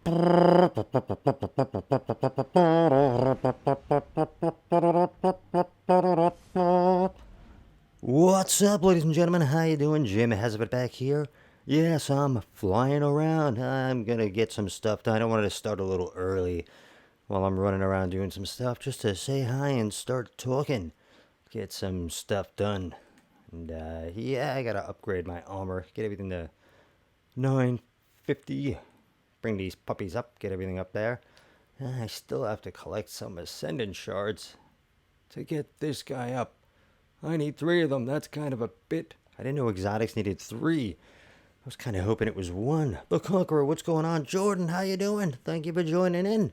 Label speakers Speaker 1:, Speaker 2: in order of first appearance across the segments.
Speaker 1: What's up, ladies and gentlemen? How you doing? GymHasafit back here. Yes, I'm flying around. I'm gonna get some stuff done. I wanted to start a little early while I'm running around doing some stuff just to say hi and start talking. Get some stuff done. And yeah, I gotta upgrade my armor. Get everything to 950. Bring these puppies up. Get everything up there. I still have to collect some Ascendant shards to get this guy up. I need 3 of them. That's kind of a bit. I didn't know exotics needed 3. I was kind of hoping it was 1. The Conqueror, what's going on? Jordan, how you doing? Thank you for joining in.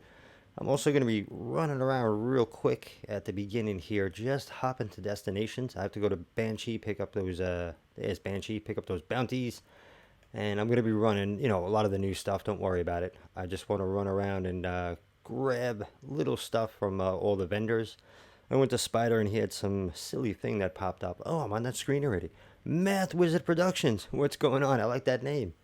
Speaker 1: I'm also going to be running around real quick at the beginning here. Just hopping to destinations. I have to go to Banshee, pick up those, there's Banshee, pick up those bounties. And I'm going to be running, you know, a lot of the new stuff. Don't worry about it. I just want to run around and grab little stuff from all the vendors. I went to Spider and he had some silly thing that popped up. Oh, I'm on that screen already. Math Wizard Productions. What's going on? I like that name.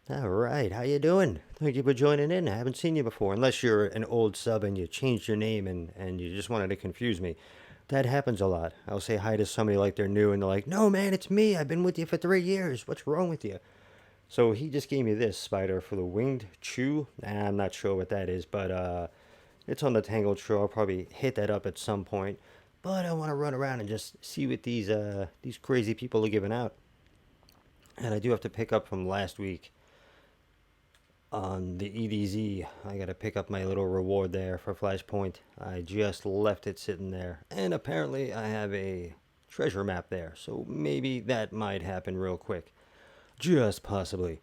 Speaker 1: All right. How you doing? Thank you for joining in. I haven't seen you before. Unless you're an old sub and you changed your name and you just wanted to confuse me. That happens a lot. I'll say hi to somebody like they're new and they're like, no, man, it's me. I've been with you for 3 years. What's wrong with you? So he just gave me this Spider for the Winged Chew. I'm not sure what that is, but it's on the Tangled Shore. I'll probably hit that up at some point. But I want to run around and just see what these crazy people are giving out. And I do have to pick up from last week on the EDZ. I got to pick up my little reward there for Flashpoint. I just left it sitting there. And apparently I have a treasure map there. So maybe that might happen real quick. Just possibly.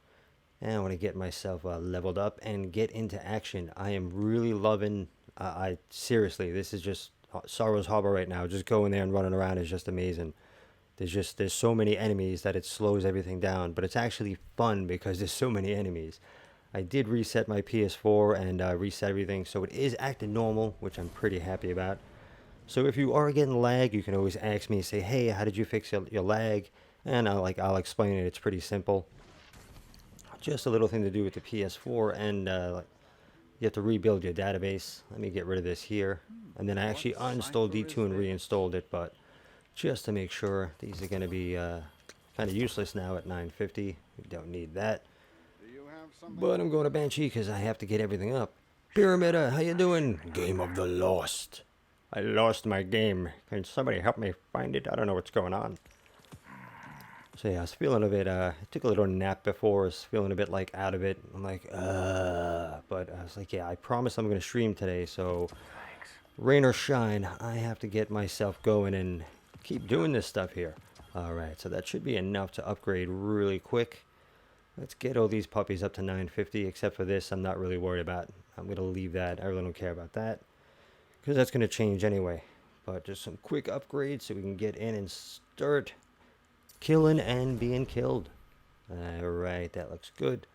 Speaker 1: And I want to get myself leveled up and get into action. I am really loving, seriously, this is just Sorrow's Harbor right now. Just going there and running around is just amazing. There's so many enemies that it slows everything down. But it's actually fun because there's so many enemies. I did reset my PS4 and reset everything. So it is acting normal, which I'm pretty happy about. So if you are getting lag, you can always ask me, say, hey, how did you fix your lag? And I'll explain it. It's pretty simple. Just a little thing to do with the PS4, and you have to rebuild your database. Let me get rid of this here. And then I actually uninstalled D2 and reinstalled it, but just to make sure. These are going to be kind of useless now at 950. We don't need that. But I'm going to Banshee because I have to get everything up. Pyramida, how you doing? Game of the Lost. I lost my game. Can somebody help me find it? I don't know what's going on. So yeah, I was feeling a bit, I took a little nap before, I was feeling a bit like out of it. I'm like, but I was like, yeah, I promise I'm going to stream today, so rain or shine, I have to get myself going and keep doing this stuff here. Alright, so that should be enough to upgrade really quick. Let's get all these puppies up to 950, except for this I'm not really worried about. I'm going to leave that, I really don't care about that, because that's going to change anyway. But just some quick upgrades so we can get in and start killing and being killed. Alright, that looks good.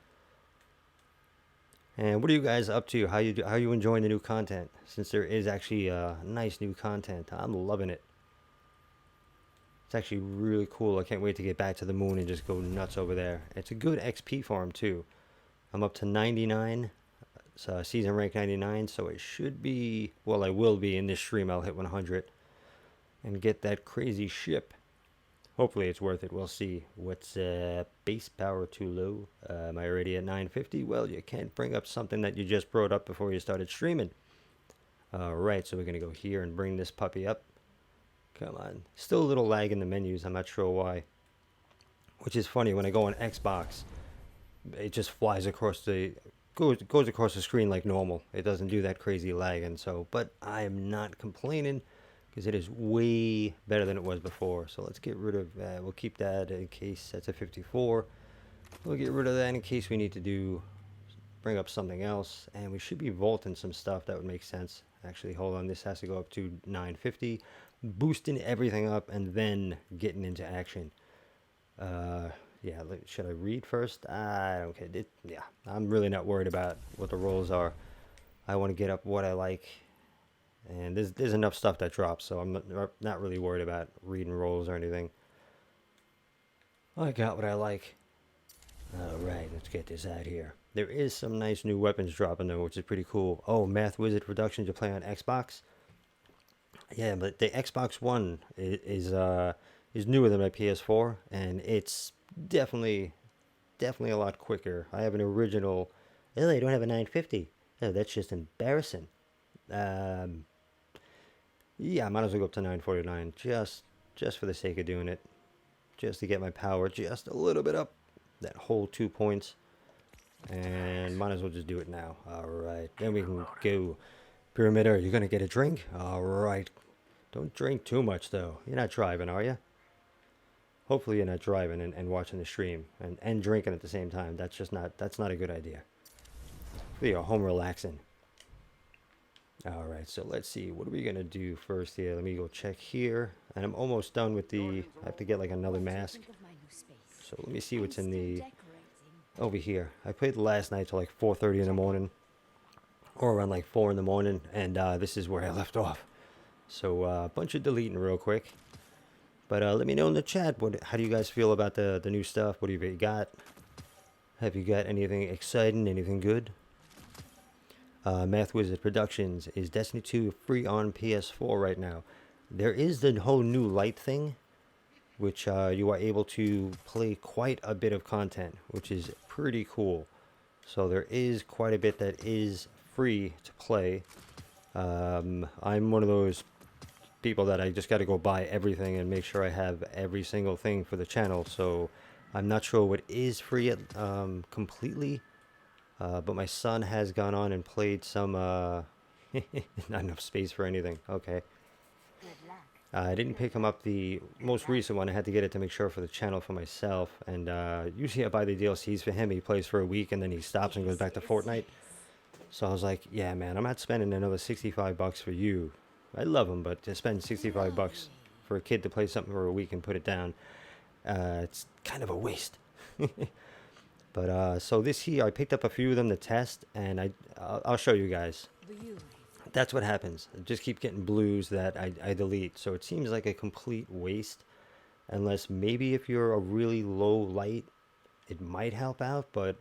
Speaker 1: And what are you guys up to? How are you enjoying the new content? Since there is actually nice new content, I'm loving it. It's actually really cool. I can't wait to get back to the moon and just go nuts over there. It's a good XP farm too. I'm up to 99. So season rank 99, so it should be, well, I will be in this stream. I'll hit 100 and get that crazy ship. Hopefully it's worth it. We'll see. What's base power too low? Am I already at 950? Well, you can't bring up something that you just brought up before you started streaming. Alright, so we're going to go here and bring this puppy up. Come on. Still a little lag in the menus. I'm not sure why. Which is funny. When I go on Xbox, it just flies across the... goes across the screen like normal. It doesn't do that crazy lag, and so... But I am not complaining, because it is way better than it was before. So let's get rid of, we'll keep that in case that's a 54. We'll get rid of that in case we need to bring up something else. And we should be vaulting some stuff. That would make sense. Actually, hold on. This has to go up to 950. Boosting everything up and then getting into action. Yeah, should I read first? I don't care. Yeah, I'm really not worried about what the rolls are. I want to get up what I like. And there's enough stuff that drops, so I'm not really worried about reading rolls or anything. I got what I like. All right, let's get this out here. There is some nice new weapons dropping though, which is pretty cool. Oh, Math Wizard Productions, you play on Xbox? Yeah, but the Xbox One is newer than my PS4, and it's definitely a lot quicker. I have an original. Oh, I don't have a 950. Oh, that's just embarrassing. Um, yeah, I might as well go up to 949 just for the sake of doing it, just to get my power just a little bit up, that whole 2 points, and might as well just do it now. All right, then we can go. Pyramid, you're gonna get a drink. All right, don't drink too much though. You're not driving, are you? Hopefully you're not driving and watching the stream and drinking at the same time. That's not a good idea. Hopefully you're home relaxing. All right, so let's see. What are we going to do first here? Let me go check here. And I'm almost done with the... I have to get like another mask. So let me see what's in the... Over here. I played last night till like 4:30 in the morning. Or around like 4 in the morning. And this is where I left off. So a bunch of deleting real quick. But let me know in the chat, how do you guys feel about the new stuff? What have you got? Have you got anything exciting, anything good? Math Wizard Productions is Destiny 2 free on PS4 right now. There is the whole new light thing, which you are able to play quite a bit of content, which is pretty cool. So there is quite a bit that is free to play. I'm one of those people that I just got to go buy everything and make sure I have every single thing for the channel. So I'm not sure what is free at, completely. But my son has gone on and played some, not enough space for anything. Okay. I didn't pick him up the most recent one. I had to get it to make sure for the channel for myself. And usually I buy the DLCs for him. He plays for a week and then he stops and goes back to Fortnite. So I was like, yeah, man, I'm not spending another 65 bucks for you. I love him, but to spend 65 bucks for a kid to play something for a week and put it down, it's kind of a waste. But so this here, I picked up a few of them to test, and I'll show you guys. That's what happens. I just keep getting blues that I delete. So it seems like a complete waste, unless maybe if you're a really low light, it might help out. But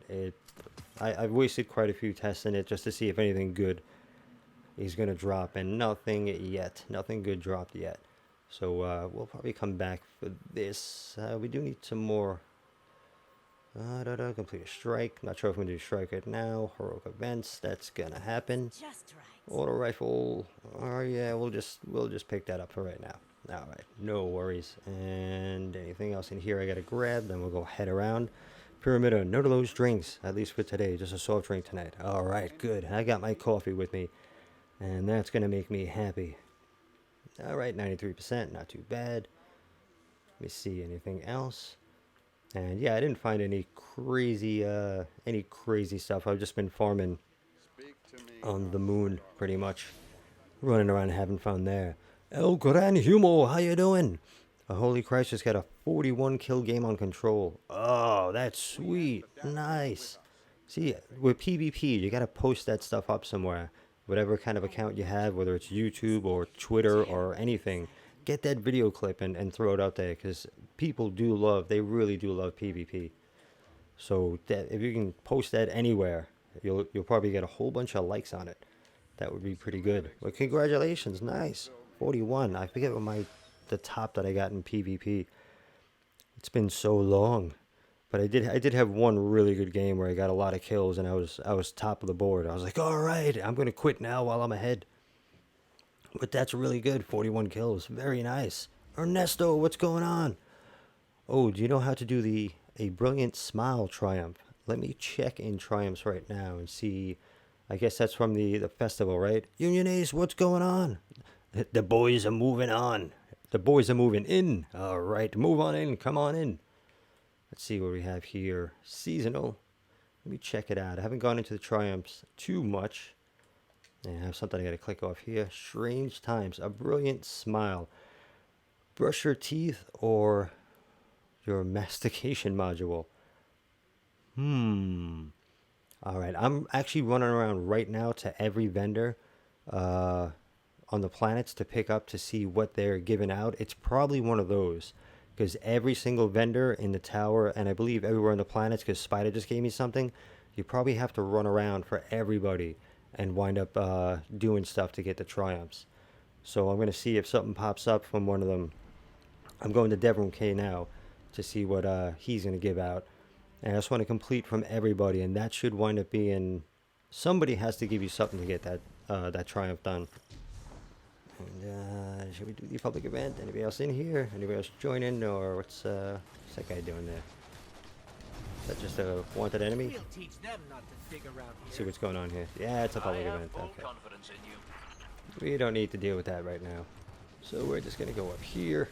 Speaker 1: I've wasted quite a few tests in it just to see if anything good is going to drop, and nothing yet. Nothing good dropped yet. So we'll probably come back for this. We do need some more. Complete a strike. Not sure if I'm going to do strike right now. Heroic events. That's gonna happen. Just right. Auto rifle. Oh yeah, we'll just pick that up for right now. All right, no worries. And anything else in here I gotta grab? Then we'll go head around. Pyramid. No to those drinks. At least for today. Just a soft drink tonight. All right, good. I got my coffee with me, and that's gonna make me happy. All right, 93%. Not too bad. Let me see anything else. And yeah, I didn't find any crazy stuff. I've just been farming on the moon, pretty much, running around and having fun there. El Gran Humo, how you doing? Holy Christ, just got a 41 kill game on Control. Oh, that's sweet, nice. See, with PvP, you gotta post that stuff up somewhere. Whatever kind of account you have, whether it's YouTube or Twitter or anything. Get that video clip and throw it out there, because people they really do love PvP. So that if you can post that anywhere, you'll probably get a whole bunch of likes on it. That would be pretty good. Well, congratulations, nice. 41. I forget what the top that I got in PvP. It's been so long, but I did have one really good game where I got a lot of kills and I was top of the board. I was like, all right, I'm gonna quit now while I'm ahead. But that's really good. 41 kills. Very nice. Ernesto, what's going on? Oh, do you know how to do a brilliant smile triumph? Let me check in triumphs right now and see. I guess that's from the festival, right? Union Ace, what's going on? The boys are moving on. The boys are moving in. All right, move on in. Come on in. Let's see what we have here. Seasonal. Let me check it out. I haven't gone into the triumphs too much. And I have something I got to click off here. Strange times. A brilliant smile. Brush your teeth or your mastication module. All right. I'm actually running around right now to every vendor on the planets to pick up to see what they're giving out. It's probably one of those, because every single vendor in the tower, and I believe everywhere on the planets, because Spider just gave me something, you probably have to run around for everybody and wind up doing stuff to get the triumphs. So I'm going to see if something pops up from one of them. I'm going to Devon K now to see what he's going to give out. And I just want to complete from everybody, and that should wind up being... Somebody has to give you something to get that triumph done. And should we do the public event? Anybody else in here? Anybody else join in? Or what's that guy doing there? Is that just a wanted enemy?
Speaker 2: We'll teach them not to dig around here.
Speaker 1: See what's going on here. Yeah, it's a public event. Okay. We don't need to deal with that right now. So we're just going to go up here.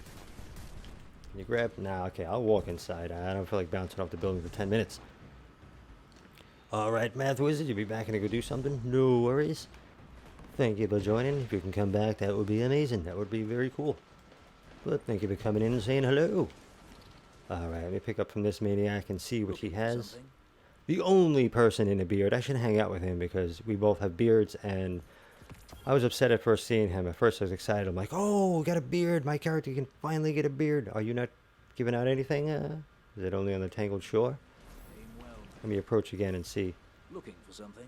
Speaker 1: Can you grab? Nah, okay, I'll walk inside. I don't feel like bouncing off the building for 10 minutes. Alright, Math Wizard, you'll be back and go do something? No worries. Thank you for joining. If you can come back, that would be amazing. That would be very cool. But thank you for coming in and saying hello. Alright, let me pick up from this maniac and see what he has. The only person in a beard. I should hang out with him because we both have beards, and I was upset at first seeing him. At first I was excited. I'm like, oh, got a beard. My character can finally get a beard. Are you not giving out anything? Is it only on the Tangled Shore? Let me approach again and see.
Speaker 3: Looking for something?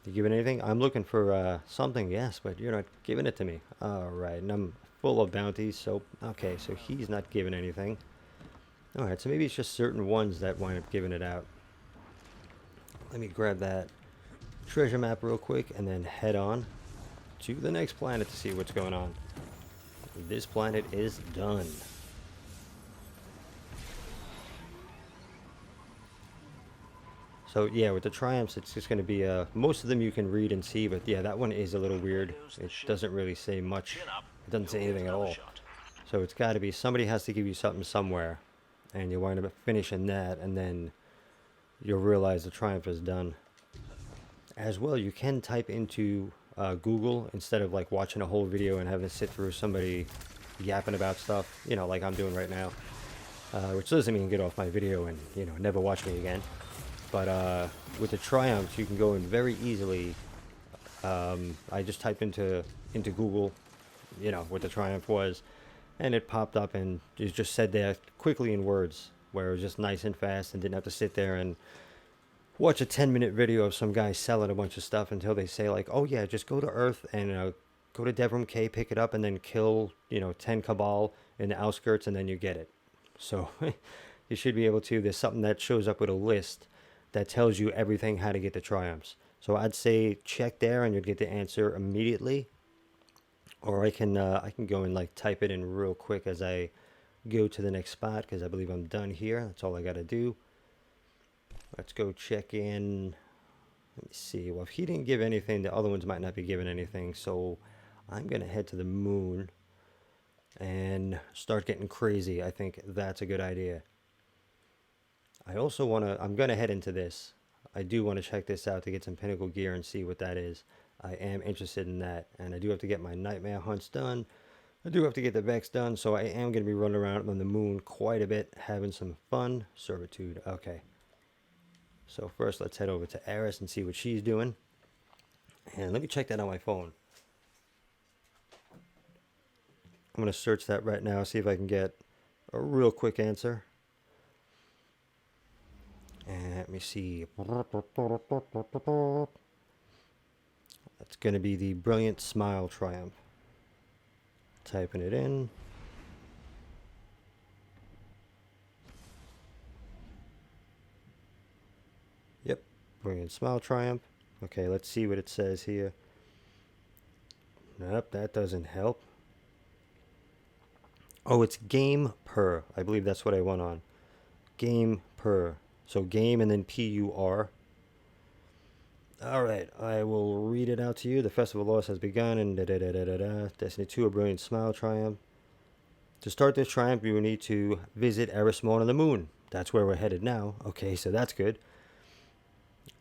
Speaker 1: You giving anything? I'm looking for something, yes, but you're not giving it to me. Alright, and I'm full of bounties, so... Okay, so he's not giving anything. Alright, so maybe it's just certain ones that wind up giving it out. Let me grab that treasure map real quick and then head on to the next planet to see what's going on. This planet is done. So yeah, with the triumphs, it's just going to be most of them you can read and see, but yeah, that one is a little weird. It doesn't really say much. It doesn't say anything at all. So it's got to be somebody has to give you something somewhere, and you wind up finishing that, and then you'll realize the triumph is done. As well, you can type into Google instead of like watching a whole video and having to sit through somebody yapping about stuff, you know, like I'm doing right now. Which doesn't mean get off my video and, you know, never watch me again. But with the triumphs, you can go in very easily. I just typed into Google, you know, what the triumph was, and it popped up and it just said there quickly in words, where it was just nice and fast and didn't have to sit there and watch a 10-minute video of some guy selling a bunch of stuff until they say like, oh yeah, just go to Earth and go to Devon K, pick it up, and then kill, you know, 10 Cabal in the outskirts, and then you get it. So you should be able to. There's something that shows up with a list that tells you everything how to get the triumphs. So I'd say check there and you'll get the answer immediately. Or I can go and like type it in real quick as I go to the next spot, because I believe I'm done here. That's all I got to do. Let's go check in. Let me see. Well, if he didn't give anything, the other ones might not be giving anything. So I'm going to head to the moon and start getting crazy. I think that's a good idea. I also want to, I'm going to head into this. I do want to check this out to get some pinnacle gear and see what that is. I am interested in that. And I do have to get my nightmare hunts done. I do have to get the Vex done. So I am going to be running around on the moon quite a bit, having some fun. Servitude. Okay. So first let's head over to Eris and see what she's doing. And let me check that on my phone. I'm going to search that right now, see if I can get a real quick answer. And let me see. That's going to be the Brilliant Smile Triumph. Typing it in. Yep, Brilliant Smile Triumph. Okay, let's see what it says here. Nope, that doesn't help. Oh, it's game per. I believe that's what I went on. Game per. So game and then PUR. Alright, I will read it out to you. The Festival of Loss has begun and Destiny 2, a Brilliant Smile Triumph. To start this triumph, you will need to visit Erismorn on the moon. That's where we're headed now. Okay, so that's good.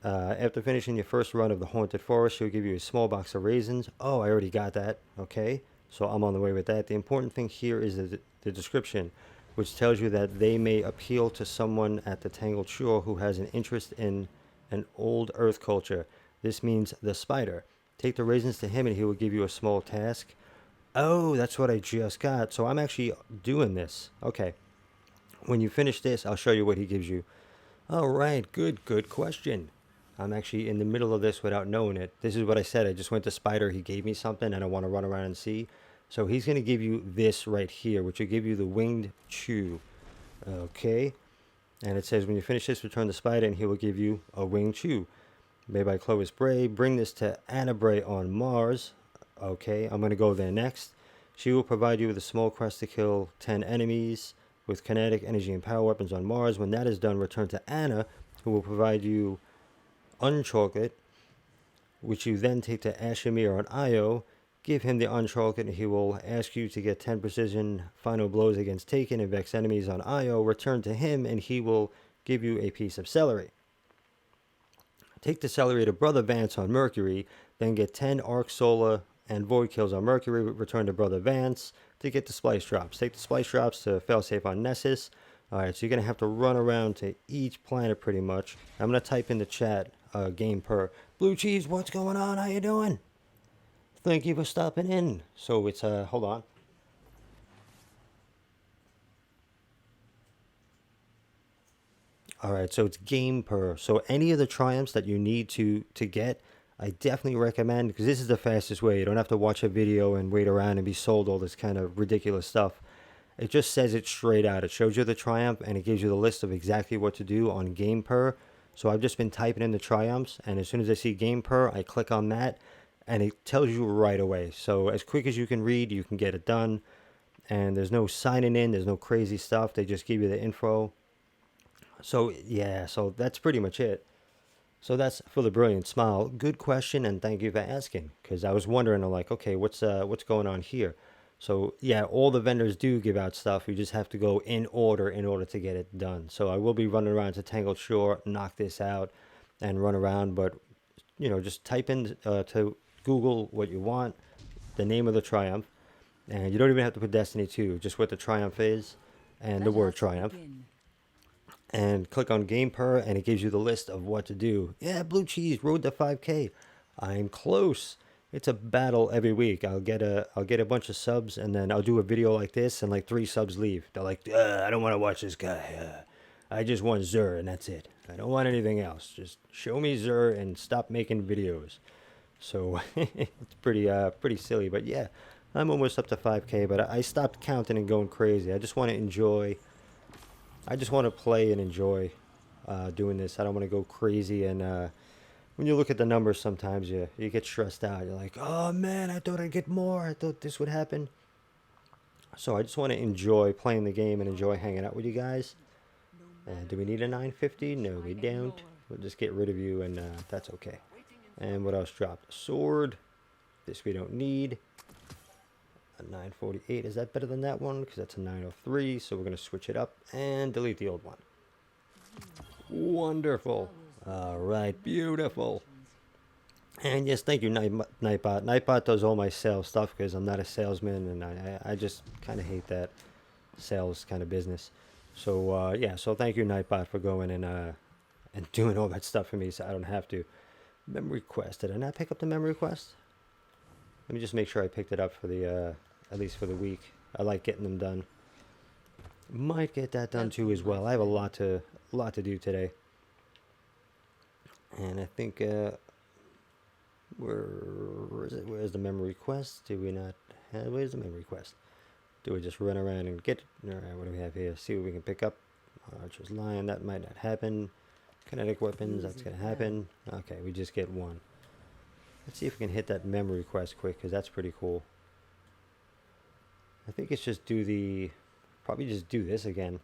Speaker 1: After finishing your first run of the Haunted Forest, she'll give you a small box of raisins. Oh, I already got that. Okay, so I'm on the way with that. The important thing here is the description, which tells you that they may appeal to someone at the Tangled Shore who has an interest in an old Earth culture. This means the spider. Take the raisins to him and he will give you a small task. Oh, that's what I just got. So I'm actually doing this. Okay. When you finish this, I'll show you what he gives you. All right, good question. I'm actually in the middle of this without knowing it. This is what I said. I just went to Spider. He gave me something, and I want to run around and see. So he's going to give you this right here, which will give you the winged chew. Okay. And it says, when you finish this, return to Spider, and he will give you a winged chew. Made by Clovis Bray. Bring this to Anna Bray on Mars. Okay, I'm going to go there next. She will provide you with a small quest to kill 10 enemies with kinetic energy and power weapons on Mars. When that is done, return to Anna, who will provide you Unchocolate, which you then take to Ashimir on Io. Give him the Unchocolate, and he will ask you to get 10 precision final blows against taken and vex enemies on Io. Return to him, and he will give you a piece of celery. Take the celery to Brother Vance on Mercury, then get 10 Arc Solar and Void Kills on Mercury. Return to Brother Vance to get the Splice Drops. Take the Splice Drops to Failsafe on Nessus. Alright, so you're going to have to run around to each planet pretty much. I'm going to type in the chat, game per. Blue Cheese, what's going on? How you doing? Thank you for stopping in. So it's, hold on. Alright, so it's game per. So any of the triumphs that you need to get, I definitely recommend, because this is the fastest way. You don't have to watch a video and wait around and be sold all this kind of ridiculous stuff. It just says it straight out. It shows you the triumph, and it gives you the list of exactly what to do on game per. So I've just been typing in the triumphs, and as soon as I see game per, I click on that, and it tells you right away. So as quick as you can read, you can get it done. And there's no signing in. There's no crazy stuff. They just give you the info. So, yeah, so that's pretty much it. So that's for the brilliant smile. Good question, and thank you for asking. Because I was wondering, like, okay, what's going on here? So, yeah, all the vendors do give out stuff. You just have to go in order to get it done. So I will be running around to Tangled Shore, knock this out, and run around. But, you know, just type in to Google what you want, the name of the triumph. And you don't even have to put Destiny 2, just what the triumph is and the word triumph. And click on game per, and it gives you the list of what to do. Yeah, Blue Cheese, road to 5K. I'm close. It's a battle every week. I'll get a bunch of subs, and then I'll do a video like this, and like 3 subs leave. They're like, I don't want to watch this guy. I just want Zur, and that's it. I don't want anything else. Just show me Zur and stop making videos. So it's pretty silly, but yeah, I'm almost up to 5K. But I stopped counting and going crazy. I just want to enjoy. I just want to play and enjoy doing this. I don't want to go crazy. And when you look at the numbers, sometimes you get stressed out. You're like, oh man, I thought I'd get more. I thought this would happen. So I just want to enjoy playing the game and enjoy hanging out with you guys. Do we need a 950? No, we don't. We'll just get rid of you, and that's okay. And what else dropped? Sword. This we don't need. A 948. Is that better than that one? Because that's a 903. So we're going to switch it up and delete the old one. Wonderful. All right. Beautiful. And yes, thank you, Nightbot. Nightbot does all my sales stuff because I'm not a salesman, and I just kind of hate that sales kind of business. So yeah, so thank you, Nightbot, for going and doing all that stuff for me, so I don't have to. Memory quest. Did I not pick up the memory quest? Let me just make sure I picked it up for the at least for the week. I like getting them done. Might get that done too as well. I have a lot to do today, and I think where is it? Where's the memory quest? Do we not have? Where's the memory quest? Do we just run around and get it? All right, what do we have here? See what we can pick up. Archer's Lion, that might not happen. Kinetic weapons, that's gonna happen. Okay, we just get one. Let's see if we can hit that memory quest quick, because that's pretty cool. I think it's just probably just do this again.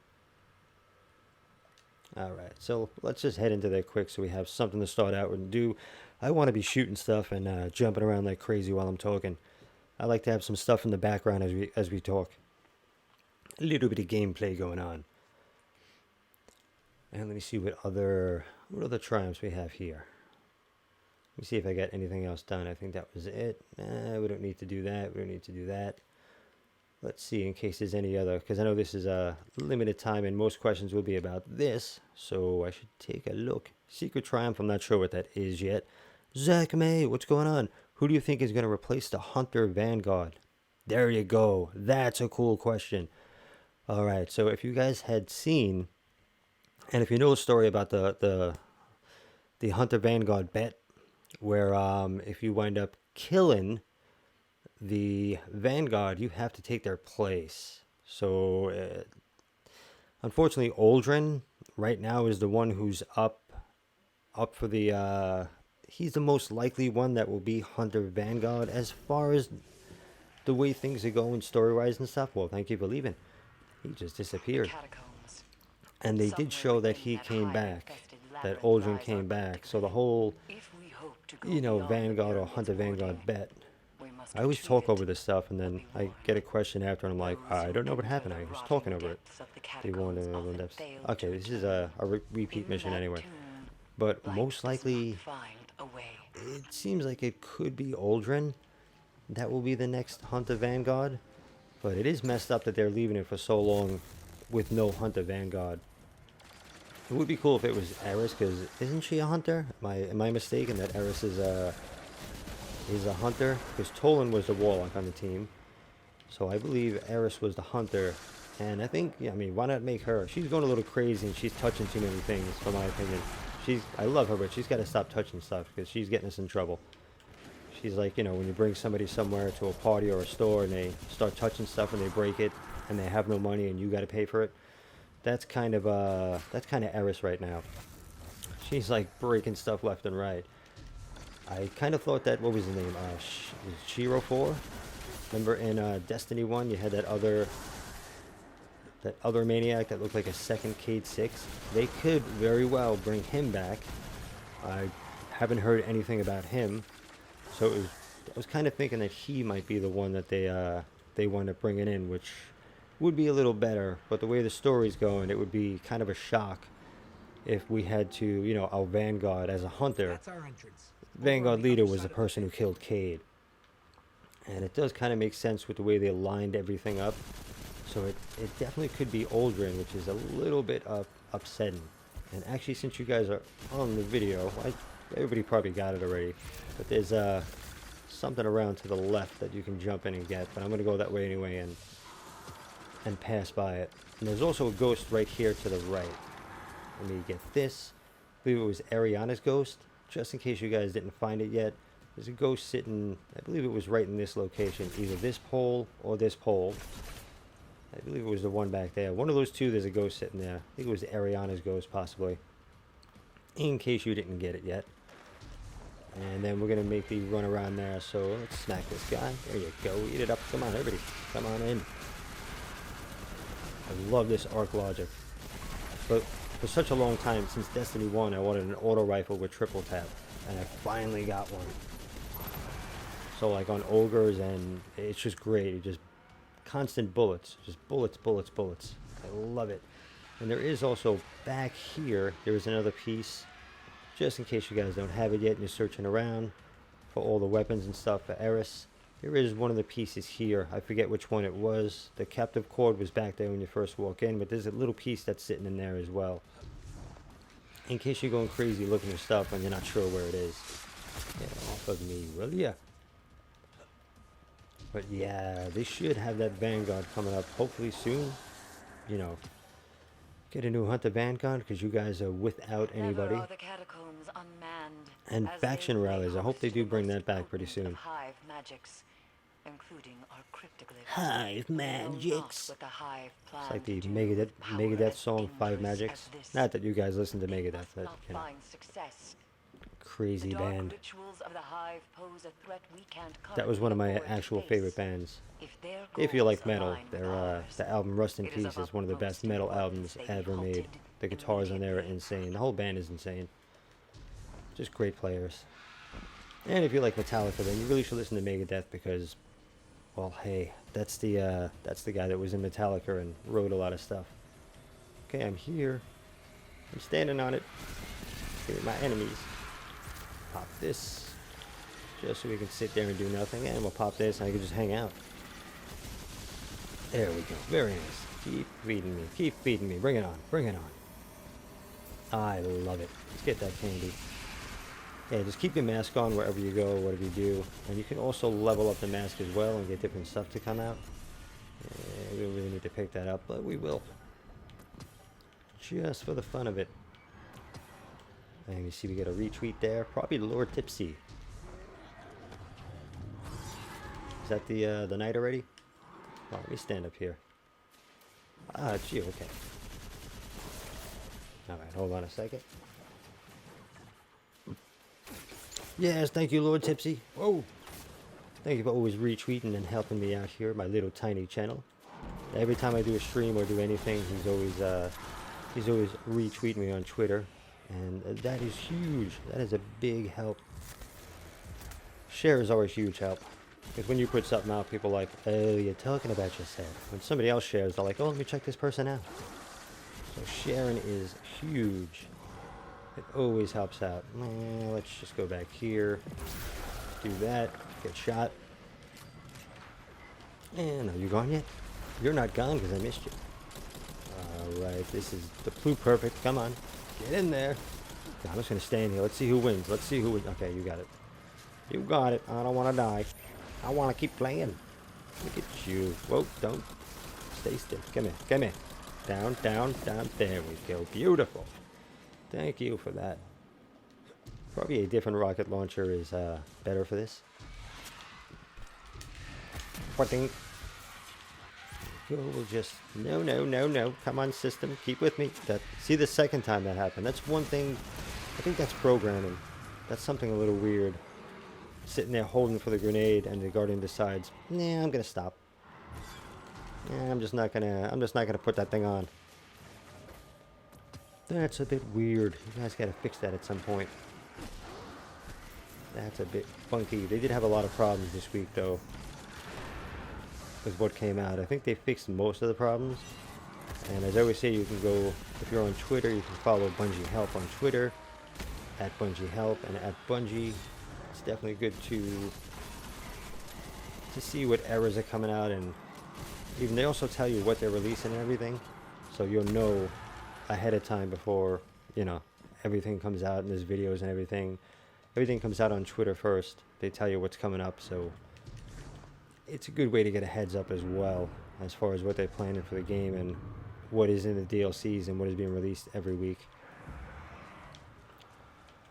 Speaker 1: Alright, so let's just head into that quick so we have something to start out with and do. I want to be shooting stuff and jumping around like crazy while I'm talking. I like to have some stuff in the background as we talk. A little bit of gameplay going on. And let me see what other triumphs we have here. Let me see if I got anything else done. I think that was it. We don't need to do that. We don't need to do that. Let's see in case there's any other, because I know this is a limited time and most questions will be about this. So I should take a look. Secret Triumph, I'm not sure what that is yet. Zach May, what's going on? Who do you think is going to replace the Hunter Vanguard? There you go. That's a cool question. All right, so if you guys had seen, and if you know a story about the Hunter Vanguard bet, where if you wind up killing the Vanguard, you have to take their place. So unfortunately, Aldrin right now is the one who's up for the. He's the most likely one that will be Hunter Vanguard as far as the way things are going story-wise and stuff. Well, thank you for leaving. He just disappeared.
Speaker 3: Catacombs.
Speaker 1: And they did show that he came back, that Aldrin came back. So the whole,
Speaker 3: If we hope to go
Speaker 1: you know,
Speaker 3: beyond the
Speaker 1: Vanguard or
Speaker 3: pyramid's
Speaker 1: Hunter Vanguard
Speaker 3: hoarding,
Speaker 1: bet.
Speaker 3: we must
Speaker 1: I always
Speaker 3: retrieve
Speaker 1: talk
Speaker 3: it.
Speaker 1: over this stuff, and then I get a question after, and I'm like, I don't know what happened. I was talking over it. They wanted to know in depth. Okay, this is a repeat mission anyway. But most likely, it seems like it could be Aldrin. That will be the next Hunter Vanguard. But it is messed up that they're leaving it for so long with no Hunter Vanguard. It would be cool if it was Eris, because isn't she a hunter? Am I mistaken that Eris is a hunter? Because Tolan was the warlock on the team. So I believe Eris was the hunter. And I think, yeah, I mean, why not make her? She's going a little crazy and she's touching too many things, for my opinion. I love her, but she's got to stop touching stuff because she's getting us in trouble. She's like, you know, when you bring somebody somewhere to a party or a store and they start touching stuff and they break it and they have no money and you got to pay for it. That's kind of Eris right now. She's like breaking stuff left and right. I kind of thought that, what was his name? Shiro 4? Remember in Destiny 1 you had that other maniac that looked like a second Cade 6? They could very well bring him back. I haven't heard anything about him. So I was kind of thinking that he might be the one that they wind up bringing in, which would be a little better. But the way the story's going, it would be kind of a shock if we had to, you know, our Vanguard as a hunter.
Speaker 2: That's our entrance.
Speaker 1: Vanguard leader was the person who killed Cade. And it does kind of make sense with the way they lined everything up. So it definitely could be Aldrin, which is a little bit upsetting. And actually, since you guys are on the video, everybody probably got it already. But there's something around to the left that you can jump in and get. But I'm going to go that way anyway and pass by it. And there's also a ghost right here to the right. Let me get this. I believe it was Ariana's ghost. Just in case you guys didn't find it yet. There's a ghost sitting, I believe it was right in this location. Either this pole or this pole. I believe it was the one back there. One of those two, there's a ghost sitting there. I think it was Ariana's ghost, possibly. In case you didn't get it yet. And then we're going to make the run around there. So let's smack this guy. There you go. Eat it up. Come on, everybody. Come on in. I love this arc logic. But for such a long time, since Destiny 1, I wanted an auto rifle with triple tap. And I finally got one. So like on ogres, and it's just great. It just constant bullets. Just bullets, bullets, bullets. I love it. And there is also back here, there is another piece. Just in case you guys don't have it yet and you're searching around for all the weapons and stuff for Eris. There is one of the pieces here. I forget which one it was. The captive cord was back there when you first walk in, but there's a little piece that's sitting in there as well. In case you're going crazy looking for stuff and you're not sure where it is. Get off of me, will ya? But yeah, they should have that Vanguard coming up hopefully soon. You know, get a new Hunter Vanguard because you guys are without anybody.
Speaker 3: Never are the catacombs unmanned,
Speaker 1: And
Speaker 3: as
Speaker 1: faction
Speaker 3: they lay
Speaker 1: rallies. I hope they
Speaker 3: host
Speaker 1: do
Speaker 3: to
Speaker 1: bring
Speaker 3: the
Speaker 1: that back
Speaker 3: most
Speaker 1: pretty
Speaker 3: potent
Speaker 1: soon.
Speaker 3: of hive magics, including our cryptoglyphs.
Speaker 1: Hive
Speaker 3: We know not
Speaker 1: magics.
Speaker 3: what the hive plan
Speaker 1: It's like the
Speaker 3: to do,
Speaker 1: Megadeth
Speaker 3: power as
Speaker 1: song, Five
Speaker 3: dangerous
Speaker 1: Magics.
Speaker 3: as this.
Speaker 1: Not that you guys listen to
Speaker 3: They
Speaker 1: Megadeth,
Speaker 3: must
Speaker 1: but,
Speaker 3: not
Speaker 1: you know,
Speaker 3: find success.
Speaker 1: crazy
Speaker 3: The dark
Speaker 1: band.
Speaker 3: rituals of the hive pose a threat we can't
Speaker 1: That was one of my
Speaker 3: currently afford to
Speaker 1: actual
Speaker 3: face.
Speaker 1: favorite bands.
Speaker 3: If
Speaker 1: If you like
Speaker 3: goals
Speaker 1: metal,
Speaker 3: align with ours,
Speaker 1: the album Rust in
Speaker 3: it is
Speaker 1: Peace
Speaker 3: of
Speaker 1: is one of the best
Speaker 3: utmost
Speaker 1: metal
Speaker 3: importance
Speaker 1: albums
Speaker 3: they be
Speaker 1: ever made.
Speaker 3: halted
Speaker 1: The guitars on there are
Speaker 3: immediately.
Speaker 1: insane. The whole band is insane. Just great players. And if you like Metallica, then you really should listen to Megadeth because, well, hey, that's the guy that was in Metallica and wrote a lot of stuff. Okay, I'm here. I'm standing on it. Look at my enemies. Pop this. Just so we can sit there and do nothing. And we'll pop this and I can just hang out. There we go. Very nice. Keep feeding me. Keep feeding me. Bring it on. Bring it on. I love it. Let's get that candy. Yeah, just keep your mask on wherever you go, whatever you do. And you can also level up the mask as well and get different stuff to come out. Yeah, we don't really need to pick that up, but we will. Just for the fun of it. And you see we get a retweet there. Probably Lord Tipsy. Is that the night already? Oh, let me stand up here. Ah, it's you. Okay. Alright, hold on a second. Yes, thank you, Lord Tipsy. Whoa! Thank you for always retweeting and helping me out here, my little tiny channel. Every time I do a stream or do anything, he's always retweeting me on Twitter, and that is huge. That is a big help. Share is always huge help, because when you put something out, people are like, oh, you're talking about yourself. When somebody else shares, they're like, oh, let me check this person out. So sharing is huge. It always helps out. Let's just go back here. Do that. Get shot. And are you gone yet? You're not gone because I missed you. Alright, this is the blue perfect. Come on. Get in there. Okay, I'm just going to stand here. Let's see who wins. Let's see who wins. Okay, you got it. You got it. I don't want to die. I want to keep playing. Look at you. Whoa, don't. Stay still. Come here. Come here. Down, down, down. There we go. Beautiful. Thank you for that. Probably a different rocket launcher is better for this. What? We'll just no. Come on, system, keep with me. See the second time that happened. That's one thing. I think that's programming. That's something a little weird. Sitting there holding for the grenade, and the Guardian decides, nah, I'm gonna stop. Yeah, I'm just not gonna put that thing on. That's a bit weird. You guys gotta fix that at some point. That's a bit funky. They did have a lot of problems this week, though, with what came out. I think they fixed most of the problems. And as I always say, you can go, if you're on Twitter, you can follow Bungie Help on Twitter, at Bungie Help and at Bungie. It's definitely good to see what errors are coming out, and even they also tell you what they're releasing and everything, so you'll know ahead of time before, you know, everything comes out and there's videos and everything. Everything comes out on Twitter first. They tell you what's coming up, so it's a good way to get a heads up as well as far as what they're planning for the game and what is in the DLCs and what is being released every week.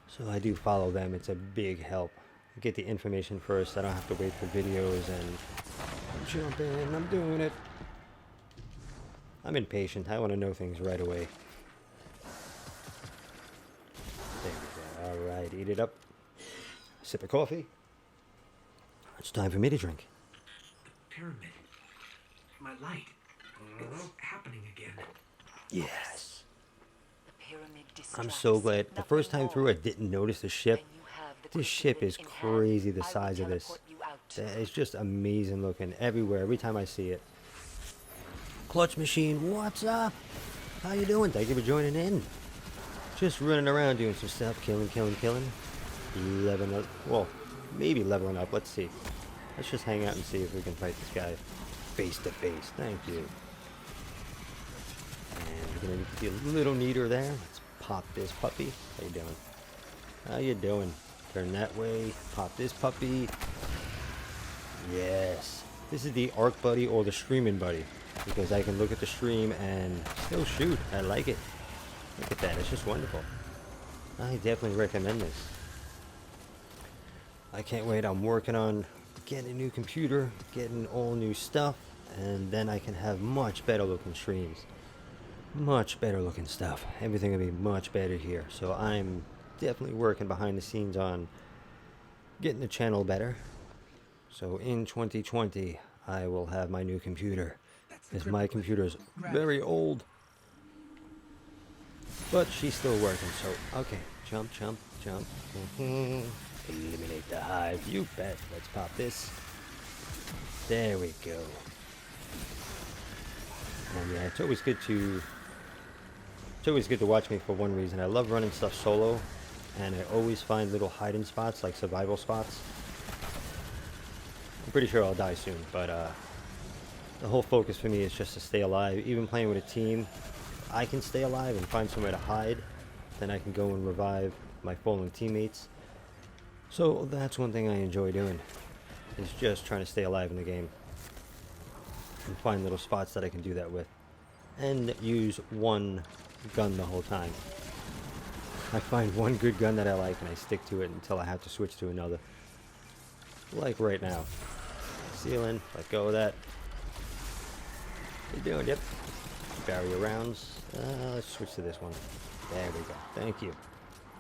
Speaker 1: So I do follow them. It's a big help. Get the information first. I don't have to wait for videos, and I'm jumping. I'm doing it. I'm impatient. I want to know things right away. There we go. Alright, eat it up. Sip of coffee. It's time for me to drink.
Speaker 2: The pyramid. My light. It's happening again.
Speaker 1: Yes.
Speaker 3: The pyramid
Speaker 1: I'm so glad. The
Speaker 3: distracts
Speaker 1: first time
Speaker 3: nothing
Speaker 1: through, I
Speaker 3: more.
Speaker 1: didn't notice the ship.
Speaker 3: When you have the
Speaker 1: This ship is
Speaker 3: crucible in hand,
Speaker 1: crazy, the
Speaker 3: I will
Speaker 1: size of this.
Speaker 3: teleport you out.
Speaker 1: It's just amazing looking everywhere, every time I see it. Clutch Machine, what's up? How you doing? Thank you for joining in. Just running around doing some stuff, killing. Leveling up, well, maybe leveling up, let's see. Let's just hang out and see if we can fight this guy face to face. Thank you. And we're gonna get a little neater there. Let's pop this puppy. How you doing? How you doing? Turn that way. Pop this puppy. Yes. This is the Arc Buddy or the Streaming Buddy, because I can look at the stream and still shoot. I like it. Look at that. It's just wonderful. I definitely recommend this. I can't wait. I'm working on getting a new computer, getting all new stuff, and then I can have much better looking streams. Much better looking stuff. Everything will be much better here. So I'm definitely working behind the scenes on getting the channel better. So in 2020, I will have my new computer, because my computer is very old. But she's still working, so okay. Jump. Eliminate the hive. You bet. Let's pop this. There we go. And yeah, it's always good to watch me for one reason. I love running stuff solo, and I always find little hiding spots, like survival spots. I'm pretty sure I'll die soon, but the whole focus for me is just to stay alive. Even playing with a team, if I can stay alive and find somewhere to hide, then I can go and revive my fallen teammates. So that's one thing I enjoy doing, is just trying to stay alive in the game. and find little spots that I can do that with. And use one gun the whole time. I find one good gun that I like and I stick to it until I have to switch to another. Like right now. Sealing, let go of that. What are you doing? Yep. Barrier rounds. Let's switch to this one. There we go. Thank you.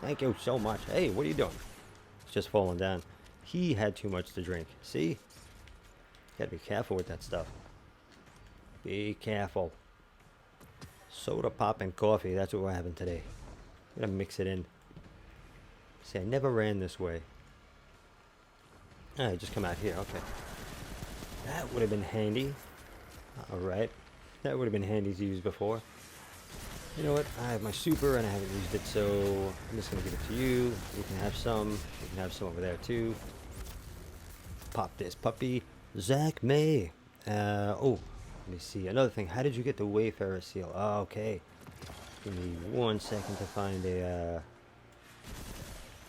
Speaker 1: Thank you so much. Hey, what are you doing? It's just falling down. He had too much to drink. See? Gotta be careful with that stuff. Be careful. Soda pop and coffee. That's what we're having today. I'm gonna mix it in. See, I never ran this way. I just come out here. Okay. That would have been handy. Alright. That would have been handy to use before. You know what? I have my super and I haven't used it, so I'm just going to give it to you. You can have some. You can have some over there too. Pop this puppy. Zach May. Oh, let me see. Another thing. How did you get the Wayfarer seal? Oh, okay. Give me 1 second to find a...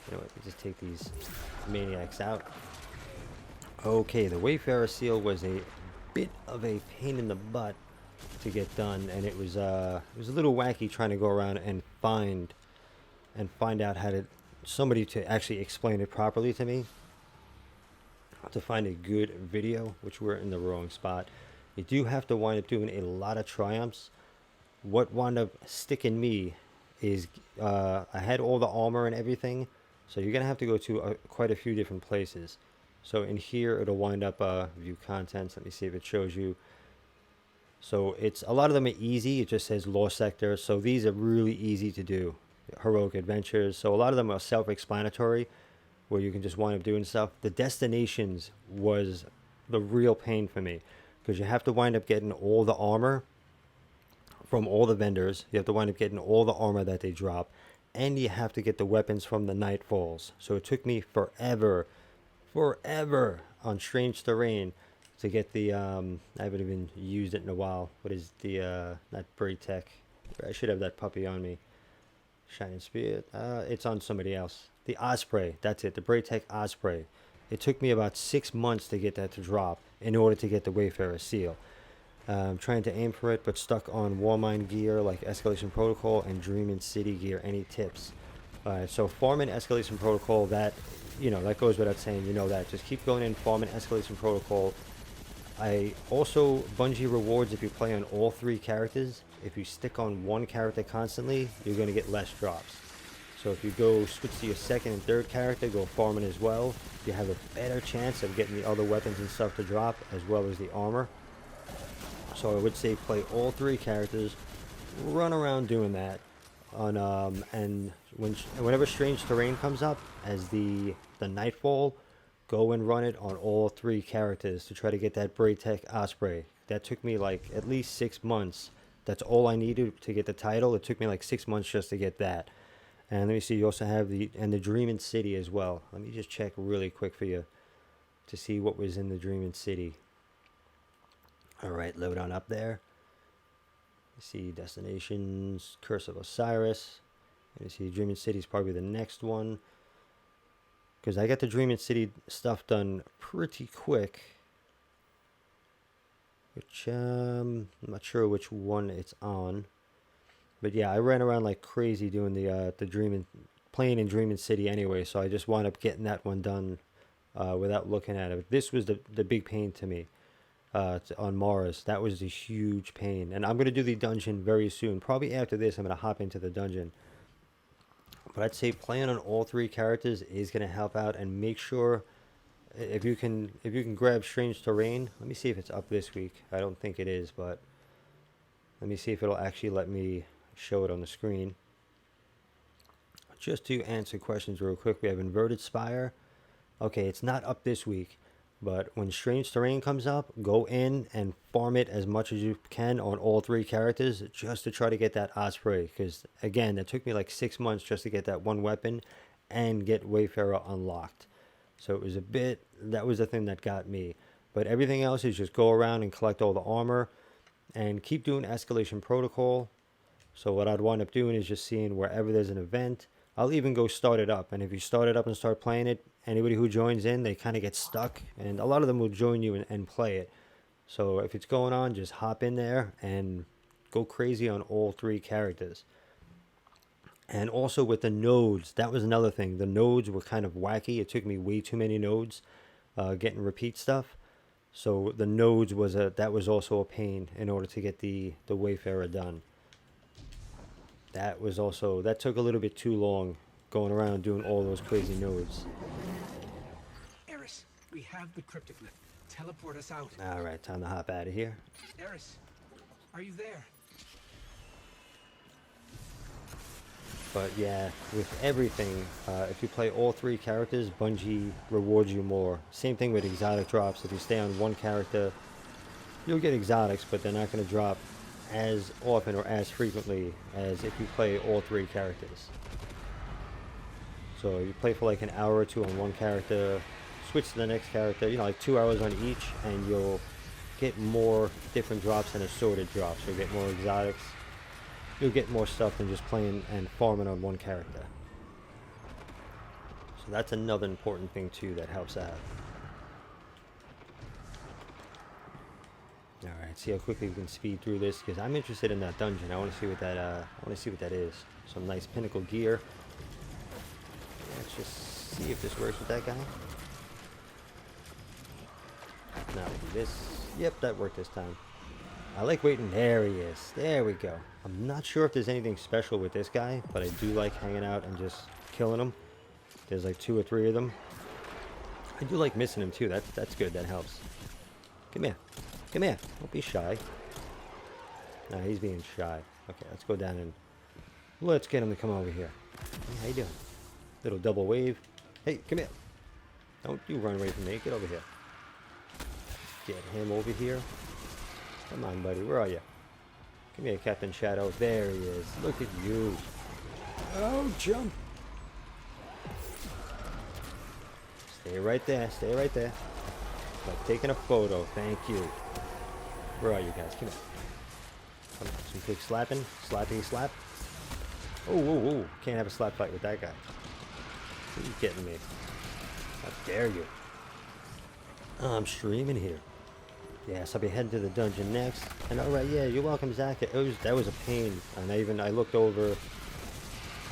Speaker 1: you know what? Just take these maniacs out. Okay, the Wayfarer seal was a bit of a pain in the butt to get done, and it was a little wacky trying to go around and find out how to somebody to actually explain it properly to me, to find a good video, which we're in the wrong spot. You do have to wind up doing a lot of triumphs. What wound up sticking me is I had all the armor and everything, so you're gonna have to go to quite a few different places. So in here it'll wind up view contents. Let me see if it shows you. So it's a lot of them are easy. It just says Lost Sector. So these are really easy to do. Heroic Adventures. So a lot of them are self-explanatory, where you can just wind up doing stuff. The destinations was the real pain for me, because you have to wind up getting all the armor from all the vendors. You have to wind up getting all the armor that they drop, and you have to get the weapons from the Nightfalls. So it took me forever on Strange Terrain to get the I haven't even used it in a while. What is the not Braid Tech? I should have that puppy on me. Shining Spear. It's on somebody else. The Osprey. That's it. The Braid Tech Osprey. It took me about 6 months to get that to drop in order to get the Wayfarer seal. Trying to aim for it, but stuck on Warmind gear like Escalation Protocol and Dreaming City gear. Any tips? So farming Escalation Protocol, that, you know, that goes without saying. You know that. Just keep going in farming Escalation Protocol. I also Bungie rewards if you play on all 3 characters. If you stick on one character constantly, you're going to get less drops. So if you go switch to your second and third character, go farming as well, you have a better chance of getting the other weapons and stuff to drop, as well as the armor. So I would say play all 3 characters, run around doing that, on and whenever Strange Terrain comes up as the Nightfall, go and run it on all 3 characters to try to get that Braid Tech Osprey. That took me like at least 6 months. That's all I needed to get the title. It took me like 6 months just to get that. And let me see, you also have the Dreaming City as well. Let me just check really quick for you to see what was in the Dreaming City. Alright, load on up there. You see Destinations, Curse of Osiris. And you see Dreaming City is probably the next one, because I got the Dreaming City stuff done pretty quick. Which, I'm not sure which one it's on. But yeah, I ran around like crazy doing the playing in Dreaming City anyway, so I just wound up getting that one done without looking at it. This was the big pain to me on Mars. That was a huge pain. And I'm going to do the dungeon very soon. Probably after this, I'm going to hop into the dungeon. But I'd say playing on all 3 characters is going to help out, and make sure if you can grab Strange Terrain. Let me see if it's up this week. I don't think it is, but let me see if it'll actually let me show it on the screen. Just to answer questions real quick, we have Inverted Spire. Okay, it's not up this week, but when Strange Terrain comes up, go in and farm it as much as you can on all 3 characters, just to try to get that Osprey, because again, it took me like 6 months just to get that one weapon and get Wayfarer unlocked. So it was that was the thing that got me. But everything else is just go around and collect all the armor and keep doing Escalation Protocol. So what I'd wind up doing is just seeing wherever there's an event. I'll even go start it up, and if you start it up and start playing it, anybody who joins in, they kind of get stuck, and a lot of them will join you and play it. So if it's going on, just hop in there and go crazy on all 3 characters. And also with the nodes, that was another thing. The nodes were kind of wacky. It took me way too many nodes getting repeat stuff. So the nodes that was also a pain in order to get the Wayfarer done. That took a little bit too long going around doing all those crazy nodes.
Speaker 2: Eris, we have the cryptic lift. Teleport us out.
Speaker 1: All right, time to hop out of here.
Speaker 2: Eris, are you there?
Speaker 1: But yeah, with everything, if you play all 3 characters, Bungie rewards you more. Same thing with exotic drops. If you stay on one character, you'll get exotics, but they're not going to drop as often or as frequently as if you play all 3 characters. So you play for like an hour or 2 on one character, switch to the next character, you know, like 2 hours on each, and you'll get more different drops and assorted drops. You'll get more exotics. You'll get more stuff than just playing and farming on one character. So that's another important thing too that helps out. All right, see how quickly we can speed through this, because I'm interested in that dungeon. I want to see what that is. Some nice pinnacle gear. Let's just see if this works with that guy. Now we do this. Yep, that worked this time. I like waiting. There he is. There we go. I'm not sure if there's anything special with this guy, but I do like hanging out and just killing him. There's like 2 or 3 of them. I do like missing him too. That's good. That helps. Come here. Come here. Don't be shy. Nah, he's being shy. Okay, let's go down and let's get him to come over here. Hey, how you doing? Little double wave. Hey, come here. Don't you run away from me. Get over here. Get him over here. Come on, buddy. Where are you? Come here, Captain Shadow. There he is. Look at you. Oh, jump. Stay right there. Stay right there. Like taking a photo. Thank you. Where are you guys? Come here. Come on. Some quick slapping. Slappy slap. Oh, oh, oh. Can't have a slap fight with that guy. Are you kidding me? How dare you? I'm streaming here. Yes, I'll be heading to the dungeon next. And alright, yeah, you're welcome, Zach. That was a pain. And I looked over.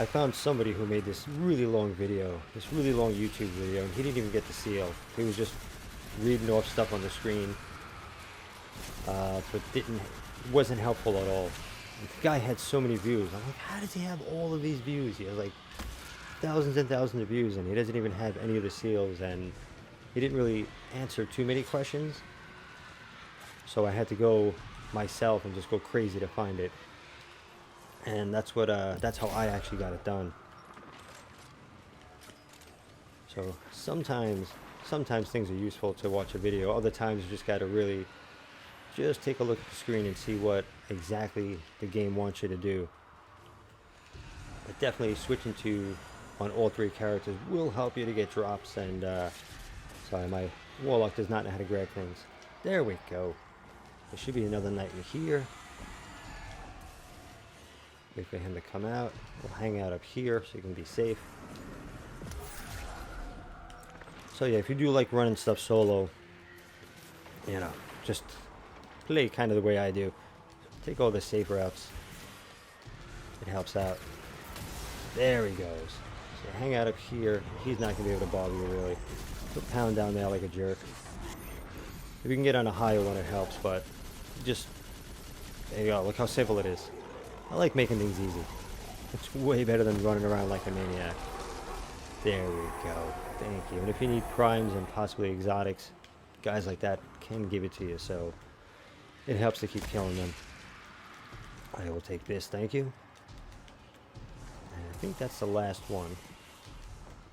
Speaker 1: I found somebody who made this really long video, this really long YouTube video, and he didn't even get the seal. He was just reading off stuff on the screen. But wasn't helpful at all. The guy had so many views. I'm like, how does he have all of these views? He has like thousands and thousands of views, and he doesn't even have any of the seals, and he didn't really answer too many questions. So I had to go myself and just go crazy to find it. And that's how I actually got it done. So sometimes things are useful to watch a video. Other times you just got to really just take a look at the screen and see what exactly the game wants you to do. But definitely switching to on all 3 characters will help you to get drops. And sorry, my Warlock does not know how to grab things. There we go. There should be another knight in here. Wait for him to come out. We'll hang out up here so you can be safe. So yeah, if you do like running stuff solo, you know, just play kind of the way I do. Take all the safe routes. It helps out. There he goes. So hang out up here. He's not going to be able to bother you really. He'll pound down there like a jerk. If you can get on a higher one, it helps, but just, there you go. Look how simple it is. I like making things easy. It's way better than running around like a maniac. There we go. Thank you. And if you need primes and possibly exotics, guys like that can give it to you, so it helps to keep killing them. I will take this, thank you. And I think that's the last one.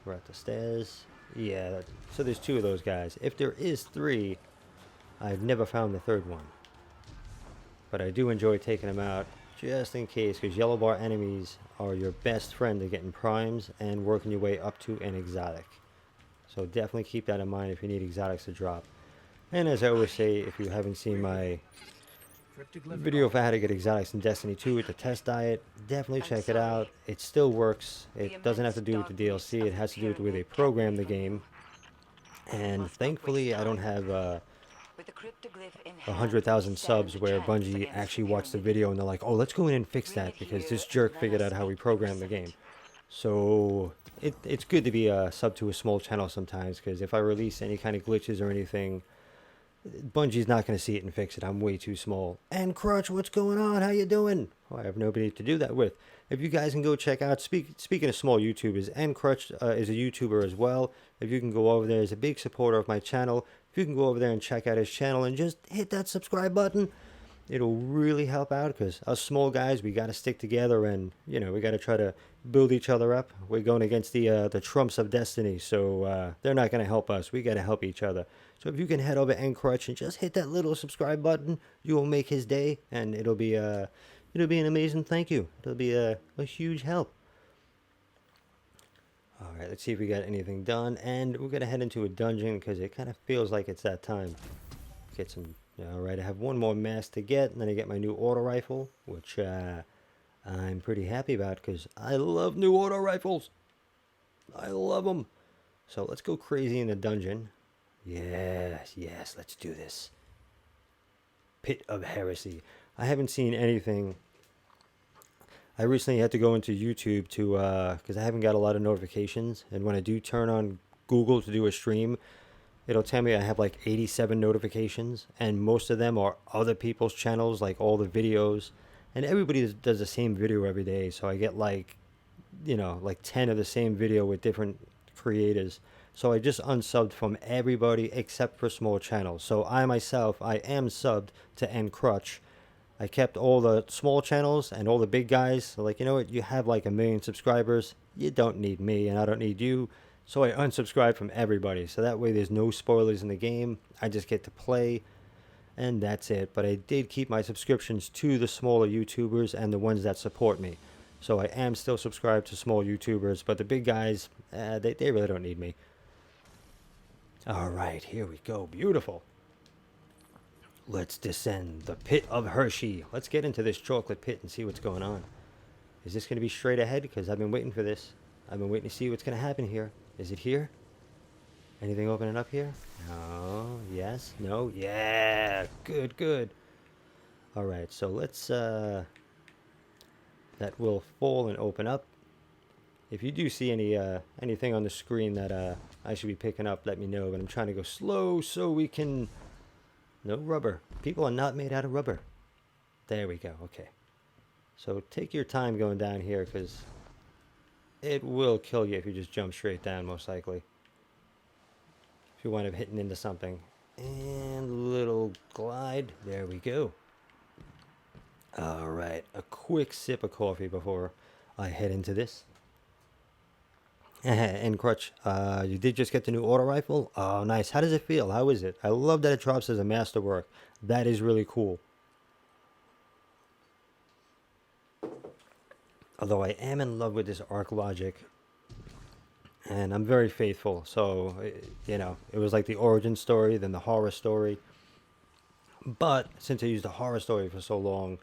Speaker 1: We're at the stairs. Yeah, so there's 2 of those guys. If there is 3, I've never found the 3rd one. But I do enjoy taking them out just in case, because yellow bar enemies are your best friend to getting primes and working your way up to an exotic. So definitely keep that in mind if you need exotics to drop. And as I always say, if you haven't seen my video of how to get exotics in Destiny 2 with the test diet, definitely check it out. It still works. It doesn't have to do with the DLC. It has to do with the way they program the game. And thankfully, I don't have
Speaker 3: With the cryptoglyph in hand,
Speaker 1: 100,000
Speaker 3: we stand
Speaker 1: subs
Speaker 3: a
Speaker 1: where
Speaker 3: chance
Speaker 1: Bungie
Speaker 3: against
Speaker 1: actually watched the
Speaker 3: pyramid.
Speaker 1: video and they're like, oh, let's go in and fix
Speaker 3: Bring
Speaker 1: that
Speaker 3: it
Speaker 1: because
Speaker 3: here
Speaker 1: this
Speaker 3: and
Speaker 1: jerk
Speaker 3: let
Speaker 1: figured
Speaker 3: us
Speaker 1: out how we
Speaker 3: meet the
Speaker 1: programmed the
Speaker 3: recipient.
Speaker 1: game. So it's good to be a sub to a small channel sometimes, because if I release any kind of glitches or anything, Bungie's not going to see it and fix it. I'm way too small. And Crutch, what's going on? How you doing? Oh, I have nobody to do that with. If you guys can go check out, speaking of small YouTubers, and Crutch is a YouTuber as well. If you can go over there, he's a big supporter of my channel. If you can go over there and check out his channel and just hit that subscribe button, it'll really help out, because us small guys, we got to stick together, and we got to try to build each other up. We're going against the Trumps of Destiny, so they're not going to help us. We got to help each other. So if you can head over Encrutch and just hit that little subscribe button, you will make his day, and it'll be an amazing thank you. It'll be a huge help. All right, let's see if we got anything done, and we're gonna head into a dungeon because it kind of feels like it's that time. Get some. All right, I have one more mask to get, and then I get my new auto rifle, which I'm pretty happy about because I love new auto rifles. I love them. So let's go crazy in the dungeon. Yes, let's do this. Pit of Heresy. I haven't seen anything. I recently had to go into YouTube to, because I haven't got a lot of notifications, and when I do turn on Google to do a stream, it'll tell me I have like 87 notifications, and most of them are other people's channels, like all the videos, and everybody does the same video every day, so I get like 10 of the same video with different creators. So I just unsubbed from everybody except for small channels. So I myself, I am subbed to Encrutch. I kept all the small channels and all the big guys. So like, you know what, you have like 1 million subscribers. You don't need me and I don't need you. So I unsubscribed from everybody. So that way there's no spoilers in the game. I just get to play and that's it. But I did keep my subscriptions to the smaller YouTubers and the ones that support me. So I am still subscribed to small YouTubers, but the big guys, they really don't need me. All right, here we go. Beautiful. Let's descend the pit of Hershey. Let's get into this chocolate pit and see what's going on. Is this going to be straight ahead? Because I've been waiting for this. I've been waiting to see what's going to happen here. Is it here? Anything opening up here? No. Yes. No. Yeah. Good, good. All right, so let's... that will fall and open up. If you do see anything on the screen that I should be picking up, let me know. But I'm trying to go slow so we can... No rubber. People are not made out of rubber. There we go. Okay. So take your time going down here because it will kill you if you just jump straight down, most likely. If you wind up hitting into something. And little glide. There we go. All right. A quick sip of coffee before I head into this. And Crutch, you did just get the new auto rifle? Oh, nice. How does it feel? How is it? I love that it drops as a masterwork. That is really cool. Although I am in love with this arc logic. And I'm very faithful. So, it was like the origin story, then the horror story. But since I used the horror story for so long,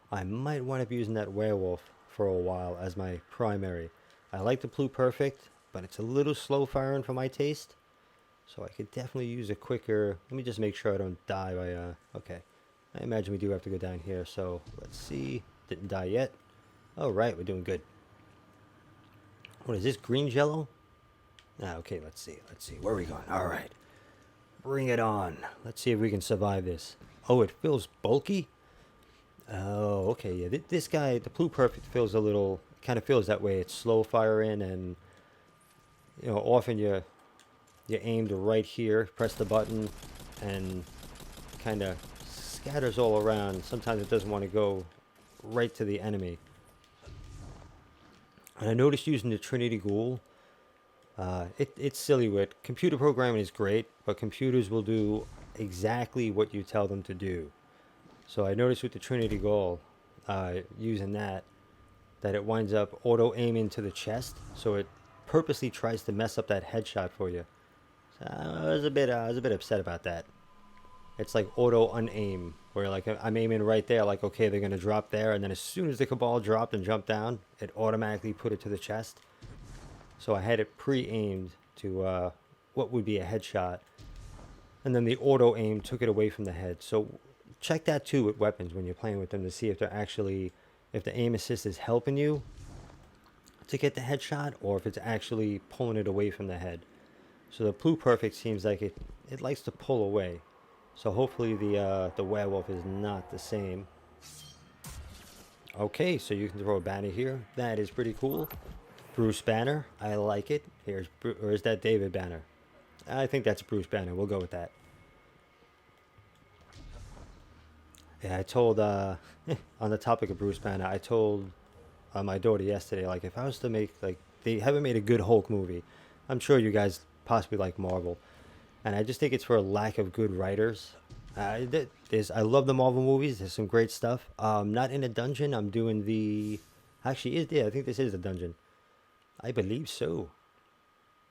Speaker 1: I might wind up using that werewolf for a while as my primary. I like the Pluperfect, but it's a little slow firing for my taste. So I could definitely use a quicker... Let me just make sure I don't die by... Okay. I imagine we do have to go down here, so let's see. Didn't die yet. All right, we're doing good. What is this, green jello? Okay, let's see. Where are we going? All right. Bring it on. Let's see if we can survive this. Oh, it feels bulky? Oh, okay, yeah. This guy, the Pluperfect, feels a little... kind of feels that way. It's slow firing, and often you aimed right here, press the button, and kind of scatters all around. Sometimes it doesn't want to go right to the enemy. And I noticed using the Trinity Ghoul, it's silly. With computer programming is great, but computers will do exactly what you tell them to do. So I noticed with the Trinity Ghoul, using that it winds up auto aiming to the chest, so it purposely tries to mess up that headshot for you. So I was a bit upset about that. It's like auto unaim, where like I'm aiming right there, like okay, they're gonna drop there, and then as soon as the Cabal dropped and jumped down, it automatically put it to the chest. So I had it pre-aimed to what would be a headshot, And then the auto aim took it away from the head. So check that too with weapons when you're playing with them to see if they're actually, if the aim assist is helping you to get the headshot or if it's actually pulling it away from the head. So the Blue Perfect seems like it likes to pull away. So hopefully the werewolf is not the same. Okay, so you can throw a banner here. That is pretty cool. Bruce Banner, I like it. Or is that David Banner? I think that's Bruce Banner. We'll go with that. Yeah, I told, on the topic of Bruce Banner, I told my daughter yesterday, like, if I was to make, like, they haven't made a good Hulk movie. I'm sure you guys possibly like Marvel. And I just think it's for a lack of good writers. I love the Marvel movies. There's some great stuff. Not in a dungeon. I'm doing the... Actually, yeah, I think this is a dungeon. I believe so.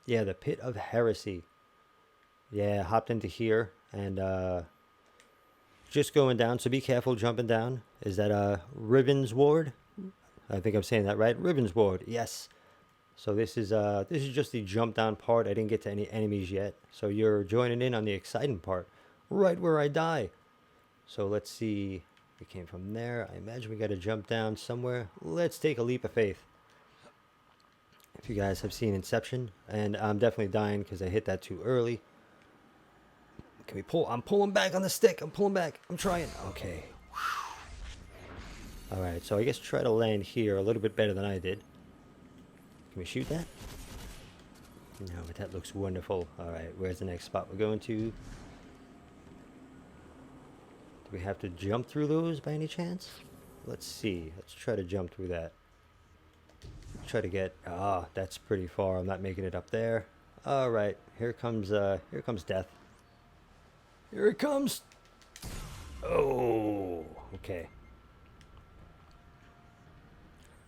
Speaker 1: Yeah, the Pit of Heresy. Yeah, hopped into here and just going down. So be careful jumping down. Is that Ribbons Ward? I think I'm saying that right. Ribbons Ward. Yes. So this is just the jump down part. I didn't get to any enemies yet. So you're joining in on the exciting part, right where I die. So let's see. We came from there. I imagine we got to jump down somewhere. Let's take a leap of faith. If you guys have seen Inception, and I'm definitely dying because I hit that too early. Can we pull? I'm pulling back on the stick. I'm pulling back. I'm trying. Okay. All right. So I guess try to land here a little bit better than I did. Can we shoot that? No, but that looks wonderful. All right. Where's the next spot we're going to? Do we have to jump through those by any chance? Let's see. Let's try to jump through that. Try to get... Ah, that's pretty far. I'm not making it up there. All right. Here comes death. Here it comes. Oh, okay.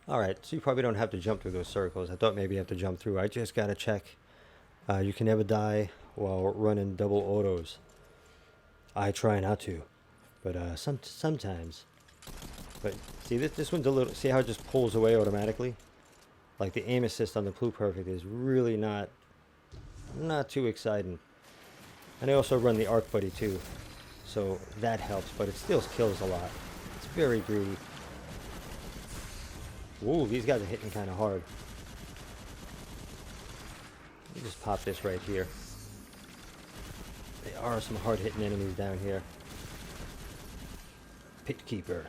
Speaker 1: All right. So you probably don't have to jump through those circles. I thought maybe you have to jump through. I just got to check. You can never die while running double autos. I try not to, but sometimes. But see, this one's a little... See how it just pulls away automatically? Like the aim assist on the Blue Perfect is really not too exciting. And I also run the Arc Buddy too, so that helps, but it still kills a lot. It's very greedy. Ooh, these guys are hitting kind of hard. Let me just pop this right here. There are some hard-hitting enemies down here. Pit Keeper.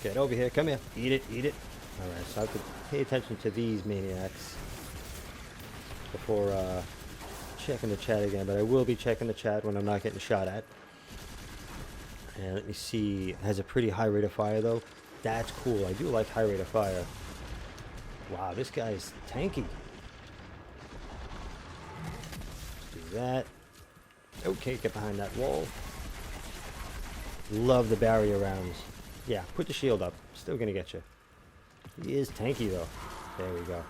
Speaker 1: Get over here, come here. Eat it, eat it. Alright, so I have to pay attention to these maniacs before checking the chat again, but I will be checking the chat when I'm not getting shot at. And let me see, it has a pretty high rate of fire though. That's cool, I do like high rate of fire. Wow, this guy's tanky. Let's do that. Okay, get behind that wall. Love the barrier rounds. Yeah, put the shield up, still gonna get you. He is tanky though. There we go.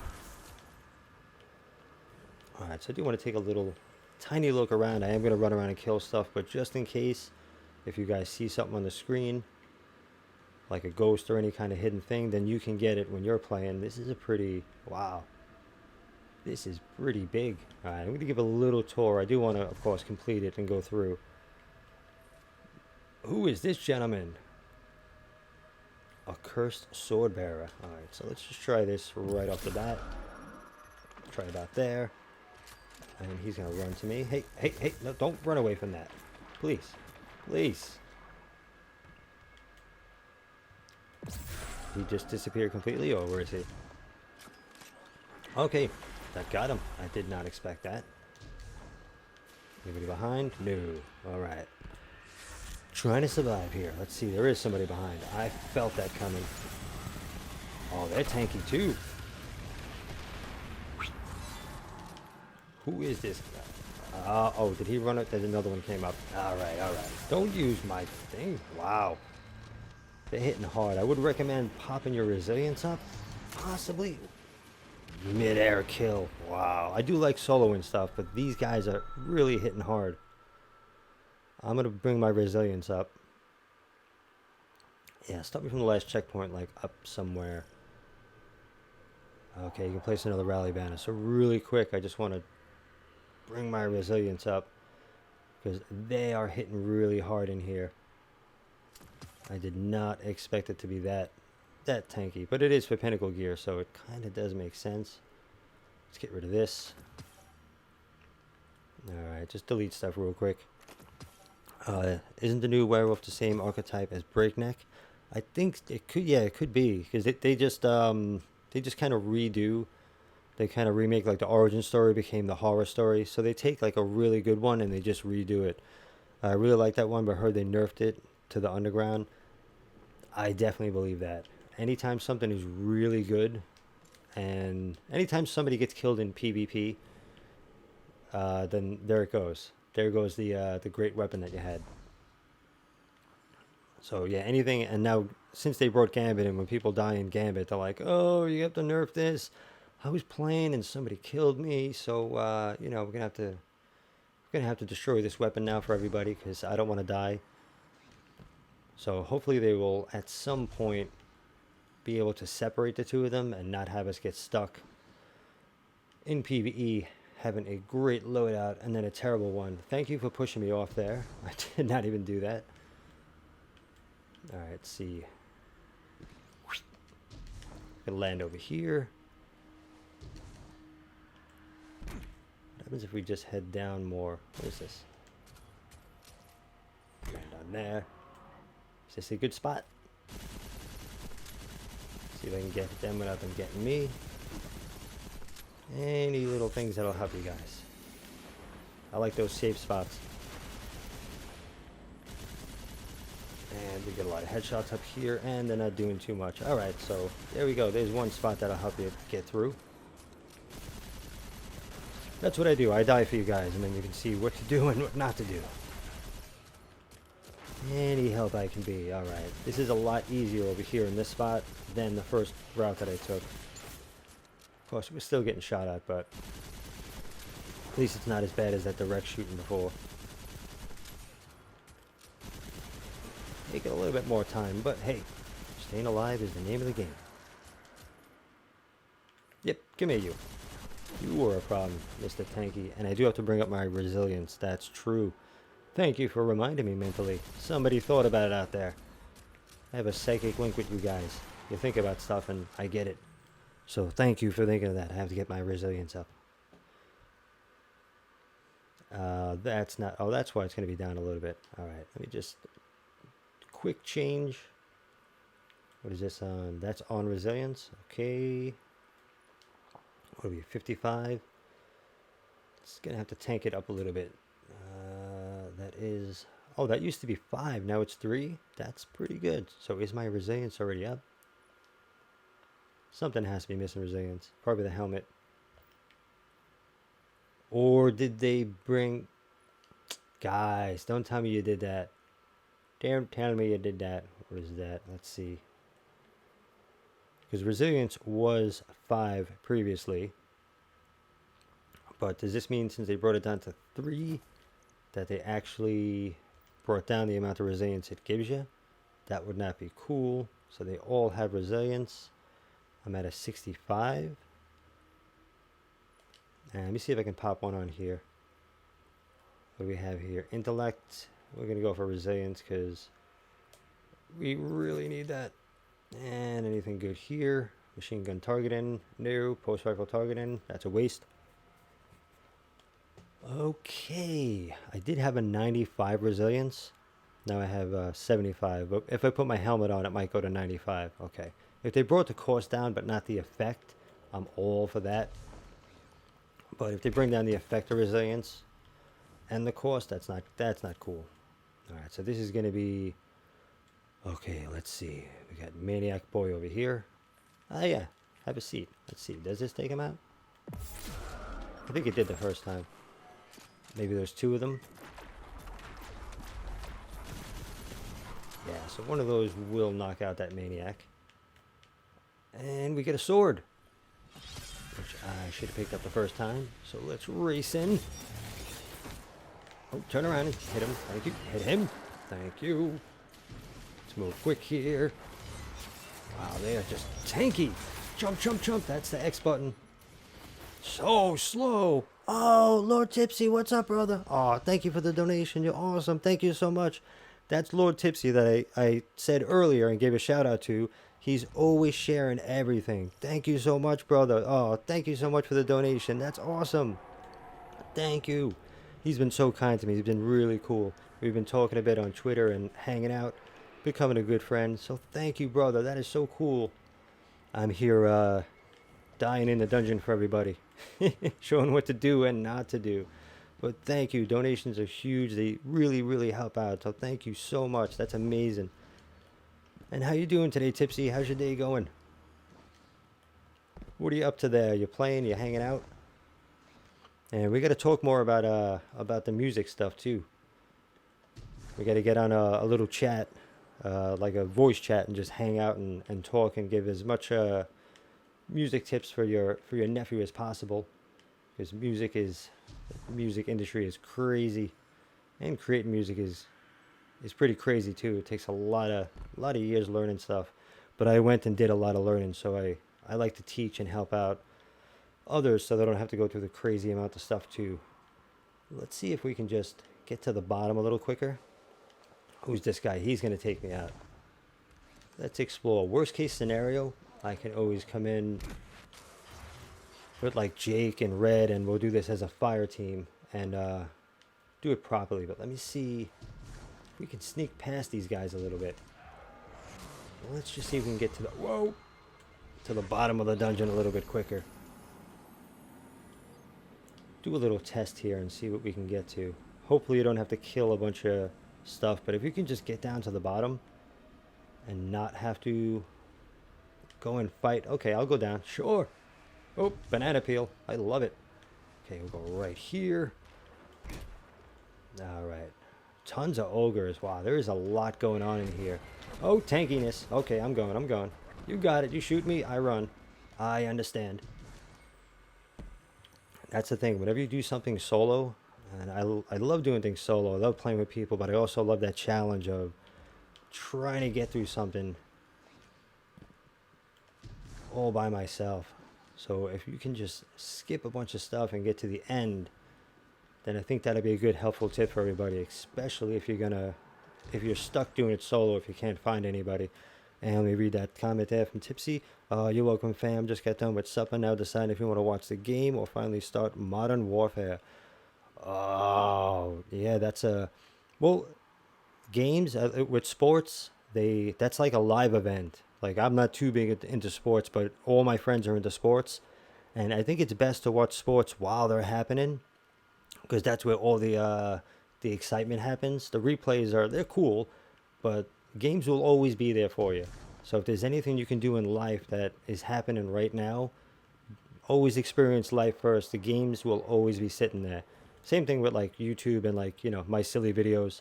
Speaker 1: Alright, so I do want to take a tiny look around. I am going to run around and kill stuff, but just in case, if you guys see something on the screen, like a ghost or any kind of hidden thing, then you can get it when you're playing. This is a pretty... Wow. This is pretty big. Alright, I'm going to give a little tour. I do want to, of course, complete it and go through. Who is this gentleman? A cursed sword bearer. Alright, so let's just try this right off the bat. Try about there. And he's going to run to me. Hey, hey, hey, no, don't run away from that. Please. Please. He just disappeared completely, or where is he? Okay, that got him. I did not expect that. Anybody behind? No. Alright. Trying to survive here. Let's see, there is somebody behind. I felt that coming. Oh, they're tanky too. Who is this guy? Oh, did he run it? There's another one came up. Alright, alright. Don't use my thing. Wow. They're hitting hard. I would recommend popping your resilience up. Possibly. Mid-air kill. Wow. I do like soloing stuff, but these guys are really hitting hard. I'm going to bring my resilience up. Yeah, start me from the last checkpoint, like up somewhere. Okay, you can place another rally banner. So really quick, I just want to bring my resilience up, because they are hitting really hard in here. I did not expect it to be that tanky, but it is for pinnacle gear, so it kind of does make sense. Let's get rid of this. Alright, just delete stuff real quick. Isn't the new werewolf the same archetype as Breakneck? I think it could, yeah, it could be, because they just kind of redo, they kind of remake, like the origin story became the horror story, so they take like a really good one and they just redo it. I really like that one, but I heard they nerfed it to the underground. I definitely believe that. Anytime something is really good, and anytime somebody gets killed in PvP, then there it goes. There goes the great weapon that you had. So yeah, anything, and now since they brought Gambit, and when people die in Gambit, they're like, oh, you have to nerf this. I was playing and somebody killed me, so you know, we're gonna have to destroy this weapon now for everybody, because I don't want to die. So hopefully they will at some point be able to separate the two of them and not have us get stuck in PvE having a great loadout and then a terrible one. Thank you for pushing me off there. I did not even do that. Alright, let's see. Gonna land over here. What happens if we just head down more? What is this? Land down there. Is this a good spot? See if I can get them without them getting me. Any little things that'll help you guys. I like those safe spots. And we get a lot of headshots up here, and they're not doing too much. Alright, so there we go. There's one spot that'll help you get through. That's what I do. I die for you guys, and then you can see what to do and what not to do. Any help I can be. Alright, this is a lot easier over here in this spot than the first route that I took. Of course, we're still getting shot at, but at least it's not as bad as that direct shooting before. Take a little bit more time, but hey, staying alive is the name of the game. Yep, come here, you. You were a problem, Mr. Tanky, and I do have to bring up my resilience. That's true. Thank you for reminding me mentally. Somebody thought about it out there. I have a psychic link with you guys. You think about stuff, and I get it. So thank you for thinking of that. I have to get my resilience up. That's not... Oh, that's why it's going to be down a little bit. Alright, let me just... Quick change. What is this on? That's on resilience. Okay. What are we, 55? It's going to have to tank it up a little bit. That is... Oh, that used to be 5. Now it's 3. That's pretty good. So is my resilience already up? Something has to be missing resilience. Probably the helmet. Or did they bring... Guys, don't tell me you did that. Don't tell me you did that. What is that? Let's see. Because resilience was 5 previously. But does this mean since they brought it down to 3... that they actually brought down the amount of resilience it gives you? That would not be cool. So they all have resilience. I'm at a 65. And let me see if I can pop one on here. What do we have here? Intellect. We're going to go for resilience because we really need that. And anything good here? Machine gun targeting. No. Post rifle targeting. That's a waste. Okay. I did have a 95 resilience. Now I have 75. But if I put my helmet on, it might go to 95. Okay. If they brought the cost down but not the effect, I'm all for that. But if they bring down the effect of resilience and the cost, that's not cool. Alright, so this is going to be... Okay, let's see. We got Maniac Boy over here. Ah, yeah. Have a seat. Let's see. Does this take him out? I think it did the first time. Maybe there's 2 of them. Yeah, so one of those will knock out that Maniac. And we get a sword. Which I should have picked up the first time. So let's race in. Oh, turn around and hit him. Thank you. Hit him. Thank you. Let's move quick here. Wow, they are just tanky. Jump, jump, jump. That's the X button. So slow. Oh, Lord Tipsy, what's up, brother? Oh, thank you for the donation. You're awesome. Thank you so much. That's Lord Tipsy that I said earlier and gave a shout out to. He's always sharing everything. Thank you so much, brother. Oh, thank you so much for the donation. That's awesome. Thank you. He's been so kind to me. He's been really cool. We've been talking a bit on Twitter and hanging out, becoming a good friend. So thank you, brother. That is so cool. I'm here dying in the dungeon for everybody, showing what to do and not to do. But thank you. Donations are huge. They really, really help out. So thank you so much. That's amazing. And how you doing today, Tipsy? How's your day going? What are you up to there? You playing? You hanging out? And we got to talk more about the music stuff too. We got to get on a little chat, like a voice chat, and just hang out and talk and give as much music tips for your nephew as possible. Because music industry is crazy, and creating music is pretty crazy too. It takes a lot of years learning stuff. But I went and did a lot of learning, so I like to teach and help out others so they don't have to go through the crazy amount of stuff too. Let's see if we can just get to the bottom a little quicker. Who's this guy? He's going to take me out. Let's explore. Worst case scenario, I can always come in with like Jake and Red, and we'll do this as a fire team and do it properly. But let me see if we can sneak past these guys a little bit. Let's just see if we can get to the bottom of the dungeon a little bit quicker. Do a little test here and see what we can get to. Hopefully you don't have to kill a bunch of stuff, but if you can just get down to the bottom and not have to go and fight. Okay, I'll go down. Sure. Oh, banana peel. I love it. Okay, we'll go right here. All right. Tons of ogres. Wow, there is a lot going on in here. Oh, tankiness. Okay, I'm going. You got it. You shoot me, I run. I understand. That's the thing. Whenever you do something solo, and I love doing things solo. I love playing with people, but I also love that challenge of trying to get through something all by myself. So if you can just skip a bunch of stuff and get to the end, then I think that'd be a good helpful tip for everybody, especially if you're stuck doing it solo, if you can't find anybody. And let me read that comment there from Tipsy. You're welcome, fam. Just got done with supper. Now decide if you want to watch the game or finally start Modern Warfare. Oh, yeah, that's well, games with sports, that's like a live event. Like, I'm not too big into sports, but all my friends are into sports. And I think it's best to watch sports while they're happening, because that's where all the excitement happens. The replays they're cool, but games will always be there for you. So if there's anything you can do in life that is happening right now, always experience life first. The games will always be sitting there. Same thing with like YouTube and like, my silly videos.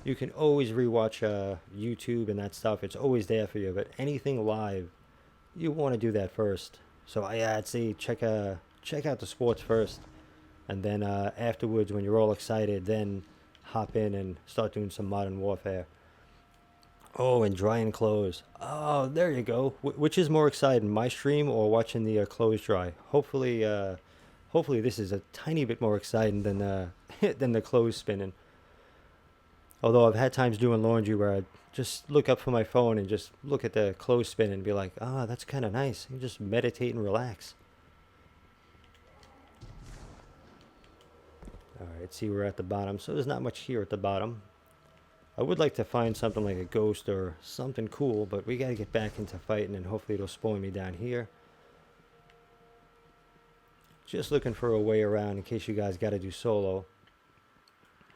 Speaker 1: You can always rewatch YouTube and that stuff. It's always there for you. But anything live, you want to do that first. So I'd say check out the sports first, and then afterwards, when you're all excited, then hop in and start doing some Modern Warfare. Oh, and drying clothes. Oh, there you go. Which is more exciting, my stream or watching the clothes dry? Hopefully this is a tiny bit more exciting than than the clothes spinning. Although I've had times doing laundry where I just look up from my phone and just look at the clothes spin and be like, that's kind of nice. You just meditate and relax. All right, see, we're at the bottom. So there's not much here at the bottom. I would like to find something like a ghost or something cool, but we got to get back into fighting, and hopefully it'll spawn me down here. Just looking for a way around in case you guys got to do solo,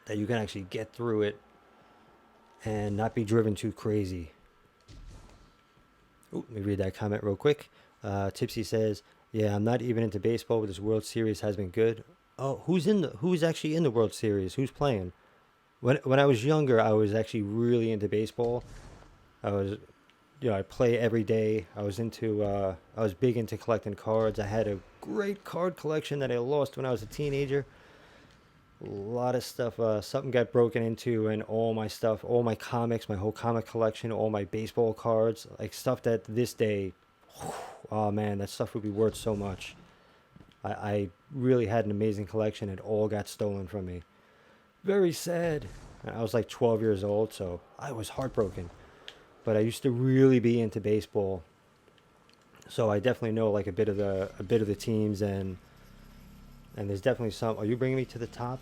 Speaker 1: that you can actually get through it and not be driven too crazy. Ooh, let me read that comment real quick. Tipsy says, yeah, I'm not even into baseball, but this World Series has been good. Oh, who's actually in the World Series? Who's playing? When I was younger, I was actually really into baseball. I play every day. I was big into collecting cards. I had a great card collection that I lost when I was a teenager. A lot of stuff, something got broken into, and all my stuff, all my comics, my whole comic collection, all my baseball cards, like stuff that this day, oh man, that stuff would be worth so much. I really had an amazing collection. It all got stolen from me. Very sad. I was like 12 years old, so I was heartbroken. But I used to really be into baseball, so I definitely know like a bit of the teams, and there's definitely some. Are you bringing me to the top?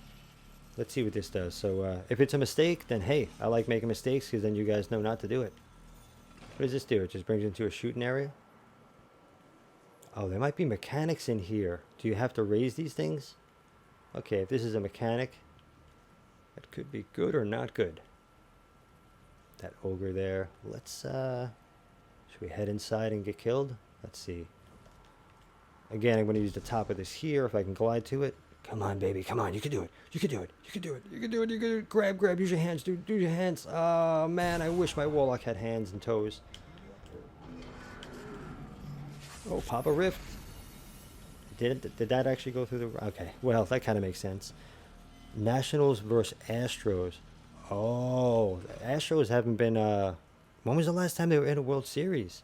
Speaker 1: Let's see what this does. So if it's a mistake, then hey, I like making mistakes because then you guys know not to do it. What does this do? It just brings you into a shooting area. Oh, there might be mechanics in here. Do you have to raise these things? Okay, if this is a mechanic, that could be good or not good. That ogre there. Let's, should we head inside and get killed? Let's see. Again, I'm going to use the top of this here if I can glide to it. Come on, baby. Come on. You can do it. You can do it. You can do it. You can do it. You can do it. Grab, grab. Use your hands, dude. Do your hands. Oh, man. I wish my warlock had hands and toes. Oh, pop a rift. Did that actually go through the... Okay. Well, that kind of makes sense. Nationals versus Astros. Oh, the Astros haven't been... when was the last time they were in a World Series?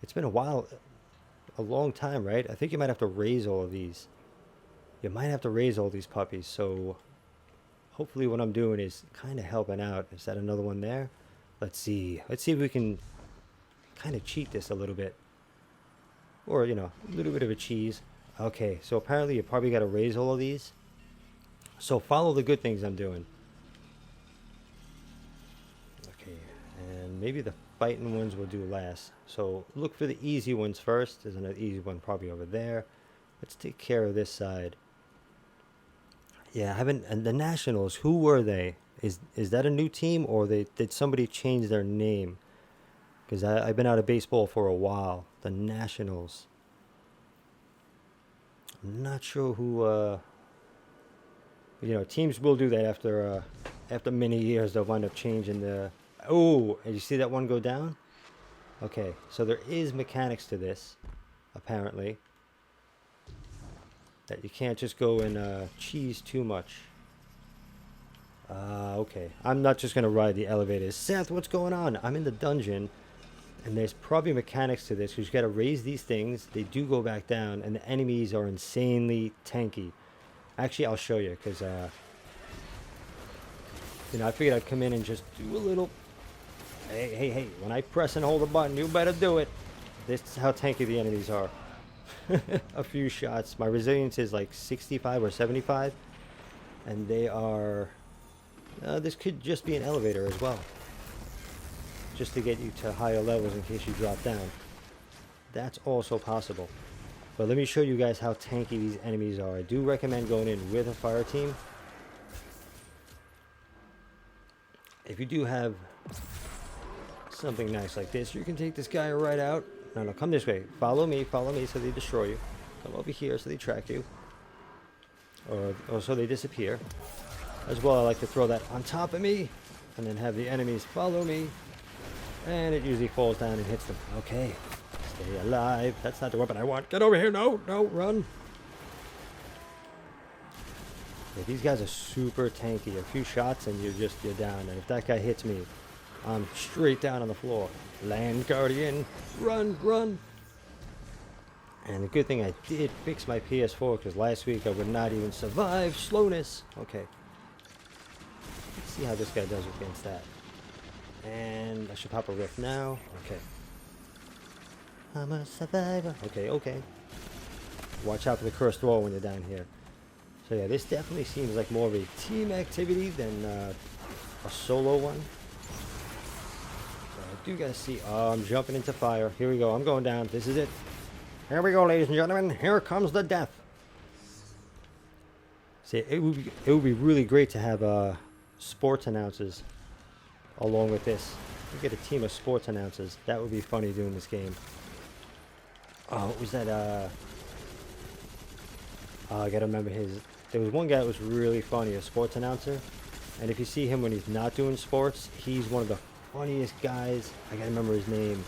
Speaker 1: It's been a while. A long time, right? I think you might have to raise all of these. You might have to raise all these puppies. So hopefully what I'm doing is kind of helping out. Is that another one there? Let's see. Let's see if we can kind of cheat this a little bit. Or, you know, a little bit of a cheese. Okay, so apparently you probably got to raise all of these. So follow the good things I'm doing. Okay, and maybe the fighting ones will do last. So look for the easy ones first. There's another easy one probably over there. Let's take care of this side. Yeah, I haven't... And the Nationals, who were they? Is that a new team, or did somebody change their name? Because I've been out of baseball for a while. The Nationals. I'm not sure who... you know, teams will do that after many years. They'll wind up changing the... Oh, and you see that one go down? Okay, so there is mechanics to this, apparently. That you can't just go and cheese too much. Okay. I'm not just going to ride the elevators. Seth, what's going on? I'm in the dungeon, and there's probably mechanics to this, because you got to raise these things. They do go back down, and the enemies are insanely tanky. Actually, I'll show you, because, you know, I figured I'd come in and just do a little... Hey, hey, hey, when I press and hold a button, you better do it. This is how tanky the enemies are. A few shots. My resilience is like 65 or 75, and they are... this could just be an elevator as well, just to get you to higher levels in case you drop down. That's also possible. But let me show you guys how tanky these enemies are. I do recommend going in with a fire team. If you do have something nice like this, you can take this guy right out. No, come this way. Follow me so they destroy you. Come over here so they track you. Or so they disappear. As well, I like to throw that on top of me, and then have the enemies follow me. And it usually falls down and hits them. Okay. Stay alive. That's not the weapon I want. Get over here. No, run. Yeah, these guys are super tanky. A few shots and you're down. And if that guy hits me, I'm straight down on the floor. Land Guardian. Run. And the good thing I did fix my PS4, because last week I would not even survive slowness. Okay. Let's see how this guy does against that. And I should pop a rift now. Okay. I'm a survivor. Okay. Watch out for the cursed wall when you're down here. So yeah, this definitely seems like more of a team activity than a solo one. So I do gotta see... Oh, I'm jumping into fire. Here we go. I'm going down. This is it. Here we go, ladies and gentlemen. Here comes the death. See, it would be really great to have sports announcers along with this. We get a team of sports announcers. That would be funny doing this game. Oh, what was that? I gotta remember his... There was one guy that was really funny, a sports announcer. And if you see him when he's not doing sports, he's one of the funniest guys. I gotta remember his name.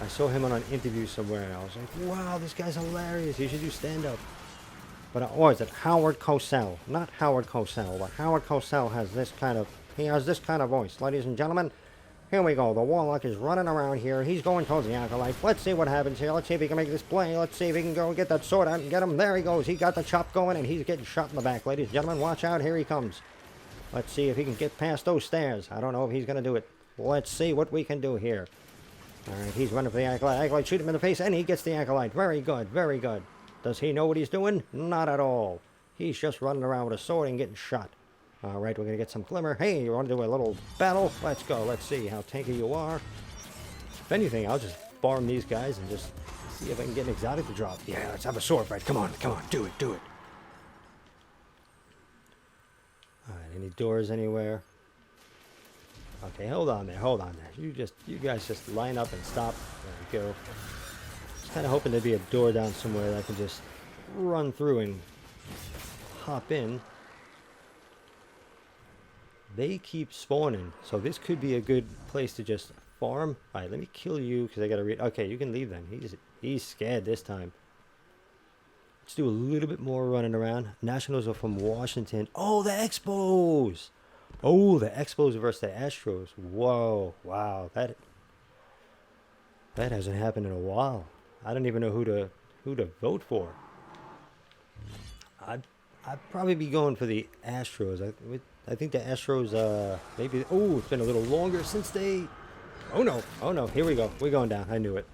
Speaker 1: I saw him on an interview somewhere, and I was like, wow, this guy's hilarious. He should do stand-up. But what is it? Howard Cosell. Not Howard Cosell, but Howard Cosell has this kind of... He has this kind of voice. Ladies and gentlemen, Here we go. The Warlock is running around here. He's going towards the Acolyte. Let's see what happens here. Let's see if he can make this play. Let's see if he can go get that sword out and get him. There he goes. He got the chop going, and he's getting shot in the back. Ladies and gentlemen, watch out. Here he comes. Let's see if he can get past those stairs. I don't know if he's going to do it. Let's see what we can do here. All right, he's running for the Acolyte. Acolyte shoot him in the face, and he gets the Acolyte. Very good, very good. Does he know what he's doing? Not at all. He's just running around with a sword and getting shot. All right, we're going to get some glimmer. Hey, you want to do a little battle? Let's go. Let's see how tanky you are. If anything, I'll just farm these guys and just see if I can get an exotic to drop. Yeah, let's have a sword fight. Come on, come on. Do it, do it. All right, any doors anywhere? Okay, hold on there, hold on there. You guys just line up and stop. There we go. Just kind of hoping there'd be a door down somewhere that I can just run through and hop in. They keep spawning, so this could be a good place to just farm. All right, let me kill you because I gotta read. Okay, you can leave then. He's scared this time. Let's do a little bit more running around. Nationals are from Washington. Oh, the Expos! Oh, the Expos versus the Astros. Whoa, wow, that hasn't happened in a while. I don't even know who to vote for. I'd probably be going for the Astros. I think the Astros, maybe... Oh, it's been a little longer since they... Oh, no. Here we go. We're going down. I knew it.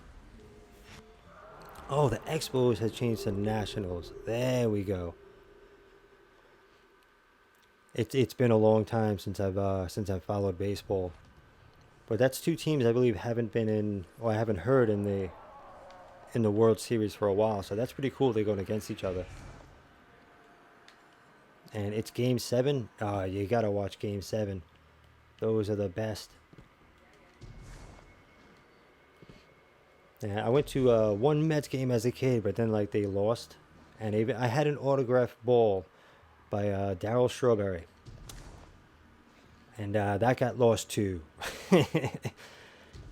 Speaker 1: Oh, the Expos has changed to Nationals. There we go. It's been a long time since I've followed baseball. But that's two teams I believe haven't been in... Or I haven't heard in the World Series for a while. So that's pretty cool. They're going against each other. And it's Game 7. You gotta watch Game 7. Those are the best. Yeah, I went to one Mets game as a kid, but then like they lost. And I had an autographed ball by Darryl Strawberry. And that got lost too.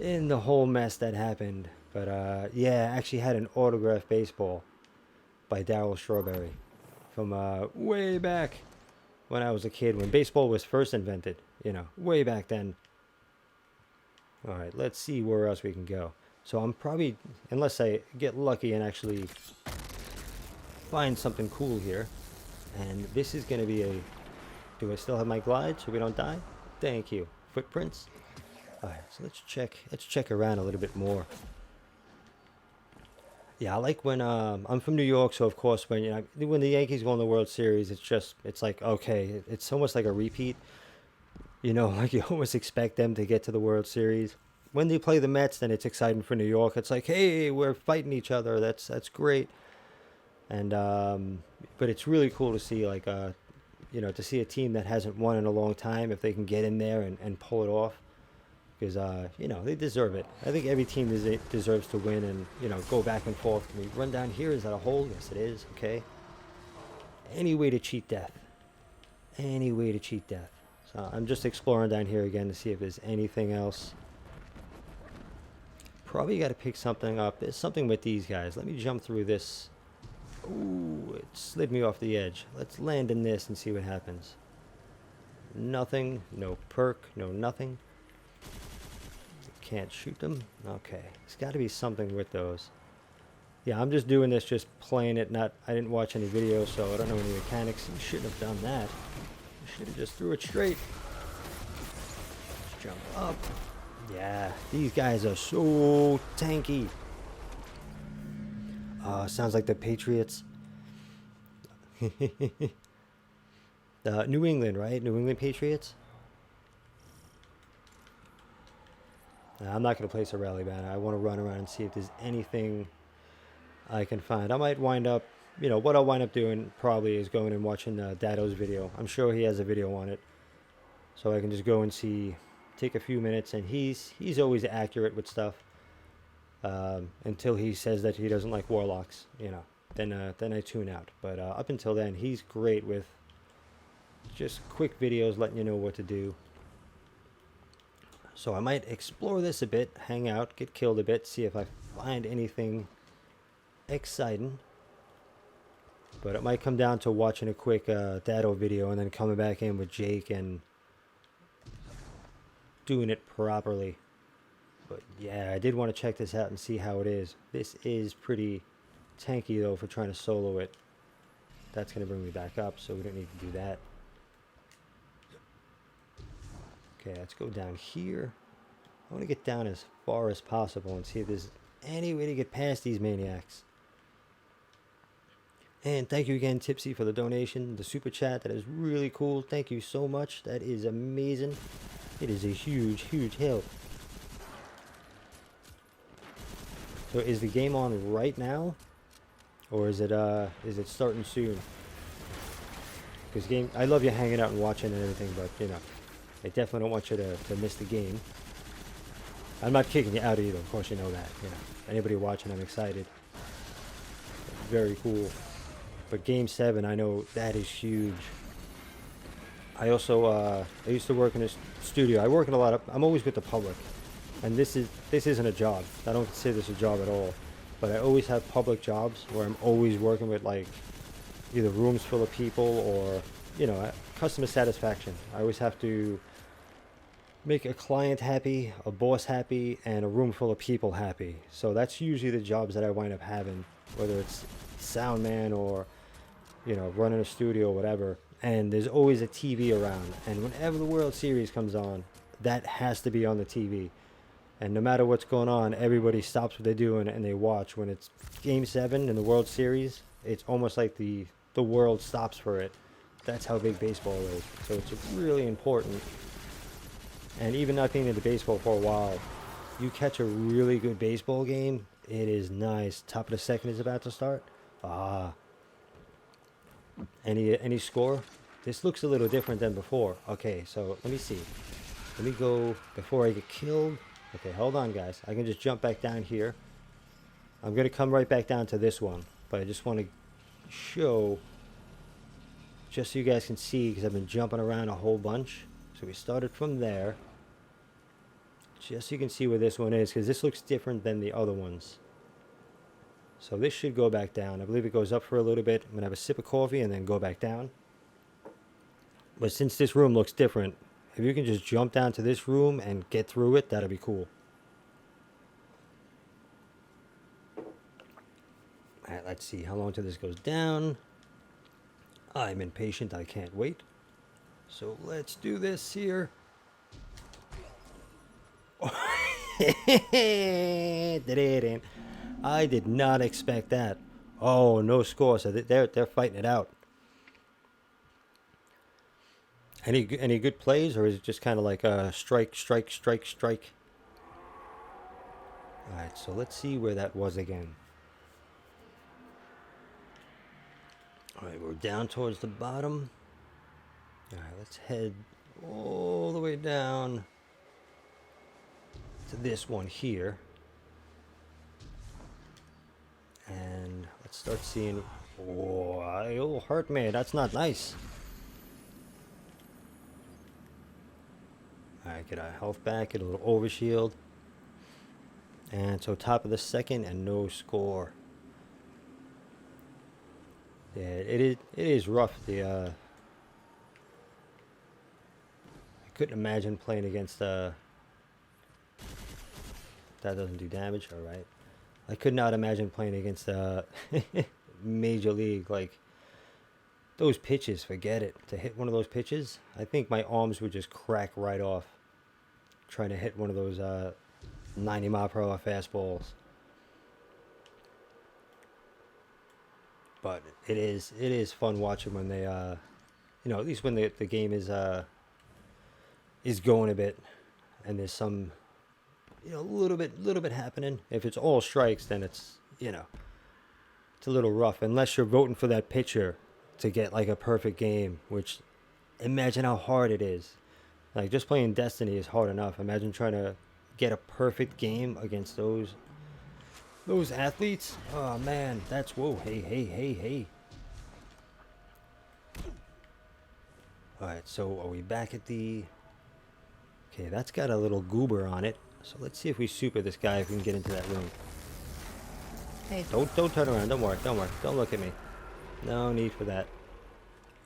Speaker 1: In the whole mess that happened. But yeah, I actually had an autographed baseball by Darryl Strawberry. From way back when I was a kid, when baseball was first invented, you know, way back then. All right, let's see where else we can go. So I'm probably, unless I get lucky and actually find something cool here, and this is going to be a, do I still have my glide so we don't die? Thank you. Footprints. All right, so let's check around a little bit more. Yeah, I like when I'm from New York, so of course when when the Yankees go in the World Series, it's like okay, it's almost like a repeat. You know, like you almost expect them to get to the World Series. When they play the Mets, then it's exciting for New York. It's like, hey, we're fighting each other. That's great. And but it's really cool to see like you know, to see a team that hasn't won in a long time, if they can get in there and pull it off. Because, you know, they deserve it. I think every team deserves to win and, you know, go back and forth. Can we run down here? Is that a hole? Yes, it is. Okay. Any way to cheat death. Any way to cheat death. So I'm just exploring down here again to see if there's anything else. Probably got to pick something up. There's something with these guys. Let me jump through this. Ooh, it slid me off the edge. Let's land in this and see what happens. Nothing. No perk. No nothing. Can't shoot them. Okay, there's got to be something with those. Yeah, I'm just doing this, just playing it. I didn't watch any videos, so I don't know any mechanics. You shouldn't have done that. You should have just threw it straight. Let's jump up. Yeah, these guys are so tanky. Sounds like the Patriots. New England, right? New England Patriots. I'm not going to place a rally ban. I want to run around and see if there's anything I can find. I might wind up, you know, what I'll wind up doing probably is going and watching Dado's video. I'm sure he has a video on it. So I can just go and see, take a few minutes, and he's always accurate with stuff. Until he says that he doesn't like warlocks, you know. Then I tune out. But up until then, he's great with just quick videos letting you know what to do. So I might explore this a bit, hang out, get killed a bit, see if I find anything exciting. But it might come down to watching a quick Dado video and then coming back in with Jake and doing it properly. But yeah, I did want to check this out and see how it is. This is pretty tanky though for trying to solo it. That's going to bring me back up, so we don't need to do that. Okay, let's go down here. I want to get down as far as possible and see if there's any way to get past these maniacs. And thank you again, Tipsy, for the donation, the super chat. That is really cool. Thank you so much. That is amazing. It is a huge, huge help. So is the game on right now? Or is it starting soon? Because game, I love you hanging out and watching and everything, but you know, I definitely don't want you to miss the game. I'm not kicking you out either, of course you know that. You know, anybody watching, I'm excited. Very cool. But Game 7, I know that is huge. I also, I used to work in a studio. I work in a lot of, I'm always with the public. And this isn't a job. I don't consider this a job at all. But I always have public jobs where I'm always working with like either rooms full of people or, you know, customer satisfaction. I always have to make a client happy, a boss happy, and a room full of people happy. So that's usually the jobs that I wind up having, whether it's sound man or, you know, running a studio or whatever. And there's always a TV around. And whenever the World Series comes on, that has to be on the TV. And no matter what's going on, everybody stops what they're doing and they watch. When it's Game 7 in the World Series, it's almost like the world stops for it. That's how big baseball is. So it's really important. And even not being into baseball for a while, you catch a really good baseball game, it is nice. Top of the second is about to start. Ah. Any score? This looks a little different than before. Okay, so let me see. Let me go before I get killed. Okay, hold on, guys. I can just jump back down here. I'm going to come right back down to this one. But I just want to show, just so you guys can see, because I've been jumping around a whole bunch. So we started from there. Just so you can see where this one is, because this looks different than the other ones. So this should go back down. I believe it goes up for a little bit. I'm going to have a sip of coffee and then go back down. But since this room looks different, if you can just jump down to this room and get through it, that'll be cool. Alright, let's see how long till this goes down. I'm impatient. I can't wait. So let's do this here. I did not expect that. Oh, no score. So they're fighting it out. Any good plays, or is it just kind of like a strike, strike, strike, strike? All right, so let's see where that was again. All right, we're down towards the bottom. All right, let's head all the way down to this one here. And let's start seeing... Oh, it'll hurt me. That's not nice. Alright, get our health back, get a little overshield. And so top of the second and no score. Yeah, it is rough. I couldn't imagine playing against that doesn't do damage, alright. I could not imagine playing against Major League. Like, those pitches, forget it. To hit one of those pitches, I think my arms would just crack right off trying to hit one of those 90 mile per hour fastballs. But it is fun watching when they you know, at least when the game is going a bit and there's some, you know, a little bit happening. If it's all strikes, then it's, you know, it's a little rough unless you're voting for that pitcher to get like a perfect game, which, imagine how hard it is. Like, just playing Destiny is hard enough. Imagine trying to get a perfect game against those athletes. Oh man, that's, whoa, hey. Alright, so are we back at the... Okay, that's got a little goober on it. So let's see if we super this guy, if we can get into that room. Hey, don't turn around. Don't worry. Don't look at me. No need for that.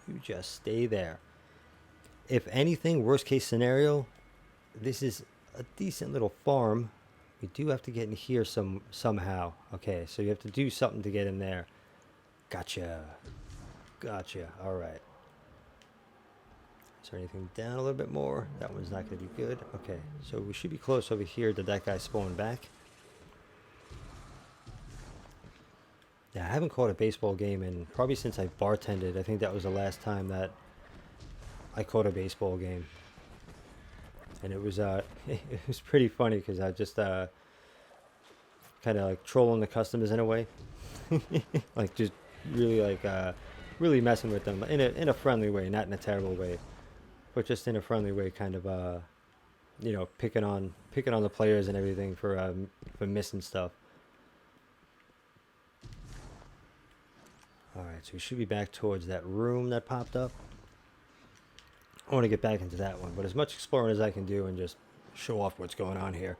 Speaker 1: You just stay there. If anything, worst case scenario, this is a decent little farm. We do have to get in here somehow. Okay, so you have to do something to get in there. Gotcha. Gotcha. All right. Is there anything down a little bit more? That one's not going to be good. Okay, so we should be close over here to that guy spawn back. Yeah, I haven't caught a baseball game in probably since I bartended. I think that was the last time that I caught a baseball game. And it was it was pretty funny because I just kind of like trolling the customers in a way. Like just really like really messing with them in a friendly way, not in a terrible way, but just in a friendly way, kind of you know, picking on the players and everything for missing stuff. All right, so we should be back towards that room that popped up. I want to get back into that one, but as much exploring as I can do and just show off what's going on here,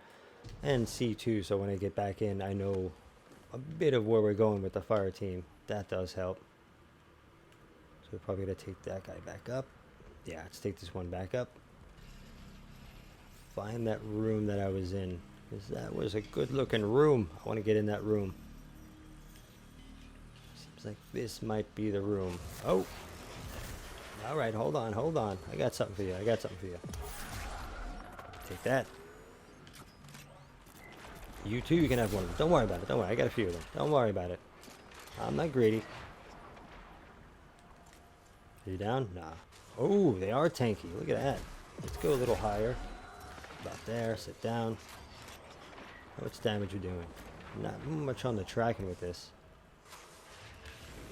Speaker 1: and see too, so when I get back in, I know a bit of where we're going with the fire team. That does help. So we're probably gonna take that guy back up. Yeah, let's take this one back up. Find that room that I was in, because that was a good looking room. I want to get in that room. Seems like this might be the room. Oh, all right, hold on. I got something for you. Take that. You too, you can have one of them. Don't worry about it. Don't worry, I got a few of them. Don't worry about it. I'm not greedy. Are you down? Nah. Oh, they are tanky. Look at that. Let's go a little higher. About there. Sit down. How much damage you doing? Not much on the tracking with this.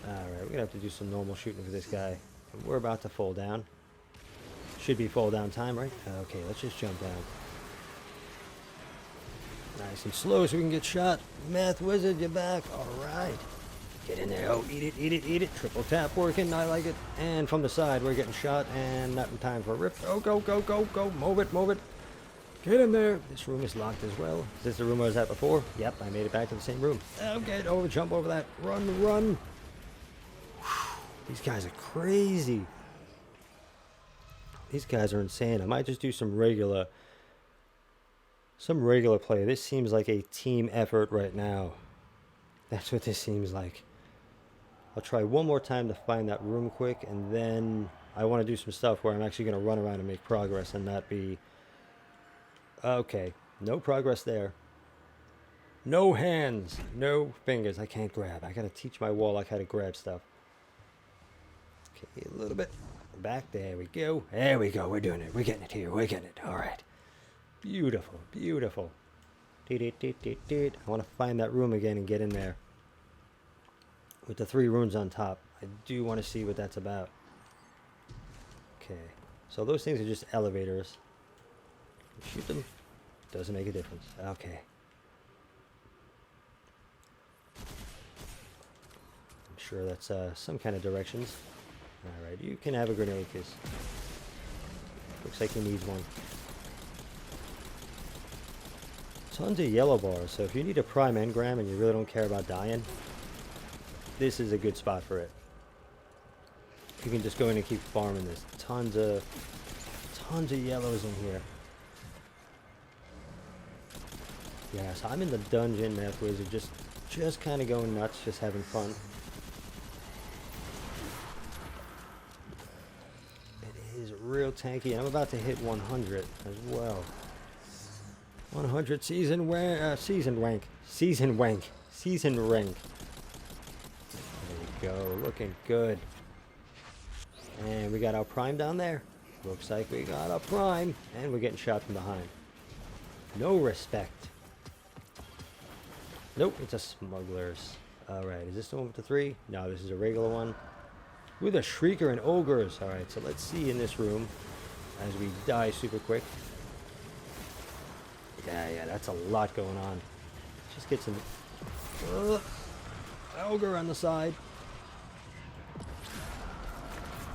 Speaker 1: Alright, we're going to have to do some normal shooting for this guy. We're about to fall down. Should be fall down time, right? Okay, let's just jump down. Nice and slow so we can get shot. Math wizard, you're back. Alright. Get in there. Oh, eat it. Triple tap working. I like it. And from the side, we're getting shot. And not in time for a rip. Oh, go. Move it. Get in there. This room is locked as well. Is this the room I was at before? Yep, I made it back to the same room. Oh, get over. Jump over that. Run. Whew. These guys are crazy. These guys are insane. I might just do some regular play. This seems like a team effort right now. That's what this seems like. I'll try one more time to find that room quick, and then I want to do some stuff where I'm actually going to run around and make progress and not be... Okay, no progress there. No hands, no fingers. I can't grab. I got to teach my Warlock how to grab stuff. Okay, a little bit back. There we go. We're doing it. We're getting it here. All right. Beautiful. I want to find that room again and get in there. With the 3 runes on top. I do want to see what that's about. Okay. So those things are just elevators. Shoot them. Doesn't make a difference. Okay. I'm sure that's some kind of directions. Alright, you can have a grenade, because looks like he needs one. Tons of yellow bars, so if you need a prime engram and you really don't care about dying, this is a good spot for it. You can just go in and keep farming this. Tons of yellows in here. Yeah, so I'm in the dungeon, Math Wizard, just kind of going nuts, just having fun. It is real tanky, and I'm about to hit 100 as well. 100 season rank. There we go, looking good. And we got our prime down there. Looks like we got a prime, and we're getting shot from behind. No respect. Nope, it's a smuggler's. Alright, is this the one with the 3? No, this is a regular one. With a shrieker and ogres. Alright, so let's see in this room as we die super quick. Yeah, that's a lot going on. Just get some ogre on the side.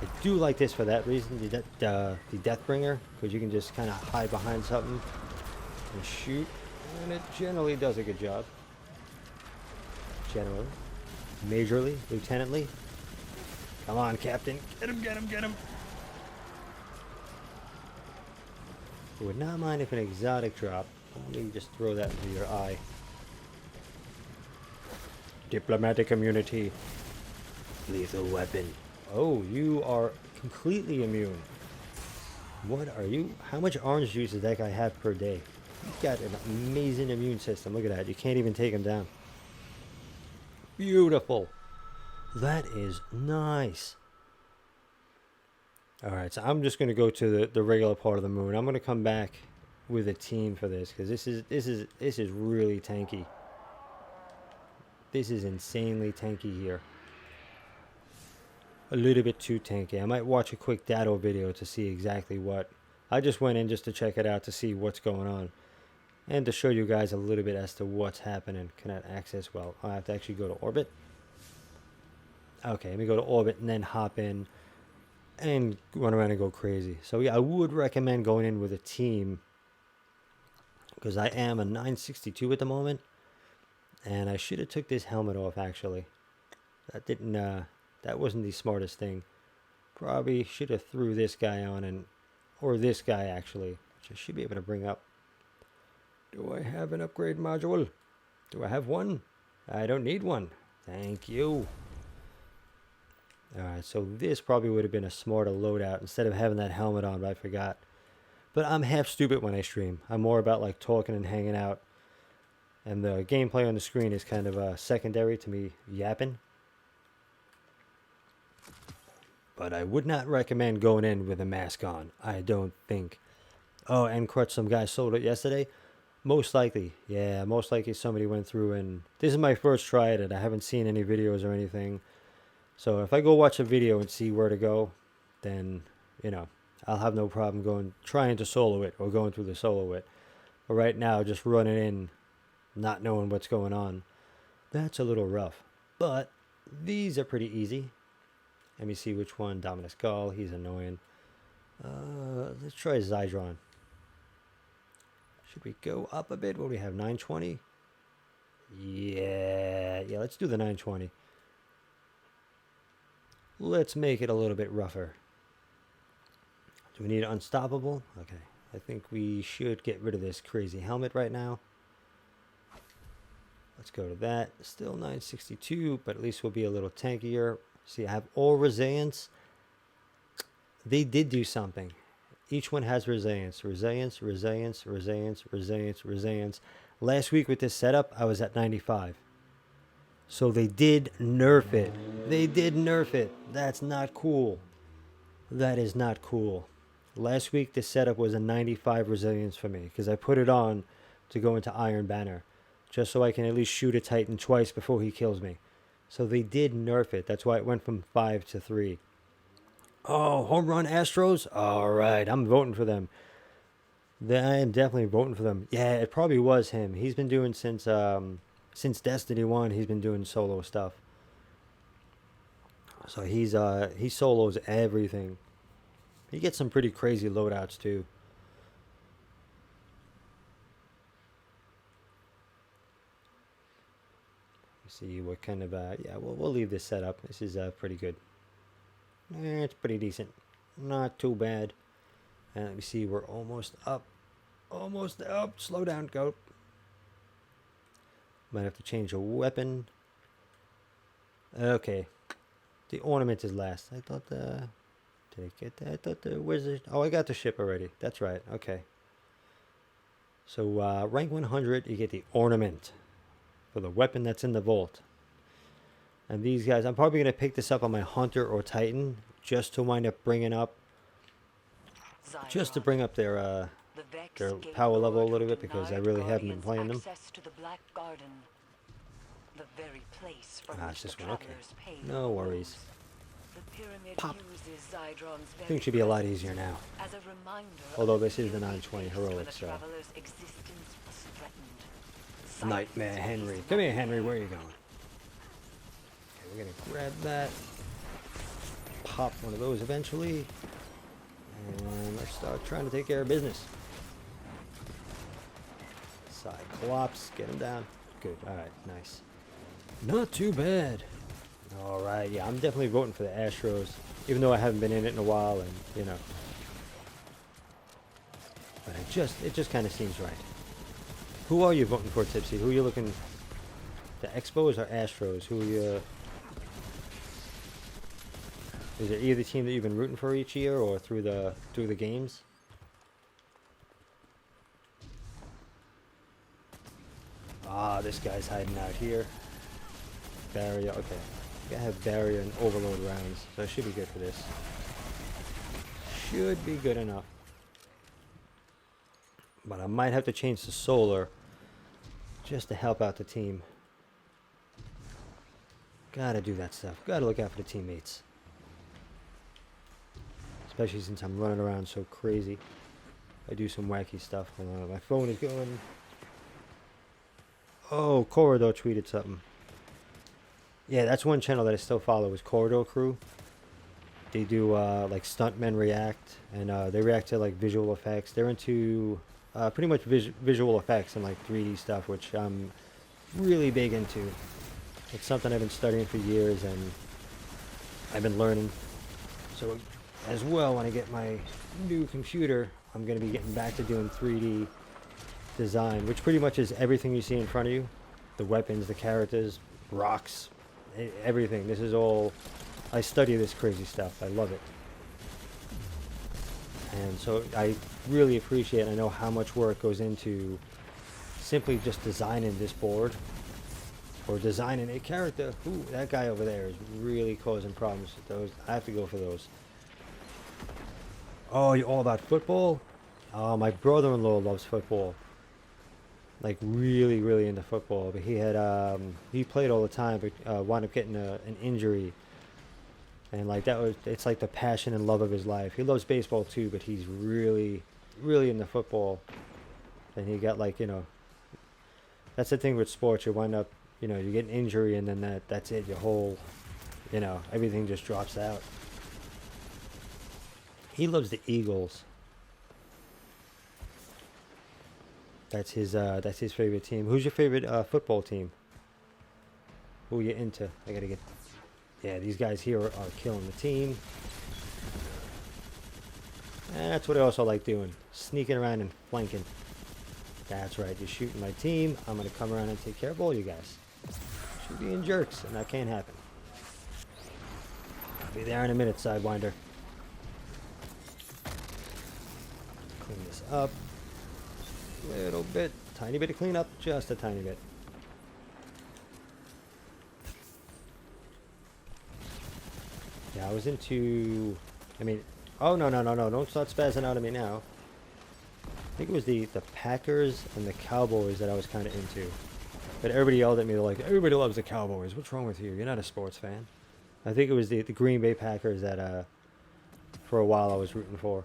Speaker 1: I do like this for that reason, the Deathbringer, because you can just kind of hide behind something and shoot, and it generally does a good job. Generally. Majorly. Lieutenantly. Come on, Captain. Get him. I would not mind if an exotic drop. Let me just throw that into your eye. Diplomatic immunity. Lethal weapon. Oh, you are completely immune. What are you? How much orange juice does that guy have per day? He's got an amazing immune system. Look at that. You can't even take him down. Beautiful. That is nice. Alright, so I'm just going to go to the regular part of the moon. I'm going to come back with a team for this, because this is really tanky. This is insanely tanky here. A little bit too tanky. I might watch a quick Dado video to see exactly what. I just went in just to check it out to see what's going on. And to show you guys a little bit as to what's happening. Cannot access, well, I have to actually go to orbit. Okay, let me go to orbit and then hop in and run around and go crazy. So yeah, I would recommend going in with a team, because I am a 962 at the moment, and I should have took this helmet off actually. That didn't that wasn't the smartest thing. Probably should have threw this guy on, or this guy actually, which I should be able to bring up. Do I have an upgrade module? Do I have one? I don't need one. Thank you. Alright, so this probably would have been a smarter loadout instead of having that helmet on, but I forgot. But I'm half stupid when I stream. I'm more about like talking and hanging out. And the gameplay on the screen is kind of secondary to me yapping. But I would not recommend going in with a mask on. I don't think. Oh, and Crutch, some guy sold it yesterday. Most likely. Yeah, most likely somebody went through and... This is my first try at it. I haven't seen any videos or anything. So if I go watch a video and see where to go, then, you know, I'll have no problem trying to solo it or going through the solo it. But right now, just running in, not knowing what's going on, that's a little rough. But these are pretty easy. Let me see which one. Dominus Gall, he's annoying. Let's try Zydron. Should we go up a bit? What do we have, 920? Yeah, let's do the 920. Let's make it a little bit rougher. Do we need Unstoppable? Okay, I think we should get rid of this crazy helmet right now. Let's go to that. Still 962, but at least we'll be a little tankier. See, I have all resilience. They did do something. Each one has resilience. Resilience, resilience, resilience, resilience, resilience. Last week with this setup, I was at 95. So they did nerf it. They did nerf it. That's not cool. That is not cool. Last week, this setup was a 95 resilience for me, because I put it on to go into Iron Banner, just so I can at least shoot a Titan twice before he kills me. So they did nerf it. That's why it went from 5 to 3. Oh, home run Astros? All right, I'm voting for them. I am definitely voting for them. Yeah, it probably was him. He's been doing since Destiny 1, he's been doing solo stuff. So he solos everything. He gets some pretty crazy loadouts too. See what kind of yeah, we'll leave this setup. This is pretty good. It's pretty decent, not too bad. And let me see, we're almost up. Slow down, goat. Might have to change a weapon. Okay, the ornament is last. I thought did I get that? I thought the wizard. Oh, I got the ship already. That's right. Okay. So rank 100, you get the ornament for the weapon that's in the vault. And these guys, I'm probably going to pick this up on my Hunter or Titan just to wind up bringing up, just to bring up their power level a little bit, because I really haven't been playing them. It's this one, okay. No worries. Pop. Things should be a lot easier now. Although this is the 920 heroic, so. Nightmare Henry. Come here, Henry. Where are you going? Okay, we're going to grab that. Pop one of those eventually. And let's start trying to take care of business. Cyclops. Get him down. Good. Alright, nice. Not too bad. Alright, yeah, I'm definitely voting for the Astros. Even though I haven't been in it in a while, and, you know. But it just kind of seems right. Who are you voting for, Tipsy? Who are you looking... The Expos or Astros? Who are you... Is it either team that you've been rooting for each year or through the games? Ah, this guy's hiding out here. Barrier, okay. I have barrier and overload rounds, so it should be good for this. Should be good enough. But I might have to change to solar just to help out the team. Gotta do that stuff. Gotta look out for the teammates. Especially since I'm running around so crazy. I do some wacky stuff. My phone is going. Oh, Corridor tweeted something. Yeah, that's one channel that I still follow is Corridor Crew. They do like stuntmen react, and they react to like visual effects. They're into pretty much visual effects and like 3D stuff, which I'm really big into. It's something I've been studying for years, and I've been learning. So as well, when I get my new computer, I'm going to be getting back to doing 3D design, which pretty much is everything you see in front of you. The weapons, the characters, rocks, everything. This is all... I study this crazy stuff. I love it. And so I really appreciate, I know how much work goes into simply just designing this board. Or designing a character. Ooh, that guy over there is really causing problems with those. I have to go for those. Oh, you're all about football? Oh, my brother-in-law loves football. Like really, really into football. But he had he played all the time, but wound up getting an injury. And like that was, it's like the passion and love of his life. He loves baseball too, but he's really, really into football. And he got like, you know, that's the thing with sports. You wind up, you know, you get an injury and then that's it. Your whole, you know, everything just drops out. He loves the Eagles. That's his favorite team. Who's your favorite football team? Who are you into? I gotta get... Yeah, these guys here are killing the team. And that's what I also like doing. Sneaking around and flanking. That's right, you're shooting my team. I'm gonna come around and take care of all you guys. Should be in jerks, and that can't happen. I'll be there in a minute, Sidewinder. Clean this up. Little bit. Tiny bit of cleanup. Just a tiny bit. Yeah, I was into... I mean... Oh, no. Don't start spazzing out at me now. I think it was the Packers and the Cowboys that I was kind of into. But everybody yelled at me. They're like, everybody loves the Cowboys. What's wrong with you? You're not a sports fan. I think it was the Green Bay Packers that for a while I was rooting for.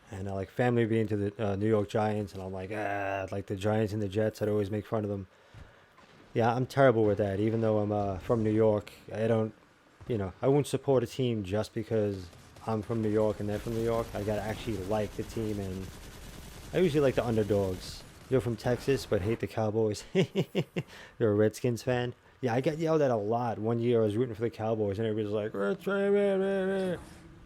Speaker 1: And like family being to the New York Giants, and I'm like the Giants and the Jets, I'd always make fun of them. Yeah, I'm terrible with that. Even though I'm from New York, I don't, you know, I won't support a team just because I'm from New York and they're from New York. I gotta actually like the team, and I usually like the underdogs. You're from Texas, but hate the Cowboys. You're a Redskins fan. Yeah, I got yelled at a lot. One year I was rooting for the Cowboys, and everybody's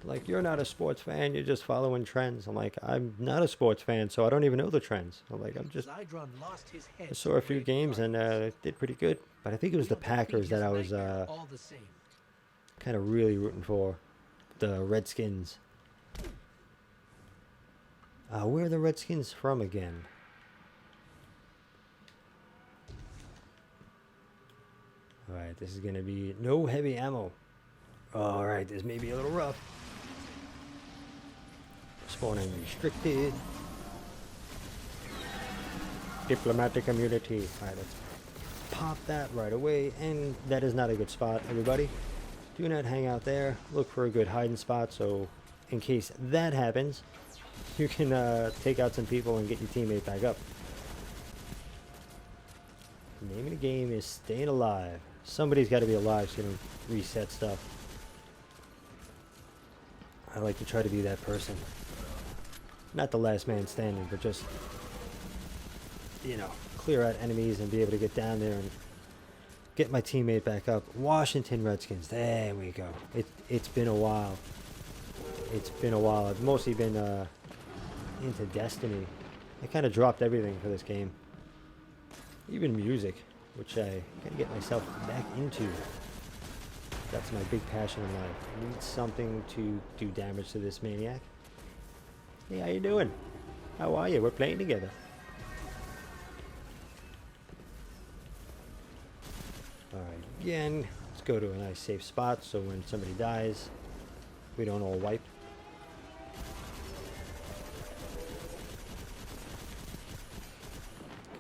Speaker 1: like, you're not a sports fan, you're just following trends. I'm like, I'm not a sports fan, so I don't even know the trends. I'm like, I saw a few games and did pretty good. But I think it was the Packers that I was kind of really rooting for. The Redskins. Where are the Redskins from again? Alright, this is going to be no heavy ammo. Alright, this may be a little rough. Spawning restricted. Diplomatic immunity. Alright, let's pop that right away. And that is not a good spot, everybody. Do not hang out there. Look for a good hiding spot, so in case that happens, you can take out some people and get your teammate back up. The name of the game is staying alive. Somebody's got to be alive so you don't reset stuff. I like to try to be that person. Not the last man standing, but just, you know, clear out enemies and be able to get down there and get my teammate back up. Washington Redskins. There we go. It's been a while. It's been a while. I've mostly been into Destiny. I kind of dropped everything for this game. Even music, which I gotta get myself back into. That's my big passion in life. I need something to do damage to this maniac. Hey, how you doing? How are you? We're playing together. Alright, again, let's go to a nice safe spot so when somebody dies, we don't all wipe.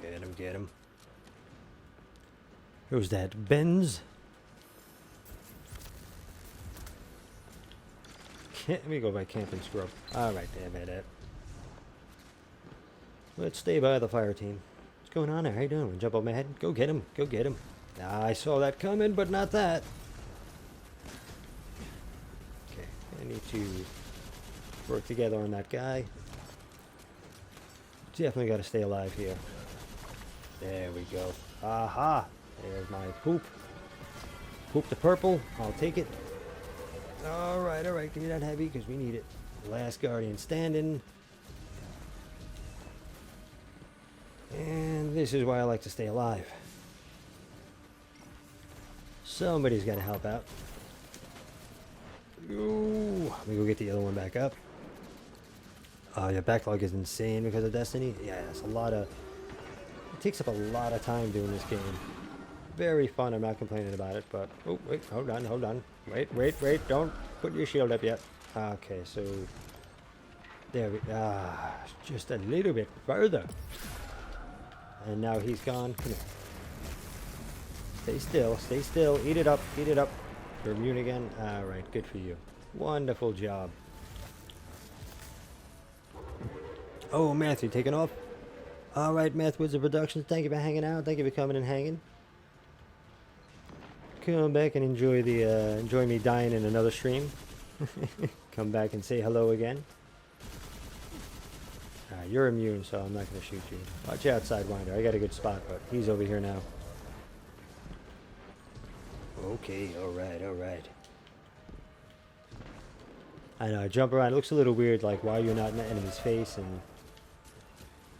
Speaker 1: Get him, get him. Who's that? Benz? Let me go by Camp and Scrub. Alright, damn it. Let's stay by the fire team. What's going on there? How you doing? Jump on my head? Go get him. Go get him. I saw that coming, but not that. Okay, I need to work together on that guy. Definitely got to stay alive here. There we go. Aha! There's my poop. Poop the purple. I'll take it. Alright, give me that heavy because we need it. Last Guardian standing. And this is why I like to stay alive. Somebody's got to help out. Ooh, let me go get the other one back up. Oh, your backlog is insane because of Destiny. Yeah, it's a lot of... It takes up a lot of time doing this game. Very fun, I'm not complaining about it, but... Oh, wait, hold on. Wait, don't put your shield up yet. Okay, so... There we... just a little bit further. And now he's gone. Come here. Stay still. Eat it up. You're immune again? Alright, good for you. Wonderful job. Oh, Matthew, taking off? Alright, Math Wizard Productions, thank you for hanging out. Thank you for coming and hanging. Come back and enjoy the enjoy me dying in another stream. Come back and say hello again. You're immune, so I'm not going to shoot you. Watch out, Sidewinder. I got a good spot, but he's over here now. Okay, alright. I know, I jump around. It looks a little weird, like why you're not in the enemy's face, and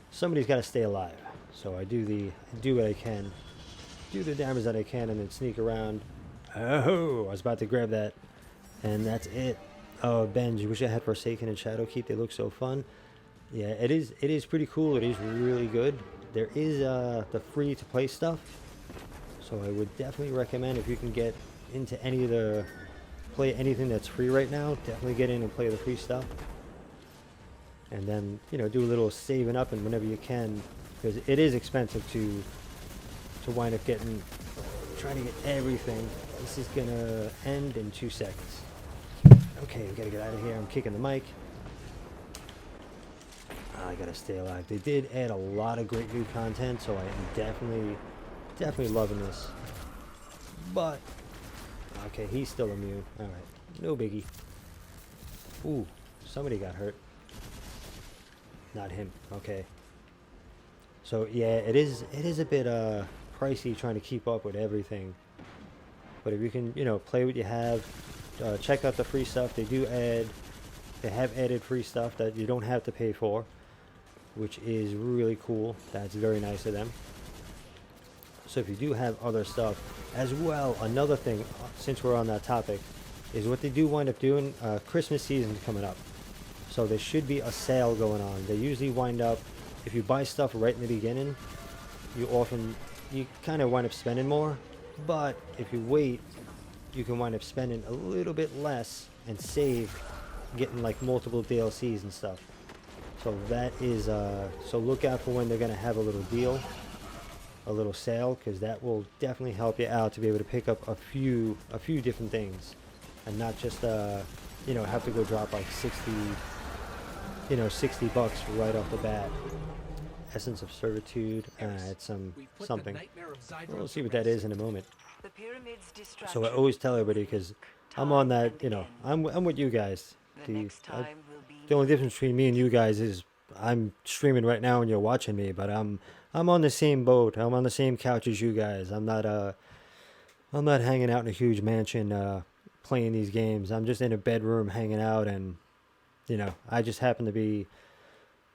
Speaker 1: somebody's got to stay alive. So I do what I can, do the damage that I can, and then sneak around. Oh, I was about to grab that, and that's it. Oh, Benj, wish I had Forsaken and Shadowkeep. They look so fun. Yeah, it is pretty cool. It is really good. There is the free to play stuff. So I would definitely recommend if you can get into any of the play anything that's free right now, definitely get in and play the free stuff. And then, you know, do a little saving up and whenever you can, because it is expensive to wind up trying to get everything. This is gonna end in 2 seconds. Okay, we gotta get out of here. I'm kicking the mic. I gotta stay alive. They did add a lot of great new content, so I am definitely loving this. But okay, he's still immune. All right, no biggie. Ooh, somebody got hurt. Not him. Okay. So yeah, it is a bit pricey trying to keep up with everything. But if you can, you know, play what you have, check out the free stuff. They have added free stuff that you don't have to pay for, which is really cool. That's very nice of them. So if you do have other stuff as well, another thing, since we're on that topic, is what they do wind up doing. Christmas season coming up, so there should be a sale going on. They usually wind up, if you buy stuff right in the beginning, you kind of wind up spending more. But if you wait, you can wind up spending a little bit less and save, getting like multiple DLCs and stuff. So that is so look out for when they're gonna have a little deal, a little sale, because that will definitely help you out to be able to pick up a few different things, and not just you know, have to go drop like 60 bucks right off the bat. Essence of Servitude, it's something. We'll see what that is in a moment.
Speaker 3: The pyramid's
Speaker 1: So I always tell everybody, because I'm on that, you know, I'm with you guys. The only difference between me and you guys is I'm streaming right now and you're watching me, but I'm on the same boat. I'm on the same couch as you guys. I'm not hanging out in a huge mansion playing these games. I'm just in a bedroom hanging out, and you know, I just happen to be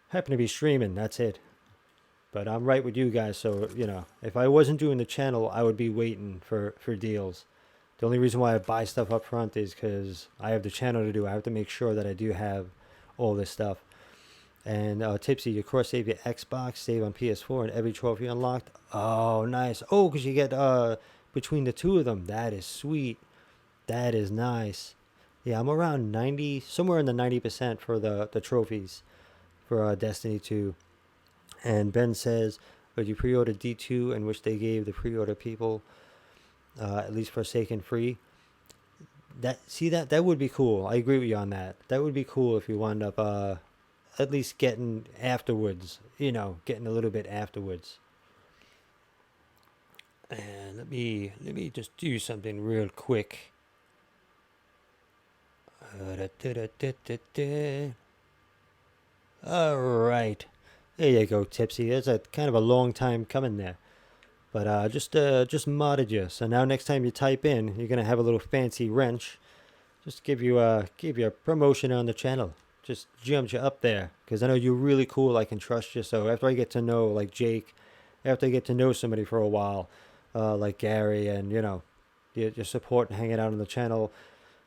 Speaker 1: happen to be streaming. That's it. But I'm right with you guys. So, you know, if I wasn't doing the channel, I would be waiting for deals. The only reason why I buy stuff up front is because I have the channel to do. I have to make sure that I do have all this stuff. And Tipsy, you cross save your Xbox, save on PS4, and every trophy unlocked. Oh, nice. Oh, because you get between the two of them. That is sweet. That is nice. Yeah, I'm around 90, somewhere in the 90% for the trophies for Destiny 2. And Ben says, but you pre-ordered D2, in which they gave the pre-order people at least Forsaken free. That would be cool. I agree with you on that. That would be cool if you wound up at least getting afterwards. You know, getting a little bit afterwards. And let me just do something real quick. All right. There you go, Tipsy. That's a kind of a long time coming there. But just modded you. So now next time you type in, you're gonna have a little fancy wrench. Just give you a promotion on the channel. Just jumped you up there because I know you're really cool. I can trust you. So after I get to know like Jake, after I get to know somebody for a while, like Gary, and you know, your support and hanging out on the channel,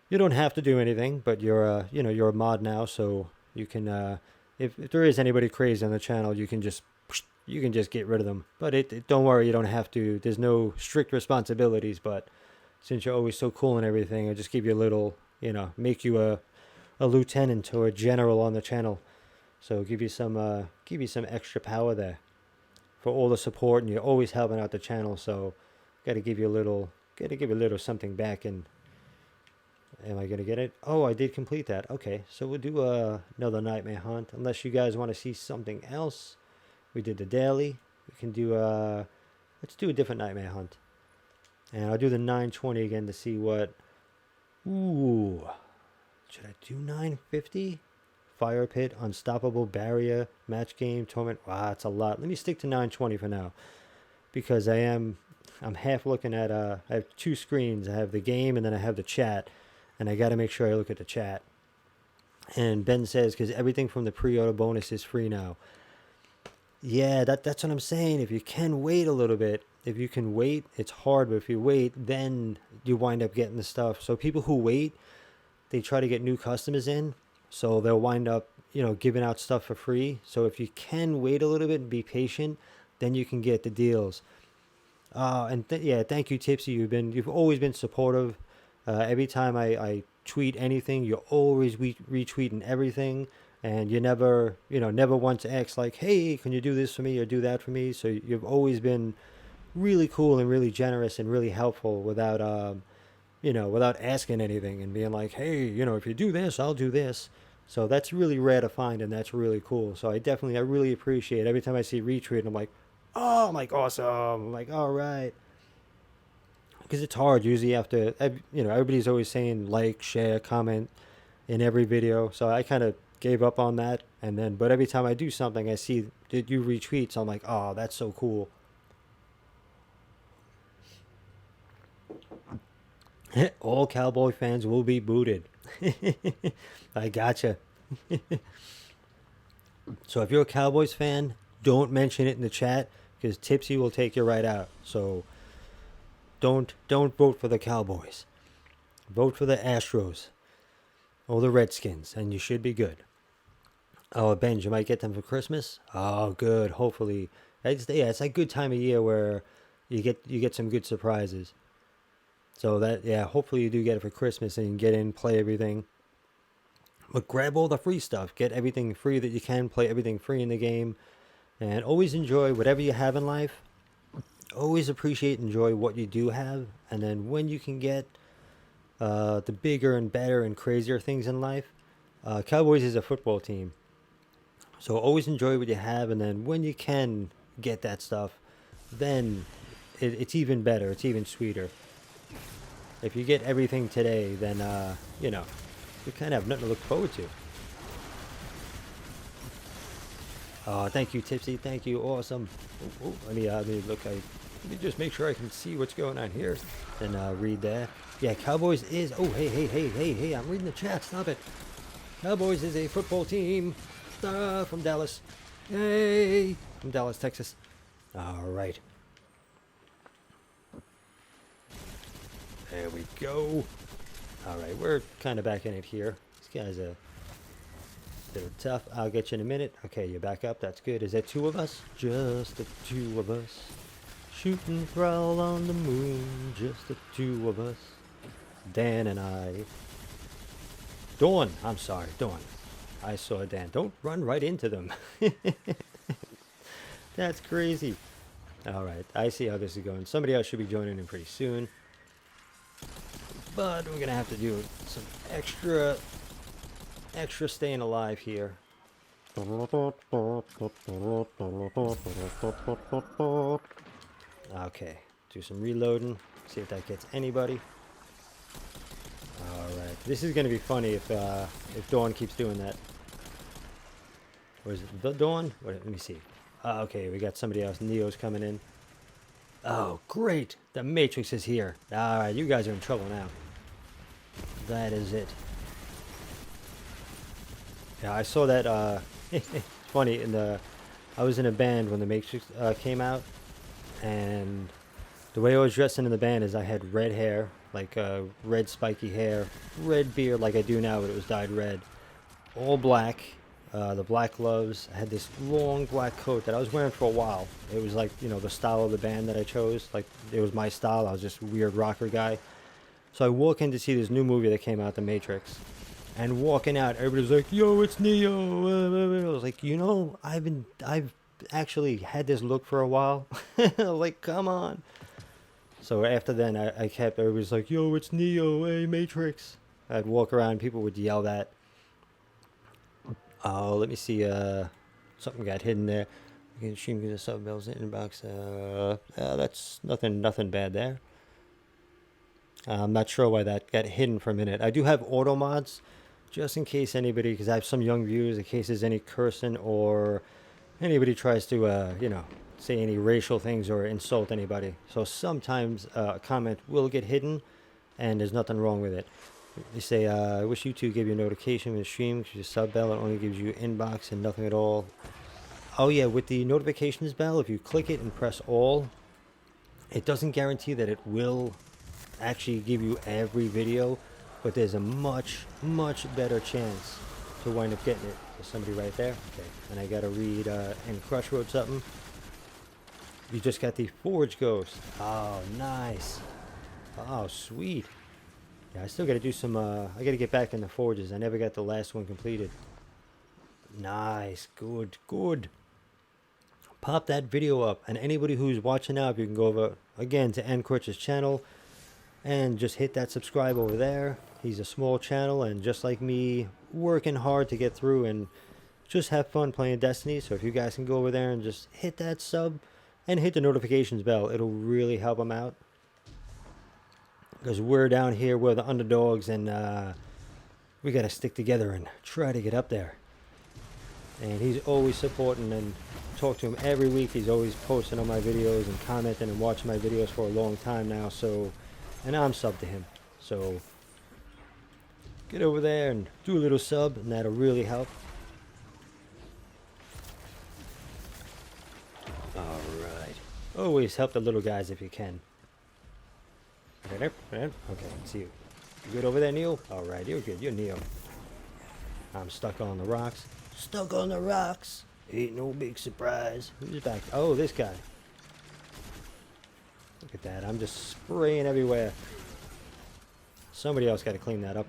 Speaker 1: you don't have to do anything. But you're you're a mod now, so you can if there is anybody crazy on the channel, you can just get rid of them. But don't worry, you don't have to. There's no strict responsibilities. But since you're always so cool and everything, I'll just give you a little, you know, make you a lieutenant or a general on the channel. So give you some extra power there for all the support, and you're always helping out the channel. So got to give you a little something back. And am I gonna get it? Oh, I did complete that. Okay, so we'll do another nightmare hunt. Unless you guys want to see something else. We did the daily. We can do let's do a different nightmare hunt. And I'll do the 920 again to see what. Ooh, should I do 950? Fire pit, unstoppable barrier, match game, torment. Wow, that's a lot. Let me stick to 920 for now, because I'm half looking at I have two screens. I have the game and then I have the chat, and I got to make sure I look at the chat. And Ben says because everything from the pre-order bonus is free now. Yeah, that's what I'm saying. If you can wait a little bit, if you can wait, it's hard, but if you wait, then you wind up getting the stuff. So people who wait, they try to get new customers in, so they'll wind up, you know, giving out stuff for free. So if you can wait a little bit and be patient, then you can get the deals. Yeah, thank you, Tipsy. You've always been supportive. Every time I tweet anything, you're always retweeting everything. And you never once asked like, hey, can you do this for me or do that for me? So you've always been really cool and really generous and really helpful without asking anything and being like, hey, you know, if you do this, I'll do this. So that's really rare to find, and that's really cool. So I really appreciate it. Every time I see retweet, I'm like, oh, I'm like, awesome. I'm like, all right. Because it's hard. Usually after, you know, everybody's always saying like, share, comment in every video. So I kind of gave up on that, but every time I do something, I see that you retweet, so I'm like, oh, that's so cool. All Cowboy fans will be booted. I gotcha. So if you're a Cowboys fan, don't mention it in the chat, because Tipsy will take you right out. So don't vote for the Cowboys. Vote for the Astros or the Redskins, and you should be good. Oh, Ben, you might get them for Christmas. Oh, good. Hopefully, it's a good time of year where you get some good surprises. So hopefully you do get it for Christmas and you can get in, play everything. But grab all the free stuff. Get everything free that you can. Play everything free in the game, and always enjoy whatever you have in life. Always appreciate and enjoy what you do have, and then when you can get the bigger and better and crazier things in life. Cowboys is a football team. So always enjoy what you have, and then when you can get that stuff, then it's even better. It's even sweeter. If you get everything today, then, you kind of have nothing to look forward to. Thank you, Tipsy. Thank you. Awesome. Let me look. Let me just make sure I can see what's going on here. And read that. Yeah, Cowboys is... Oh, hey. I'm reading the chat. Stop it. Cowboys is a football team. From Dallas. Hey! From Dallas, Texas. Alright. There we go. Alright, we're kind of back in it here. This guy's a bit tough. I'll get you in a minute. Okay, you're back up. That's good. Is that two of us? Just the two of us. Shooting prowl on the moon. Just the two of us. Dan and I. Dawn. I'm sorry. Dawn. I saw Dan. Don't run right into them. That's crazy. Alright, I see how this is going. Somebody else should be joining in pretty soon. But we're gonna have to do some extra staying alive here. Okay, do some reloading, see if that gets anybody. Alright, this is gonna be funny if Dawn keeps doing that. Or is it the Dawn? Wait, let me see. Okay, we got somebody else. Neo's coming in. Oh, great! The Matrix is here. Alright, you guys are in trouble now. That is it. Yeah, I saw that, it's funny, I was in a band when the Matrix came out, and the way I was dressing in the band is I had red hair, like red spiky hair, red beard like I do now, but it was dyed red, all black, the black gloves. I had this long black coat that I was wearing for a while. It was like, you know, the style of the band that I chose, like it was my style. I was just a weird rocker guy. So I walk in to see this new movie that came out, The Matrix. And walking out, everybody's like, "Yo, it's Neo." I was like, you know, I've actually had this look for a while. Like, come on. So after then, I kept, everybody's like, "Yo, it's Neo, hey, Matrix." I'd walk around, people would yell that. Oh, let me see, something got hidden there. You can stream the sub bells in inbox. That's nothing bad there. I'm not sure why that got hidden for a minute. I do have auto mods, just in case anybody, because I have some young viewers, in case there's any cursing or anybody tries to, you know, say any racial things or insult anybody. So sometimes a comment will get hidden, and there's nothing wrong with it. They say, I wish YouTube gave you a notification when you stream, because your sub bell, it only gives you inbox and nothing at all. Oh yeah, with the notifications bell, if you click it and press all, it doesn't guarantee that it will actually give you every video, but there's a much better chance to wind up getting it. There's somebody right there. Okay, and I gotta read, and Crush wrote something. You just got the Forge Ghost. Oh, nice. Oh, sweet. Yeah, I still gotta do some, I gotta get back in the Forges. I never got the last one completed. Nice, good. Pop that video up, and anybody who's watching now, if you can go over again to N Crutch's channel and just hit that subscribe over there. He's a small channel, and just like me, working hard to get through and just have fun playing Destiny. So if you guys can go over there and just hit that sub and hit the notifications bell, it'll really help him out, because we're down here, we're the underdogs, and we gotta stick together and try to get up there. And he's always supporting, and talk to him every week. He's always posting on my videos and commenting and watching my videos for a long time now. So, and I'm sub to him. So get over there and do a little sub, and that'll really help. Alright. Always help the little guys if you can. Okay, see you. You good over there, Neo? Alright, you're good. You're Neo. I'm stuck on the rocks. Stuck on the rocks. Ain't no big surprise. Who's back? Oh, this guy. Look at that. I'm just spraying everywhere. Somebody else got to clean that up.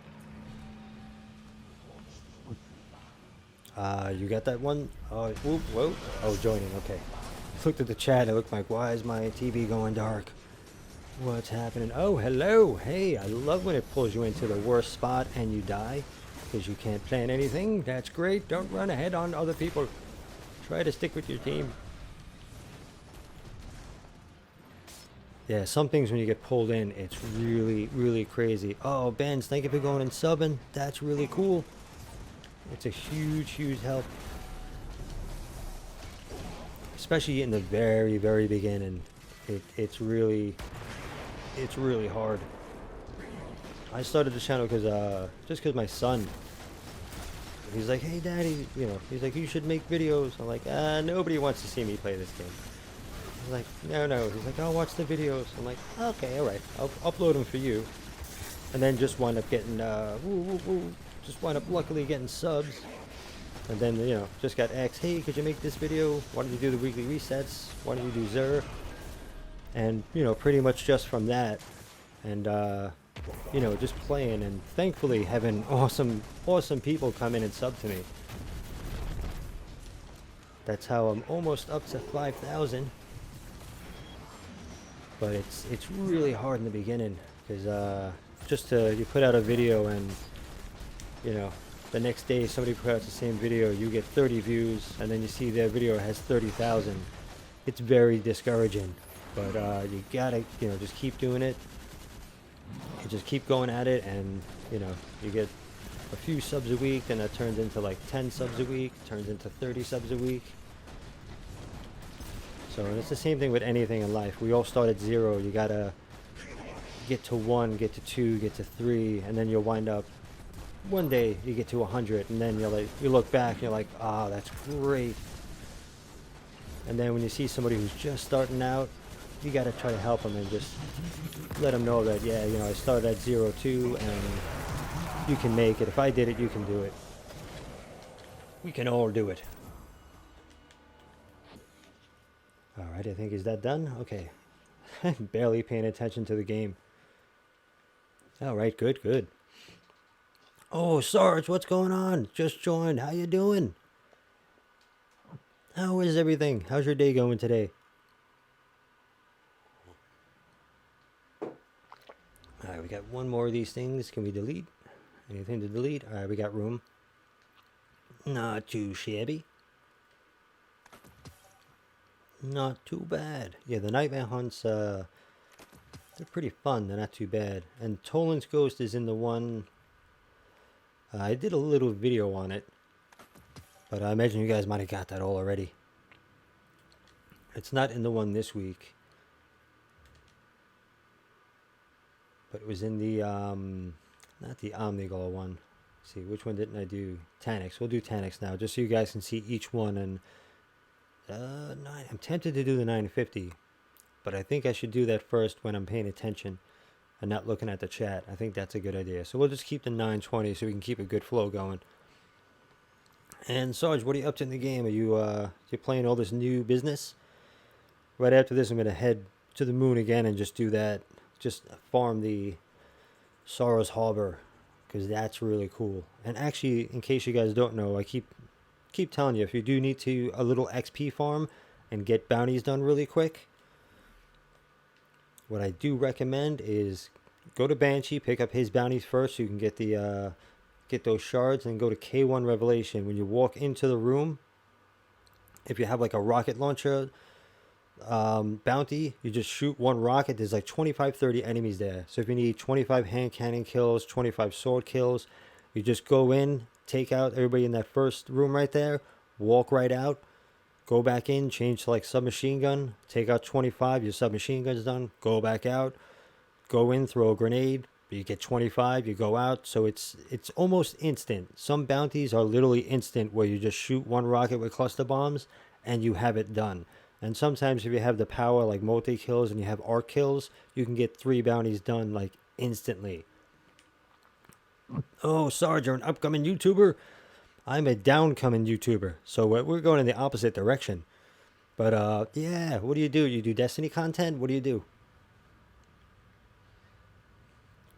Speaker 1: You got that one? Oh, whoop, whoa. Oh, joining. Okay. Looked at the chat. I looked like, why is my TV going dark? What's happening? Oh, hello. Hey, I love when it pulls you into the worst spot and you die because you can't plan anything. That's great. Don't run ahead on other people. Try to stick with your team. Yeah, some things when you get pulled in, it's really crazy. Oh, Benz, thank you for going and subbing. That's really cool. It's a huge help. Especially in the very beginning. It's really hard. I started the channel because just because my son He's like, hey, Daddy, you know, he's like, you should make videos. I'm like, nobody wants to see me play this game. He's like, no. He's like, I'll watch the videos. I'm like, okay, all right, I'll upload them for you. And then just wind up getting, just wind up luckily getting subs. And then, you know, just got asked, hey, could you make this video? Why don't you do the weekly resets? Why don't you do Zer? And, you know, pretty much just from that. And, you know, just playing and thankfully having awesome people come in and sub to me. That's how I'm almost up to 5,000. But it's really hard in the beginning because you put out a video and, you know, the next day somebody put out the same video, you get 30 views, and then you see their video has 30,000. It's very discouraging. But you gotta, you know, just keep doing it. You just keep going at it, and you know, you get a few subs a week, then that turns into like 10 subs a week, turns into 30 subs a week. So and it's the same thing with anything in life. We all start at 0. You gotta get to 1, get to 2, get to 3, and then you'll wind up one day you get to 100, and then you look back and you're like, ah, that's great. And then when you see somebody who's just starting out, you gotta try to help them and just let them know that, yeah, you know, I started at 0 too, and you can make it. If I did it, you can do it. We can all do it. Alright, I think, is that done? Okay. Barely paying attention to the game. Alright, good. Oh, Sarge, what's going on? Just joined. How you doing? How is everything? How's your day going today? Alright, we got one more of these things. Can we delete? Anything to delete? Alright, we got room. Not too shabby. Not too bad. Yeah, the nightmare hunts, they're pretty fun. They're not too bad. And Toland's Ghost is in the one... I did a little video on it, but I imagine you guys might have got that all already. It's not in the one this week, but it was in the, not the Omnigol one. Let's see, which one didn't I do? Tanix. We'll do Tanix now, just so you guys can see each one. And I'm tempted to do the 950, but I think I should do that first when I'm paying attention and not looking at the chat. I think that's a good idea. So we'll just keep the 920 so we can keep a good flow going. And Sarge, what are you up to in the game? Are you playing all this new business? Right after this, I'm going to head to the moon again and just do that. Just farm the Sorrow's Harbor, because that's really cool. And actually, in case you guys don't know, I keep telling you, if you do need to a little XP farm and get bounties done really quick, what I do recommend is go to Banshee, pick up his bounties first so you can get the get those shards, and go to K1 Revelation. When you walk into the room, if you have like a rocket launcher bounty, you just shoot one rocket. There's like 25-30 enemies there. So if you need 25 hand cannon kills, 25 sword kills, you just go in, take out everybody in that first room right there, walk right out, go back in, change to like submachine gun, take out 25, your submachine gun's done, go back out, go in, throw a grenade, you get 25, you go out. So it's almost instant. Some bounties are literally instant, where you just shoot one rocket with cluster bombs and you have it done. And sometimes if you have the power like multi-kills and you have arc kills, you can get 3 bounties done like instantly. Oh, Sarge, you're an upcoming YouTuber? I'm a downcoming YouTuber, so we're going in the opposite direction. But yeah, what do? You do Destiny content? What do you do?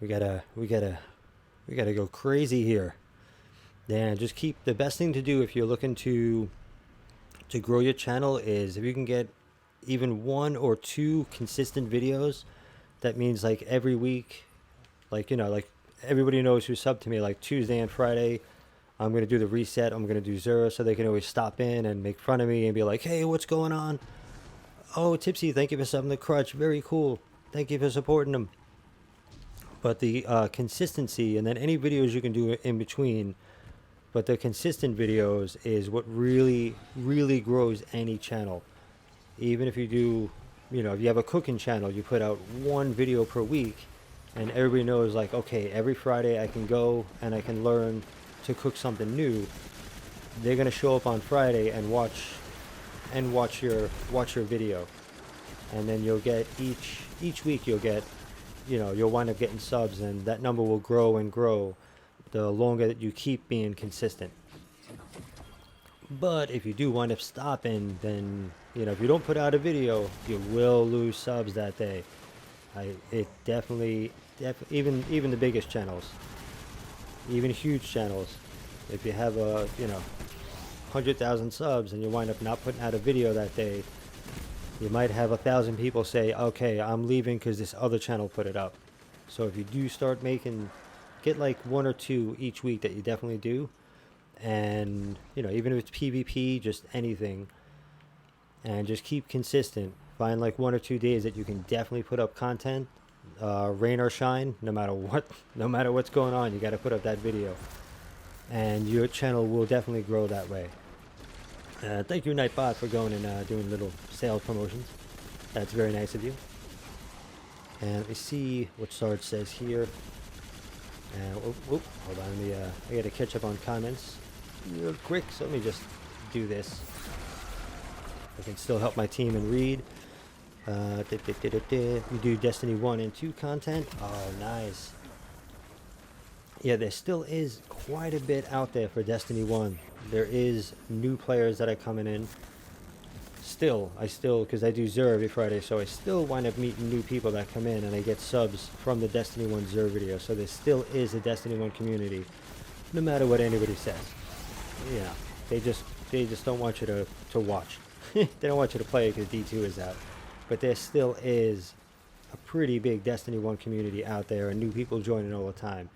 Speaker 1: We gotta go crazy here. Yeah, just keep, the best thing to do if you're looking to grow your channel is if you can get even 1 or 2 consistent videos. That means like every week, like, you know, like everybody knows who subbed to me, like Tuesday and Friday, I'm going to do the reset. I'm going to do Zero, so they can always stop in and make fun of me and be like, hey, what's going on? Oh, Tipsy, thank you for subbing the Crutch. Very cool. Thank you for supporting them. But the consistency, and then any videos you can do in between, but the consistent videos is what really, really grows any channel. Even if you do, you know, if you have a cooking channel, you put out 1 video per week, and everybody knows, like, okay, every Friday I can go and I can learn to cook something new, they're gonna show up on Friday and watch your video, and then you'll get each week you'll get, you'll wind up getting subs, and that number will grow and grow the longer that you keep being consistent. But if you do wind up stopping, then if you don't put out a video, you will lose subs that day. It definitely even the biggest channels, even huge channels, if you have a 100,000 subs and you wind up not putting out a video that day, you might have 1,000 people say, okay, I'm leaving because this other channel put it up. So if you do start get like 1 or 2 each week that you definitely do, and even if it's PvP, just anything, and just keep consistent. Find like 1 or 2 days that you can definitely put up content, rain or shine, no matter what's going on, you got to put up that video, and your channel will definitely grow that way. Thank you, Nightbot, for going and doing little sales promotions. That's very nice of you. And let me see what Sarge says here. Hold on, I got to catch up on comments real quick, so let me just do this. I can still help my team and read. We do Destiny 1 and 2 content. Oh, nice. Yeah, there still is quite a bit out there for Destiny 1. There is new players that are coming in. Because I do Xur every Friday, so I still wind up meeting new people that come in, and I get subs from the Destiny 1 Xur video. So there still is a Destiny 1 community, no matter what anybody says. They just don't want you to watch. They don't want you to play because D2 is out. But there still is a pretty big Destiny 1 community out there, and new people joining all the time.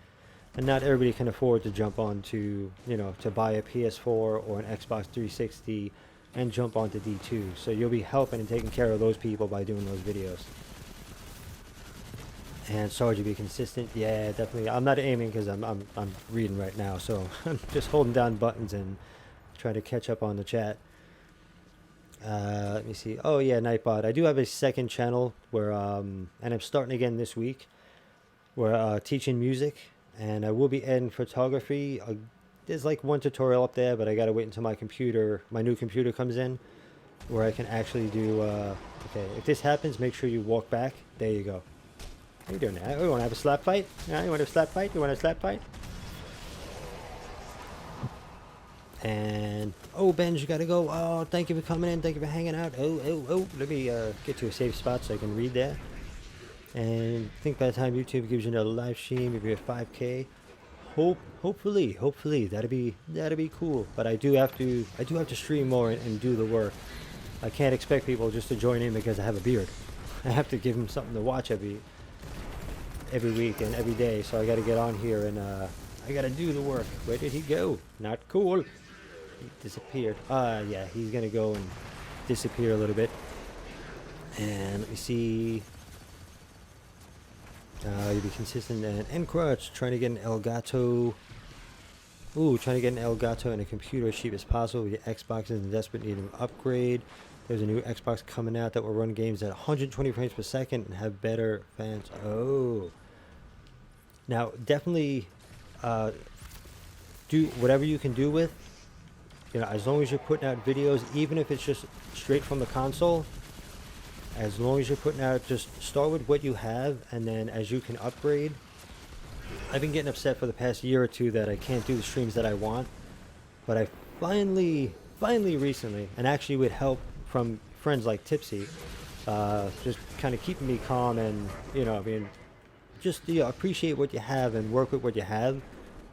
Speaker 1: And not everybody can afford to jump on to buy a PS4 or an Xbox 360 and jump onto D2. So you'll be helping and taking care of those people by doing those videos. And Sarge, be consistent. Yeah, definitely. I'm not aiming because I'm reading right now, so I'm just holding down buttons and trying to catch up on the chat. Let me see. Oh yeah, Nightbot. I do have a second channel where and I'm starting again this week. We're teaching music, and I will be adding photography. There's like one tutorial up there, but I gotta wait until my new computer comes in, where I can actually do. Okay, if this happens, make sure you walk back. There you go. How you doing now? You want to have a slap fight? Yeah, you want a slap fight? You want a slap fight? And Ben, you gotta go. Oh, thank you for coming in. Thank you for hanging out. Oh. Let me get to a safe spot so I can read there. And I think by the time YouTube gives you another live stream, maybe a 5K. Hopefully that'd be cool. But I do have to stream more and do the work. I can't expect people just to join in because I have a beard. I have to give them something to watch every week and every day. So I got to get on here and I got to do the work. Where did he go? Not cool. He disappeared. Yeah, he's gonna go and disappear a little bit. And let me see. You'll be consistent and Encroach, trying to get an Elgato. Trying to get an Elgato and a computer as cheap as possible. Your Xbox is in desperate need of an upgrade. There's a new Xbox coming out that will run games at 120 frames per second and have better fans. Oh. Now, definitely do whatever you can do with, as long as you're putting out videos, even if it's just straight from the console, as long as you're putting out, just start with what you have, and then as you can upgrade. I've been getting upset for the past year or two that I can't do the streams that I want, but I finally recently, and actually with help from friends like Tipsy, just kind of keeping me calm and, just appreciate what you have and work with what you have.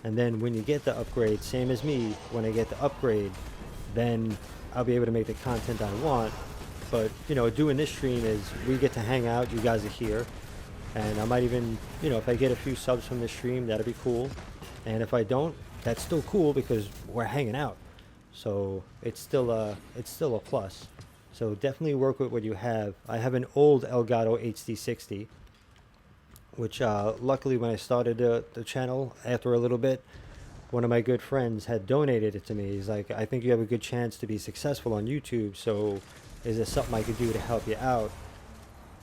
Speaker 1: And then when you get the upgrade, same as me, when I get the upgrade, then I'll be able to make the content I want. But, doing this stream is we get to hang out, you guys are here. And I might even, if I get a few subs from this stream, that'll be cool. And if I don't, that's still cool because we're hanging out. So it's still a plus. So definitely work with what you have. I have an old Elgato HD60, which luckily when I started the channel, after a little bit, one of my good friends had donated it to me. He's like, I think you have a good chance to be successful on YouTube, so is there something I could do to help you out,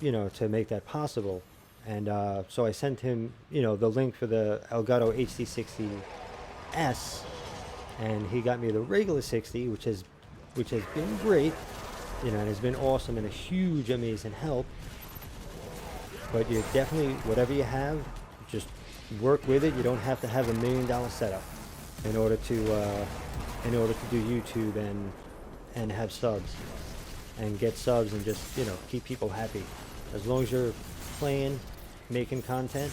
Speaker 1: to make that possible? And so I sent him, the link for the Elgato HD60 S, and he got me the regular 60, which has been great, you know, and has been awesome and a huge, amazing help. But you definitely, whatever you have, just work with it. You don't have to have $1 million setup in order to do YouTube and have subs and get subs and just, you know, keep people happy. As long as you're playing, making content,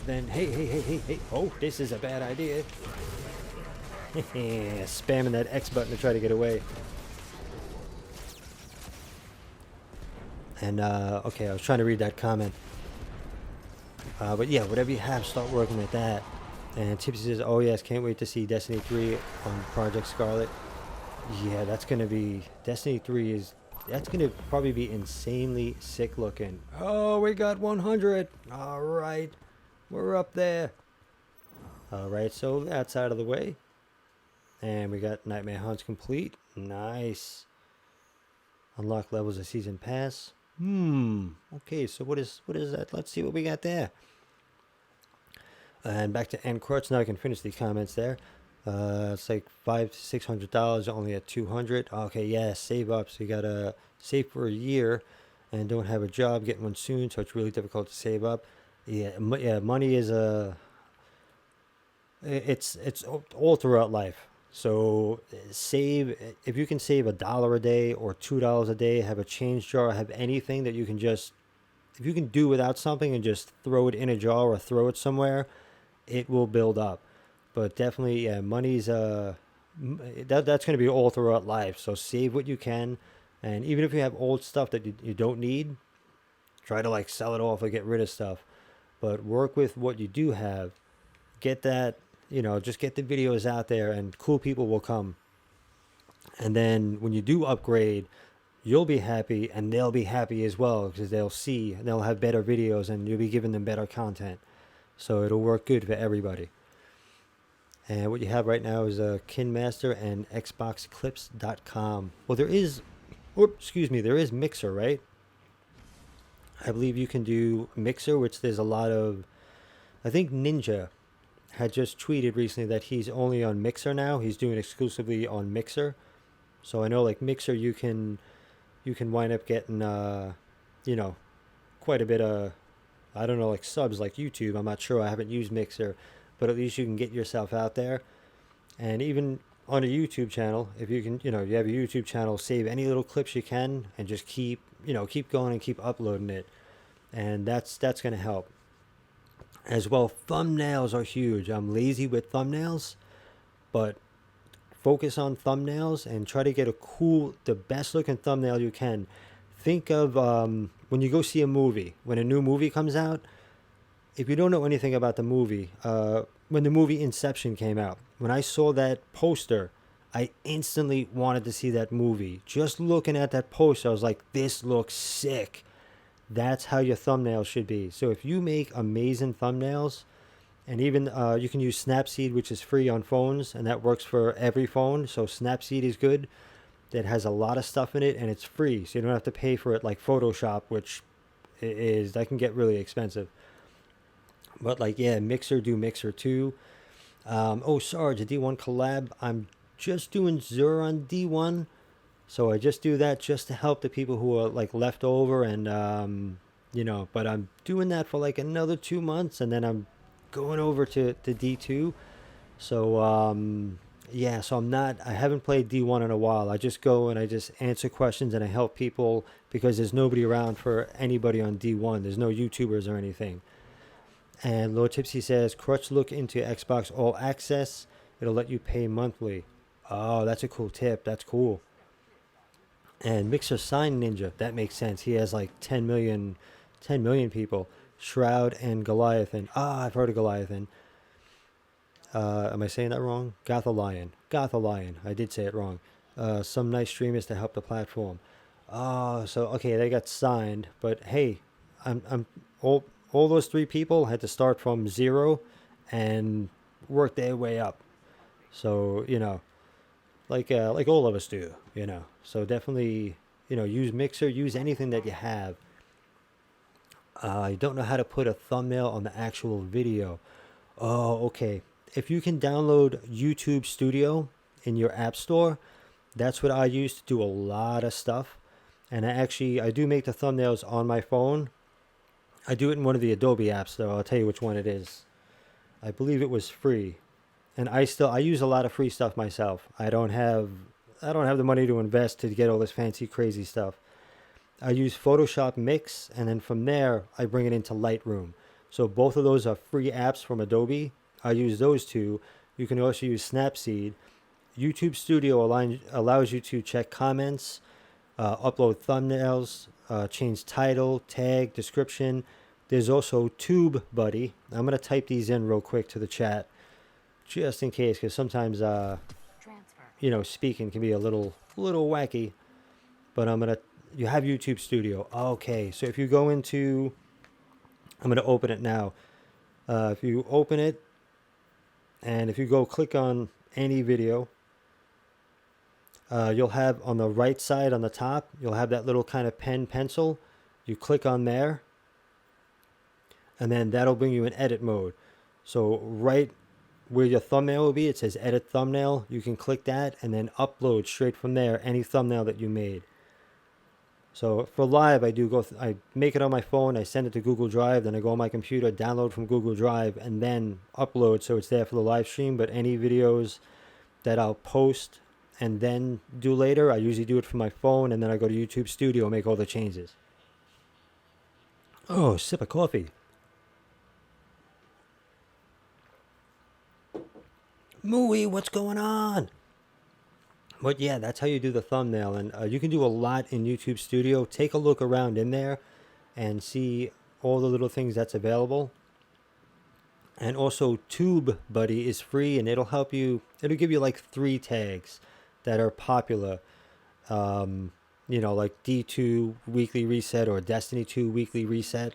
Speaker 1: then hey, oh, this is a bad idea. Spamming that X button to try to get away. And okay, I was trying to read that comment. But yeah, whatever you have, start working with that. And Tipsy says, oh yes, can't wait to see Destiny 3 on Project Scarlet. Yeah, that's gonna be, Destiny 3 is, that's gonna probably be insanely sick looking. Oh, we got 100. All right, we're up there. All right, so that's out of the way. And we got Nightmare Hunts complete. Nice. Unlock levels of Season Pass. Okay, so what is that? Let's see what we got there. And back to N Crutch. Now I can finish the comments there. It's like $500 to $600, only at 200. Okay, yeah, save up. So you gotta save for a year, and don't have a job, get one soon. So it's really difficult to save up. Yeah, money is it's all throughout life. So save, if you can save $1 a day or $2 a day, have a change jar, have anything that you can just, if you can do without something and just throw it in a jar or throw it somewhere, it will build up. But definitely, yeah, money's that's going to be all throughout life. So save what you can, and even if you have old stuff that you don't need, try to like sell it off or get rid of stuff. But work with what you do have. Get that, you know, just get the videos out there, and cool people will come. And then when you do upgrade, you'll be happy and they'll be happy as well, because they'll see, they'll have better videos and you'll be giving them better content. So it'll work good for everybody. And what you have right now is a KinMaster and XboxClips.com. Well, there is, there is Mixer, right? I believe you can do Mixer, which there's a lot of, I think Ninja had just tweeted recently that he's only on Mixer now. He's doing exclusively on Mixer. So I know like Mixer, you can wind up getting, you know, quite a bit of, I don't know, like subs like YouTube. I'm not sure. I haven't used Mixer, but at least you can get yourself out there. And even on a YouTube channel, if you can, you know, you have a YouTube channel, save any little clips you can and just keep, you know, keep going and keep uploading it. And that's going to help. As well, thumbnails are huge. I'm lazy with thumbnails, but focus on thumbnails and try to get a cool, the best looking thumbnail you can. Think of when you go see a movie, when a new movie comes out, if you don't know anything about the movie, when the movie Inception came out, when I saw that poster, I instantly wanted to see that movie. Just looking at that poster, I was like, this looks sick. That's how your thumbnails should be. So if you make amazing thumbnails, and even you can use Snapseed, which is free on phones, and that works for every phone. So Snapseed is good. That has a lot of stuff in it, and it's free, so you don't have to pay for it like Photoshop, which that can get really expensive. But like, yeah, Mixer, do Mixer too. Oh, Sarge, a D1 collab. I'm just doing Zur on D1. So I just do that just to help the people who are like left over, and you know, but I'm doing that for like another 2 months, and then I'm going over to D2. So yeah, so I haven't played D1 in a while. I just go and I just answer questions and I help people, because there's nobody around for anybody on D1. There's no YouTubers or anything. And Lord Tipsy says, Crutch, look into Xbox All Access. It'll let you pay monthly. Oh, that's a cool tip. That's cool. And Mixer signed Ninja. That makes sense. He has like 10 million people. Shroud and Goliathan. I've heard of Goliathan. Am I saying that wrong? Gothalion. I did say it wrong. Some nice streamers to help the platform. So okay, they got signed. But hey, I'm all those 3 people had to start from 0 and work their way up. So, you know, like all of us do, you know. So definitely, you know, use Mixer, use anything that you have. You don't know how to put a thumbnail on the actual video. Oh, okay. if you can download YouTube Studio in your app store, that's what I use to do a lot of stuff. And I do make the thumbnails on my phone. I do it in one of the Adobe apps, though. I'll tell you which one it is. I believe it was free. And I use a lot of free stuff myself. I don't have the money to invest to get all this fancy crazy stuff. I use Photoshop Mix, and then from there I bring it into Lightroom. So both of those are free apps from Adobe. I use those two. You can also use Snapseed. YouTube Studio allows you to check comments, upload thumbnails, change title, tag, description. There's also TubeBuddy. I'm going to type these in real quick to the chat, just in case, because sometimes, speaking can be a little wacky. But you have YouTube Studio. Okay, so if you go into, I'm going to open it now. If you open it, and if you go click on any video, you'll have on the right side on the top, you'll have that little kind of pen pencil. You click on there, and then that'll bring you in edit mode. So right where your thumbnail will be, it says edit thumbnail. You can click that and then upload straight from there any thumbnail that you made. So for live, I make it on my phone, I send it to Google Drive, then I go on my computer, download from Google Drive, and then upload so it's there for the live stream. But any videos that I'll post and then do later, I usually do it from my phone, and then I go to YouTube Studio and make all the changes. Oh, sip of coffee. Mooey, what's going on? But yeah, that's how you do the thumbnail. And you can do a lot in YouTube Studio. Take a look around in there and see all the little things that's available. And also TubeBuddy is free, and it'll give you like 3 tags that are popular. Like D2 Weekly Reset or Destiny 2 Weekly Reset.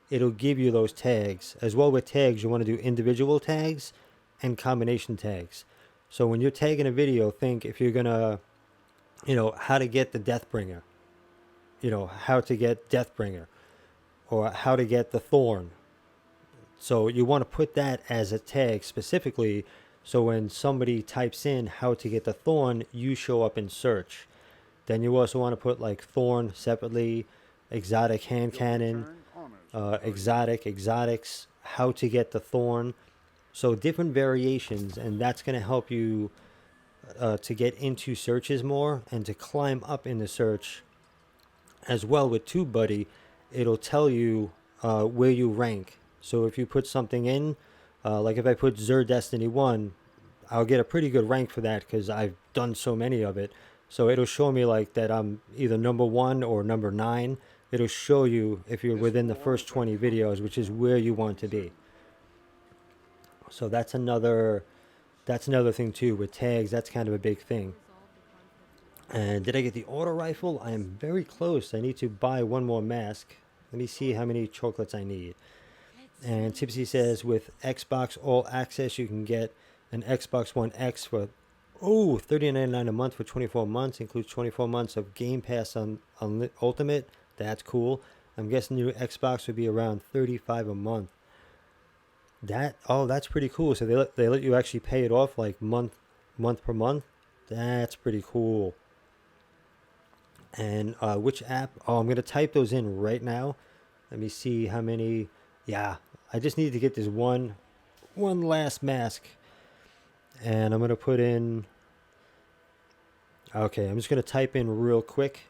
Speaker 1: It'll give you those tags. As well with tags, you want to do individual tags and combination tags. So when you're tagging a video, think if you're going to, how to get the Deathbringer, how to get Deathbringer, or how to get the Thorn. So you want to put that as a tag specifically, so when somebody types in how to get the Thorn, you show up in search. Then you also want to put like Thorn separately, exotic hand cannon, exotics, how to get the Thorn. So different variations, and that's going to help you to get into searches more and to climb up in the search. As well with TubeBuddy, it'll tell you where you rank. So if you put something in, like if I put Zer Destiny 1, I'll get a pretty good rank for that because I've done so many of it. So it'll show me like that I'm either number 1 or number 9. It'll show you if you're within the first 20 videos, which is where you want to be. So that's another thing too with tags. That's kind of a big thing. And did I get the auto rifle? I am very close. I need to buy one more mask. Let me see how many chocolates I need. And Tipsy says with Xbox All Access, you can get an Xbox One X for $30.99 a month for 24 months. Includes 24 months of Game Pass on Ultimate. That's cool. I'm guessing the new Xbox would be around $35 a month. That's pretty cool. So they let you actually pay it off like month per month. That's pretty cool. And which app? I'm gonna type those in right now. Let me see how many. Yeah, I just need to get this one last mask, and I'm gonna put in. Okay, I'm just gonna type in real quick.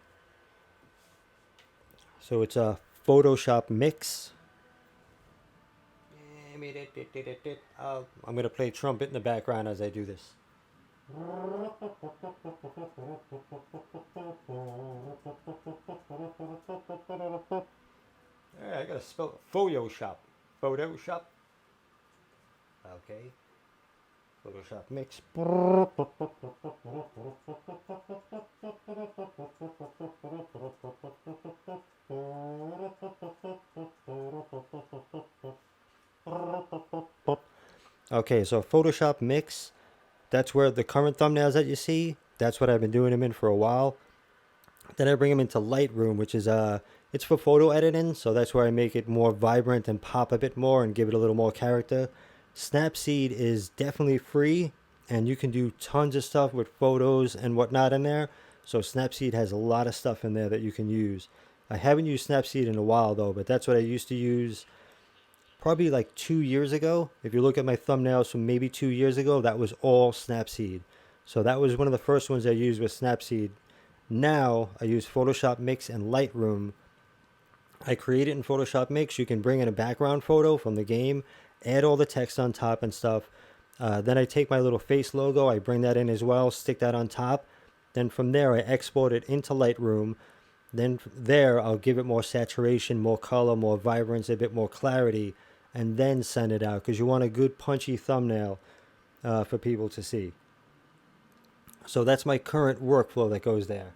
Speaker 1: So it's a Photoshop Mix. I'm going to play trumpet in the background as I do this. I got to spell Photoshop. Photoshop. Okay. Photoshop Mix. Okay, so Photoshop Mix, that's where the current thumbnails that you see, that's what I've been doing them in for a while. Then I bring them into Lightroom, which is it's for photo editing, so that's where I make it more vibrant and pop a bit more and give it a little more character. Snapseed is definitely free, and you can do tons of stuff with photos and whatnot in there. So Snapseed has a lot of stuff in there that you can use. I haven't used Snapseed in a while though, but that's what I used to use probably like 2 years ago. If you look at my thumbnails from maybe 2 years ago, that was all Snapseed. So that was one of the first ones I used with Snapseed. Now I use Photoshop Mix and Lightroom. I create it in Photoshop Mix. You can bring in a background photo from the game, add all the text on top and stuff. Then I take my little face logo, I bring that in as well, stick that on top. Then from there I export it into Lightroom. Then there I'll give it more saturation, more color, more vibrance, a bit more clarity, and then send it out because you want a good punchy thumbnail for people to see. So that's my current workflow that goes there.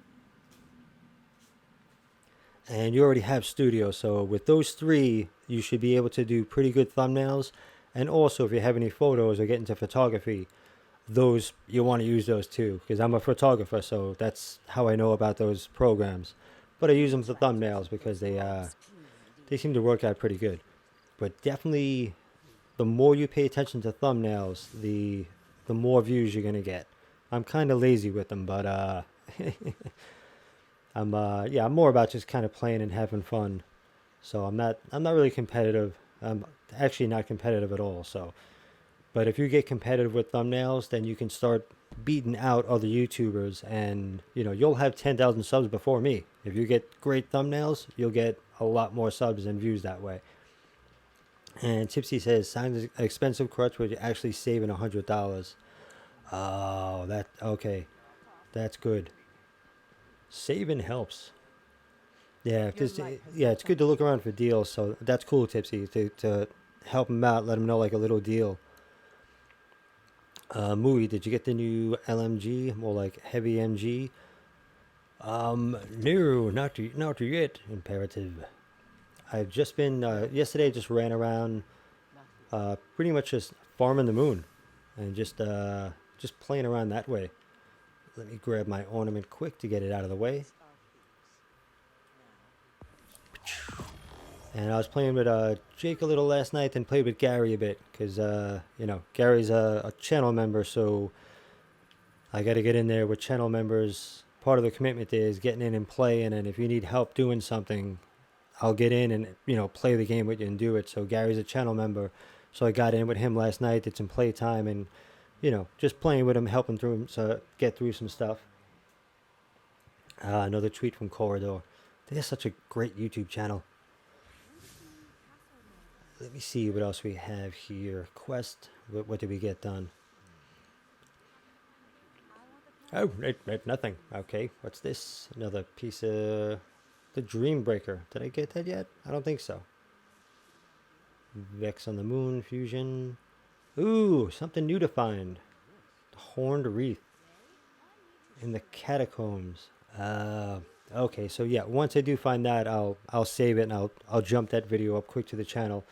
Speaker 1: And you already have Studio, so with those three, you should be able to do pretty good thumbnails. And also, if you have any photos or get into photography, those you want to use those too, because I'm a photographer, so that's how I know about those programs. But I use them for thumbnails because they seem to work out pretty good. But definitely, the more you pay attention to thumbnails, the more views you're gonna get. I'm kind of lazy with them, but I'm more about just kind of playing and having fun. So I'm not really competitive. I'm actually not competitive at all. So, but if you get competitive with thumbnails, then you can start beating out other YouTubers, and you'll have 10,000 subs before me. If you get great thumbnails, you'll get a lot more subs and views that way. And Tipsy says, sounds expensive crutch, but you're actually saving $100. Oh, okay. That's good. Saving helps. Yeah, it's good to look around for deals. So that's cool, Tipsy, to help them out. Let them know like a little deal. Mooey, did you get the new LMG? More like heavy MG? No, not yet. Imperative. I've just been yesterday. Just ran around, pretty much just farming the moon, and just playing around that way. Let me grab my ornament quick to get it out of the way. And I was playing with Jake a little last night, and played with Gary a bit because Gary's a channel member, so I got to get in there with channel members. Part of the commitment is getting in and playing, and if you need help doing something, I'll get in and play the game with you and do it. So Gary's a channel member, so I got in with him last night, did some play time, and just playing with him, helping through so get through some stuff. Another tweet from Corridor. They have such a great YouTube channel. Let me see what else we have here. Quest. What did we get done? Oh, nothing. Okay, what's this? Another piece of the Dream Breaker. Did I get that yet? I don't think so. Vex on the Moon fusion. Ooh, something new to find. The Horned Wreath in the Catacombs. Okay, so yeah, once I do find that, I'll save it, and I'll jump that video up quick to the channel,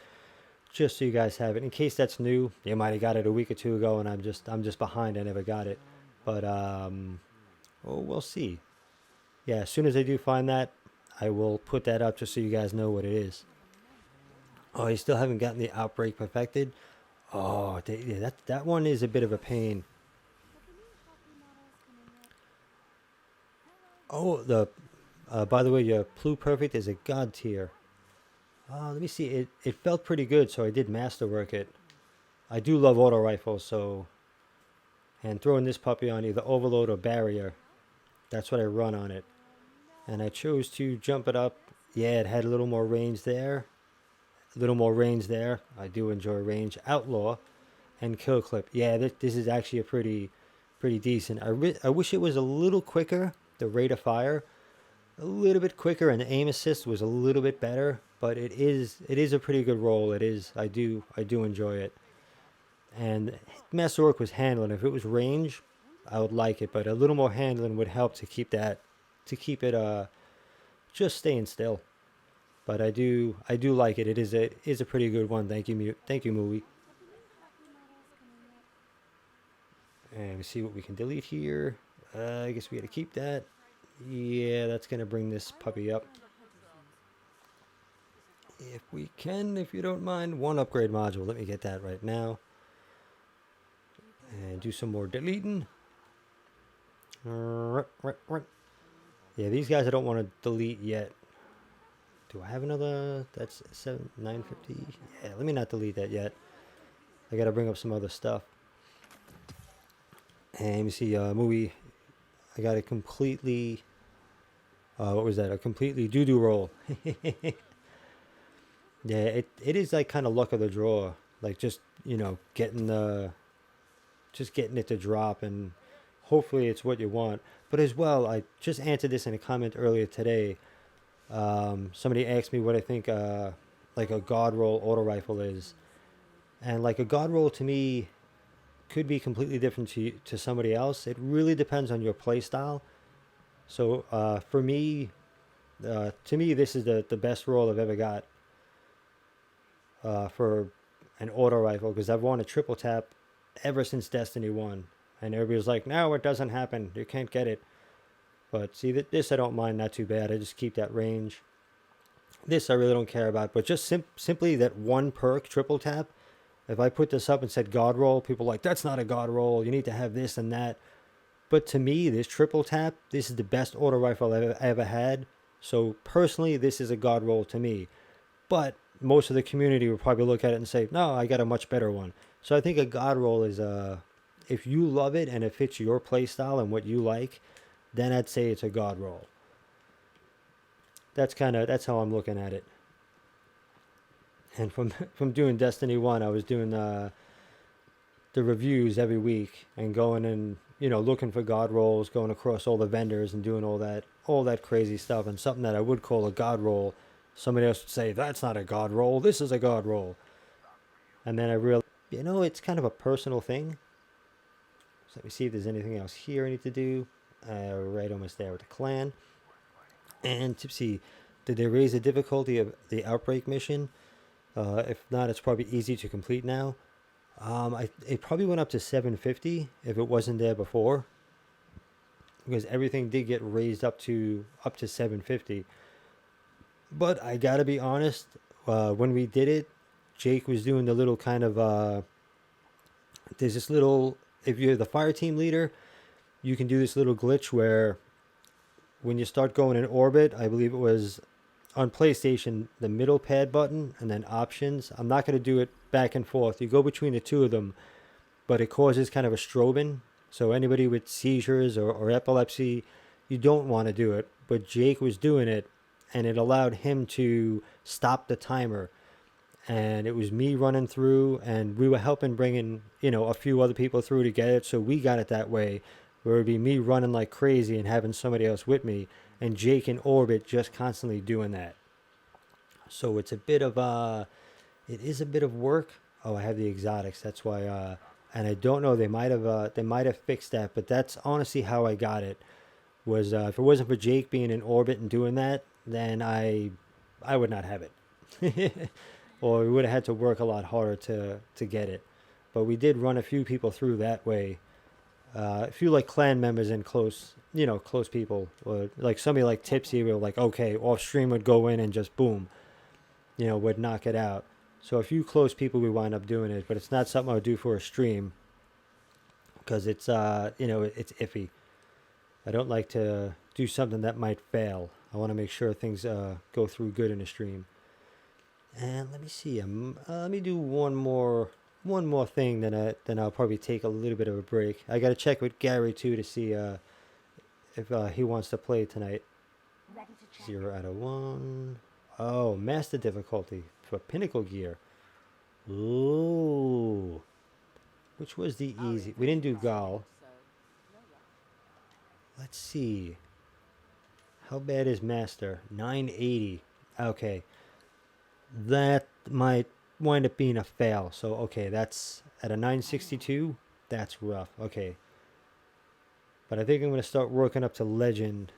Speaker 1: just so you guys have it. In case that's new, you might have got it a week or two ago, and I'm just behind. I never got it, but we'll see. Yeah, as soon as I do find that, I will put that up just so you guys know what it is. Oh, you still haven't gotten the Outbreak perfected? Oh, yeah, that one is a bit of a pain. Oh, by the way, your Pluperfect is a god tier. Let me see. It felt pretty good, so I did masterwork it. I do love auto rifles, so... And throwing this puppy on either Overload or Barrier. That's what I run on it. And I chose to jump it up. Yeah, it had a little more range there. A little more range there. I do enjoy range. Outlaw and Kill Clip. Yeah, this is actually a pretty decent. I wish it was a little quicker, the rate of fire. A little bit quicker, and the aim assist was a little bit better, but it is a pretty good roll. It is. I do enjoy it. And Masterwork was handling. If it was range, I would like it, but a little more handling would help to keep it just staying still. But I do like it. It is a pretty good one. Thank you, Mooey. And we see what we can delete here. I guess we got to keep that. Yeah, that's going to bring this puppy up. If we can, if you don't mind, one upgrade module. Let me get that right now. And do some more deleting. Yeah, these guys I don't want to delete yet. Do I have another? That's 950. Yeah, let me not delete that yet. I gotta bring up some other stuff. And you see, movie. I got a completely. What was that? A completely doo-doo roll. Yeah, it is like kind of luck of the draw. Like just getting it to drop, and hopefully it's what you want. But as well, I just answered this in a comment earlier today. Somebody asked me what I think like a god roll auto rifle is, and like a god roll to me could be completely different to somebody else. It really depends on your play style. So for me, to me, this is the best roll I've ever got for an auto rifle, because I've won a triple tap ever since Destiny 1. And everybody was like, no, it doesn't happen. You can't get it. But see, this I don't mind, not too bad. I just keep that range. This I really don't care about. But just simply that one perk, triple tap, if I put this up and said god roll, people are like, that's not a god roll. You need to have this and that. But to me, this triple tap, this is the best auto rifle I ever had. So personally, this is a god roll to me. But most of the community would probably look at it and say, no, I got a much better one. So I think a god roll is, if you love it and it fits your play style and what you like, then I'd say it's a god roll. That's how I'm looking at it. And from doing Destiny 1, I was doing the reviews every week and going and looking for god rolls, going across all the vendors and doing all that crazy stuff. And something that I would call a god roll, somebody else would say, that's not a god roll, this is a god roll. And then I realized, it's kind of a personal thing. So let me see if there's anything else here I need to do. Right, almost there with the clan. And to see, did they raise the difficulty of the outbreak mission? If not, it's probably easy to complete now. It probably went up to 750 if it wasn't there before, because everything did get raised up to 750. But I gotta be honest, when we did it, Jake was doing the little kind of there's this little, if you're the fire team leader, you can do this little glitch where when you start going in orbit, I believe it was on PlayStation, the middle pad button and then options. I'm not going to do it back and forth. You go between the two of them, but it causes kind of a strobing. So anybody with seizures or epilepsy, you don't want to do it. But Jake was doing it, and it allowed him to stop the timer. And it was me running through, and we were helping bringing, a few other people through to get it. So we got it that way, where it would be me running like crazy and having somebody else with me, and Jake in orbit just constantly doing that. So it's a bit of it is a bit of work. Oh, I have the exotics. That's why. And I don't know. They might have fixed that, but that's honestly how I got it. Was if it wasn't for Jake being in orbit and doing that, then I would not have it. Or we would have had to work a lot harder to get it. But we did run a few people through that way. A few like clan members and close people. Or like somebody like Tipsy were like, okay, off stream would go in and just boom, would knock it out. So a few close people we wind up doing it, but it's not something I would do for a stream, because it's it's iffy. I don't like to do something that might fail. I want to make sure things go through good in a stream. And let me see. Let me do one more thing, then I'll probably take a little bit of a break. I got to check with Gary too to see if he wants to play tonight. 0 out of 1. Oh, master difficulty for pinnacle gear. Ooh. Which was the easy? We didn't do Gal. Let's see. How bad is master? 980. Okay. That might wind up being a fail. So, okay, that's at a 962. That's rough. Okay. But I think I'm going to start working up to legend.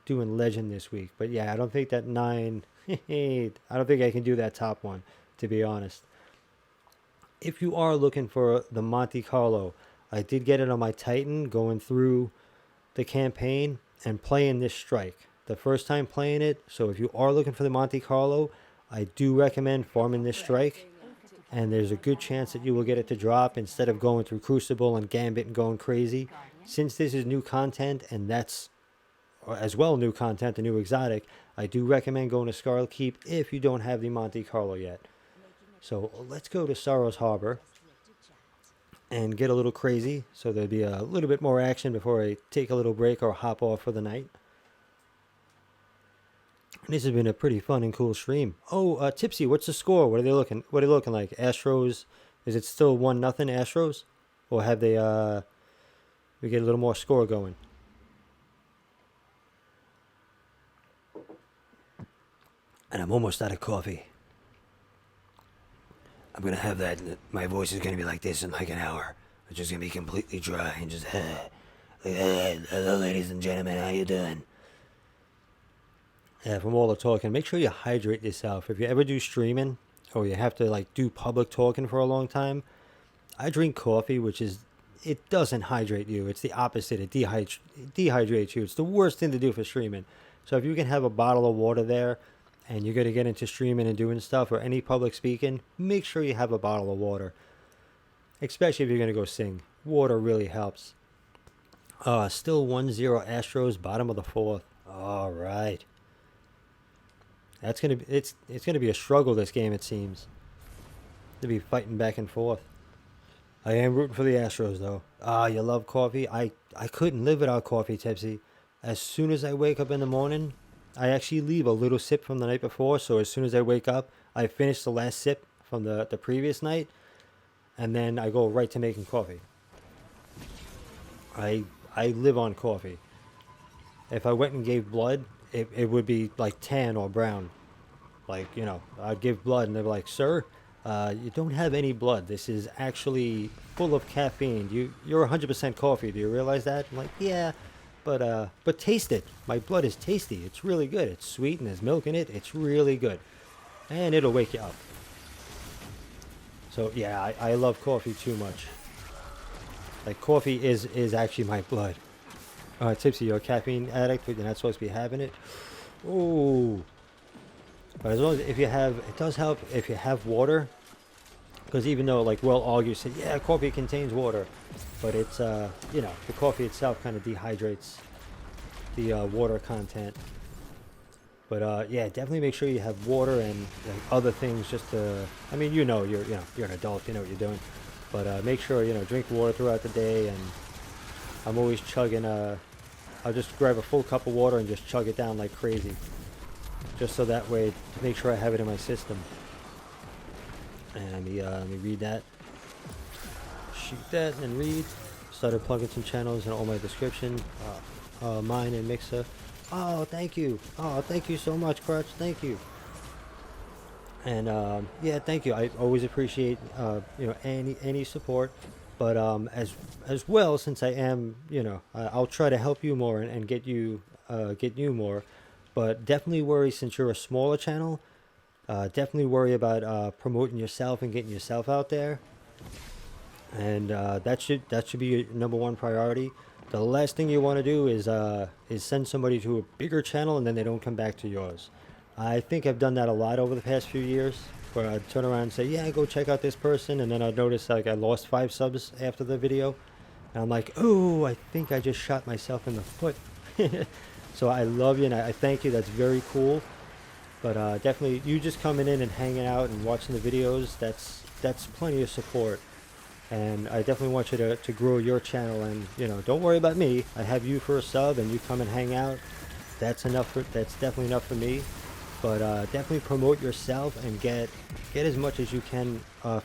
Speaker 1: Doing legend this week. But yeah, I don't think that 9... I don't think I can do that top one, to be honest. If you are looking for the Monte Carlo, I did get it on my Titan going through the campaign and playing this strike. The first time playing it. So if you are looking for the Monte Carlo, I do recommend farming this strike. and there's a good chance that you will get it to drop instead of going through Crucible and Gambit and going crazy. Since this is new content, and that's as well new content, a new exotic, I do recommend going to Scarlet Keep if you don't have the Monte Carlo yet. So let's go to Sorrow's Harbor and get a little crazy, so there'll be a little bit more action before I take a little break or hop off for the night. This has been a pretty fun and cool stream. Oh, Tipsy, what's the score? What are they looking like? Astros, is it still 1-0 Astros? Or have they we get a little more score going? And I'm almost out of coffee. I'm gonna have that. My voice is gonna be like this in like an hour. It's just gonna be completely dry and just hello, ladies and gentlemen, how you doing? Yeah, from all the talking, make sure you hydrate yourself. If you ever do streaming or you have to like do public talking for a long time, I drink coffee, which is, it doesn't hydrate you. It's the opposite. It dehydrates you. It's the worst thing to do for streaming. So if you can have a bottle of water there, and you're going to get into streaming and doing stuff or any public speaking, make sure you have a bottle of water. Especially if you're going to go sing. Water really helps. Still 1-0 Astros, bottom of the 4th. All right. That's going to be, it's going to be a struggle this game, it seems. To be fighting back and forth. I am rooting for the Astros though. You love coffee? I couldn't live without coffee, Tipsy. As soon as I wake up in the morning, I actually leave a little sip from the night before, so as soon as I wake up, I finish the last sip from the previous night, and then I go right to making coffee. I live on coffee. If I went and gave blood, it would be like tan or brown. Like, you know, I'd give blood and they'd be like, sir, you don't have any blood. This is actually full of caffeine. You're 100% coffee. Do you realize that? I'm like, yeah. But taste it. My blood is tasty. It's really good. It's sweet and there's milk in it. It's really good. And it'll wake you up. So yeah, I love coffee too much. Like coffee is actually my blood. Tipsy, you're a caffeine addict, but you're not supposed to be having it. Ooh. But as long as it does help if you have water. Because even though like well argued say, yeah, coffee contains water. But it's, you know, the coffee itself kind of dehydrates the water content. But yeah, definitely make sure you have water and like, other things just to, I mean, you're an adult, you know what you're doing. But make sure, drink water throughout the day. And I'm always chugging, I'll just grab a full cup of water and just chug it down like crazy. Just so that way, to make sure I have it in my system. And let me read that. Shoot that and read. Started plugging some channels in all my description. Mine and Mixer. Oh, thank you. Oh, thank you so much, Crutch. Thank you. And yeah, thank you. I always appreciate any support. But as well, since I am, I'll try to help you more and get you more. But definitely worry, since you're a smaller channel. Definitely worry about promoting yourself and getting yourself out there. And that should be your #1 priority. The last thing you want to do is send somebody to a bigger channel and then they don't come back to yours. I think I've done that a lot over the past few years, where I'd turn around and say, yeah, go check out this person, and then I'd notice like I lost 5 subs after the video, and I'm like, oh, I think I just shot myself in the foot. So I love you and I thank you. That's very cool. But definitely, you just coming in and hanging out and watching the videos, that's plenty of support. And I definitely want you to grow your channel. And don't worry about me. I have you for a sub, and you come and hang out. That's definitely enough for me. But definitely promote yourself and get as much as you can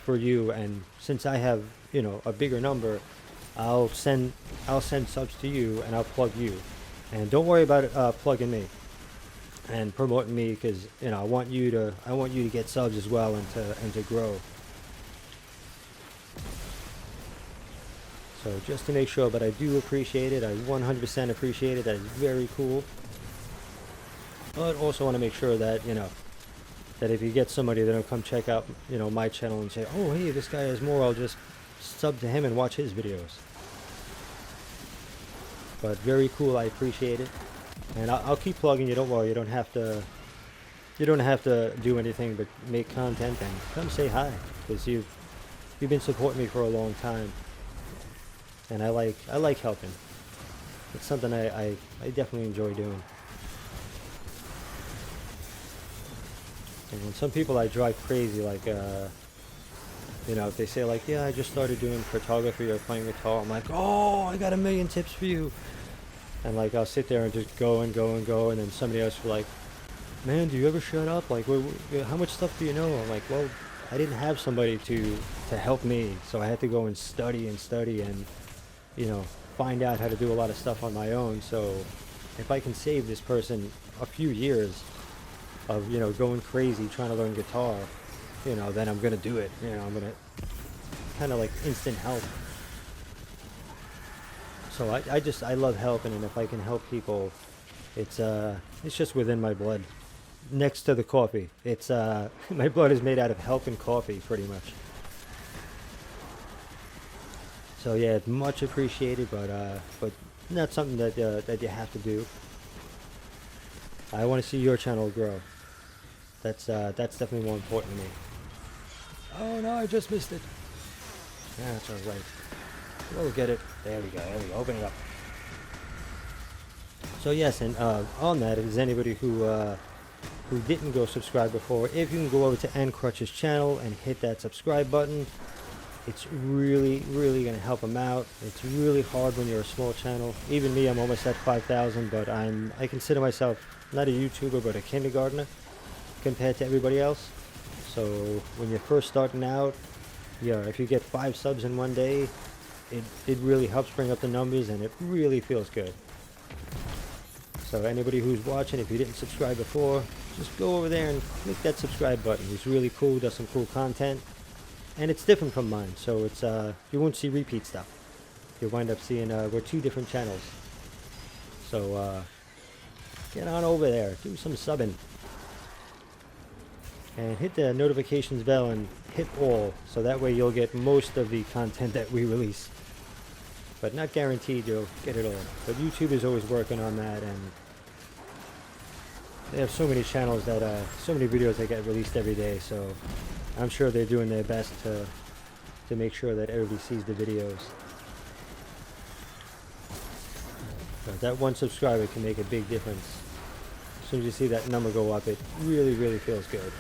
Speaker 1: for you. And since I have a bigger number, I'll send subs to you and I'll plug you. And don't worry about plugging me and promoting me, because I want you to get subs as well and to grow. So just to make sure, but I do appreciate it. I 100% appreciate it. That is very cool. But also want to make sure that that if you get somebody that'll come check out my channel and say, oh hey, this guy has more, I'll just sub to him and watch his videos. But very cool. I appreciate it. And I'll keep plugging you. Don't worry. You don't have to you don't have to do anything but make content and come say hi, because you've been supporting me for a long time, and I like helping. It's something I definitely enjoy doing. And when some people I drive crazy, like you know, if they say like, yeah, I just started doing photography or playing guitar, I'm like, oh, I got a million tips for you. And like I'll sit there and just go and go and go, and then somebody else will be like, man, do you ever shut up? Like, how much stuff do you know? I'm like, well, I didn't have somebody to help me, so I had to go and study and, you know, find out how to do a lot of stuff on my own. So if I can save this person a few years of, you know, going crazy trying to learn guitar, you know, then I'm gonna do it. You know, I'm gonna kind of like instant help. So I love helping, and if I can help people, it's just within my blood. Next to the coffee, it's my blood is made out of helping coffee, pretty much. So yeah, it's much appreciated, but not something that that you have to do. I want to see your channel grow. That's definitely more important to me. Oh no, I just missed it. Yeah, that's all right. We'll get it. There we go. There we go. Open it up. So yes, and on that, if there's anybody who didn't go subscribe before, if you can go over to Crutch's channel and hit that subscribe button, it's really going to help him out. It's really hard when you're a small channel. Even me, I'm almost at 5,000, but I consider myself not a YouTuber, but a kindergartner compared to everybody else. So when you're first starting out, yeah, if you get 5 subs in one day, it really helps bring up the numbers, and it really feels good. So anybody who's watching, if you didn't subscribe before, just go over there and click that subscribe button. He's really cool, does some cool content, and it's different from mine. So it's you won't see repeat stuff. You'll wind up seeing we're 2 different channels. So get on over there, do some subbing, and hit the notifications bell and hit all, so that way you'll get most of the content that we release. But not guaranteed you'll get it all. But YouTube is always working on that, and they have so many channels that, so many videos that get released every day, so I'm sure they're doing their best to make sure that everybody sees the videos. But that one subscriber can make a big difference. As soon as you see that number go up, it really feels good.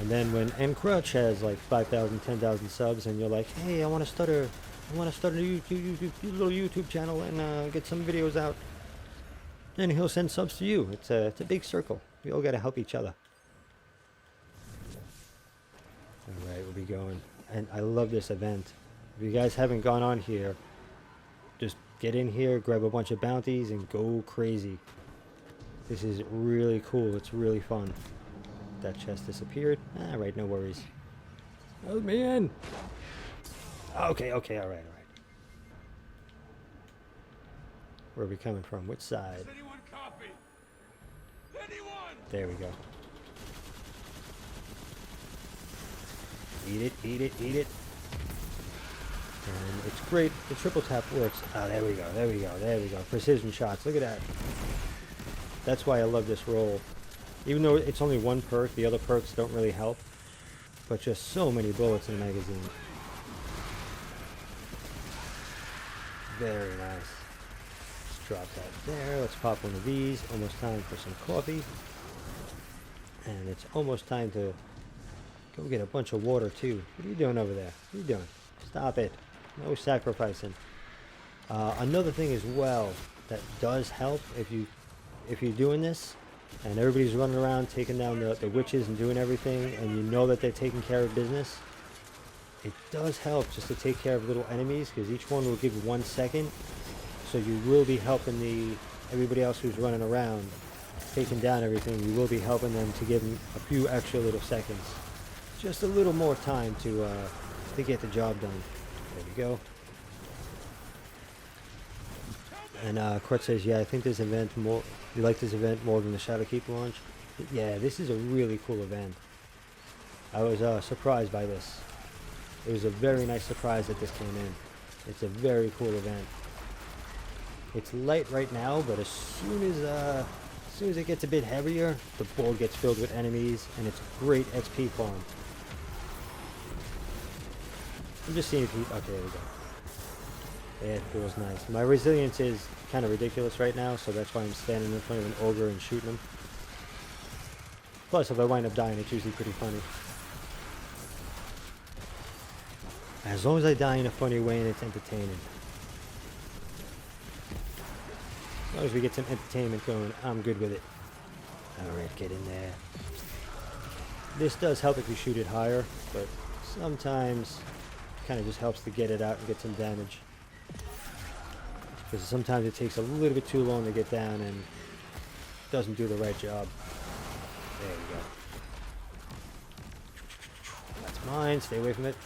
Speaker 1: And then when Crutch has like 5,000, 10,000 subs, and you're like, hey, I want to start a little YouTube channel and get some videos out, then he'll send subs to you. It's a big circle. We all got to help each other. All right, we'll be going. And I love this event. If you guys haven't gone on here, just get in here, grab a bunch of bounties, and go crazy. This is really cool. It's really fun. That chest disappeared. Alright, no worries. Let me in. Okay, alright. Where are we coming from? Which side?
Speaker 2: Does anyone copy? Anyone?
Speaker 1: There we go. Eat it. And it's great. The triple tap works. Oh, there we go. Precision shots. Look at that. That's why I love this roll. Even though it's only 1 perk, the other perks don't really help. But just so many bullets in the magazine. Very nice. Let's drop that there. Let's pop one of these. Almost time for some coffee. And it's almost time to go get a bunch of water too. What are you doing over there? What are you doing? Stop it. No sacrificing. Another thing as well that does help if you're doing this, and everybody's running around taking down the witches and doing everything, and you know that they're taking care of business, it does help just to take care of little enemies, because each one will give 1 second, so you will be helping everybody else who's running around taking down everything. You will be helping them to give them a few extra little seconds, just a little more time to get the job done. There we go. And Crutch says, yeah, I think this event you like this event more than the Shadowkeep launch. Yeah, this is a really cool event. I was surprised by this. It was a very nice surprise that this came in. It's a very cool event. It's light right now, but as soon as As soon as it gets a bit heavier, the board gets filled with enemies, and it's a great XP farm. I'm just seeing if he... Okay, there we go. Yeah, it feels nice. My resilience is kind of ridiculous right now, so that's why I'm standing in front of an ogre and shooting him. Plus, if I wind up dying, it's usually pretty funny. As long as I die in a funny way and it's entertaining. As long as we get some entertainment going, I'm good with it. Alright, get in there. This does help if you shoot it higher, but sometimes it kind of just helps to get it out and get some damage. Because sometimes it takes a little bit too long to get down and doesn't do the right job. There we go. That's mine. Stay away from it.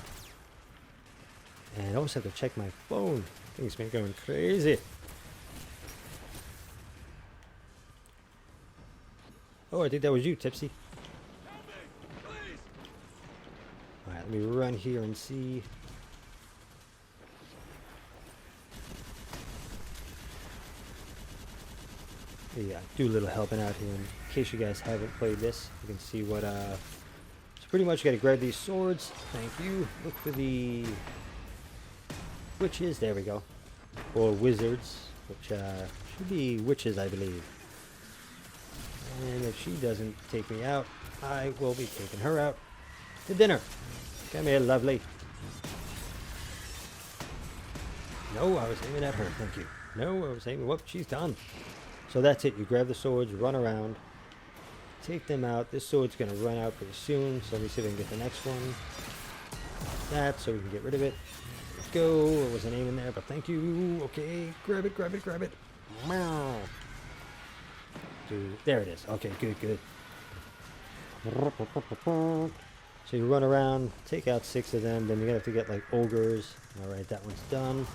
Speaker 1: And I also have to check my phone. Thing's been going crazy. Oh, I think that was you, Tipsy. Alright, let me run here and see. Yeah, do a little helping out here in case you guys haven't played this. You can see what, so pretty much you gotta grab these swords. Thank you. Look for the witches. There we go. Or wizards, which should be witches, I believe. And if she doesn't take me out, I will be taking her out to dinner. Come here, lovely. No, I was aiming at her. Thank you. No, I was aiming. Whoop, she's done. So that's it. You grab the swords, run around, take them out. This sword's going to run out pretty soon, so let me see if I can get the next one. That, so we can get rid of it. Let's go. I wasn't aiming there, but thank you. Okay, grab it, grab it, grab it. Meow. Dude, there it is. Okay, good, good. So you run around, take out 6 of them, then you're going to have to get like ogres. Alright, that one's done.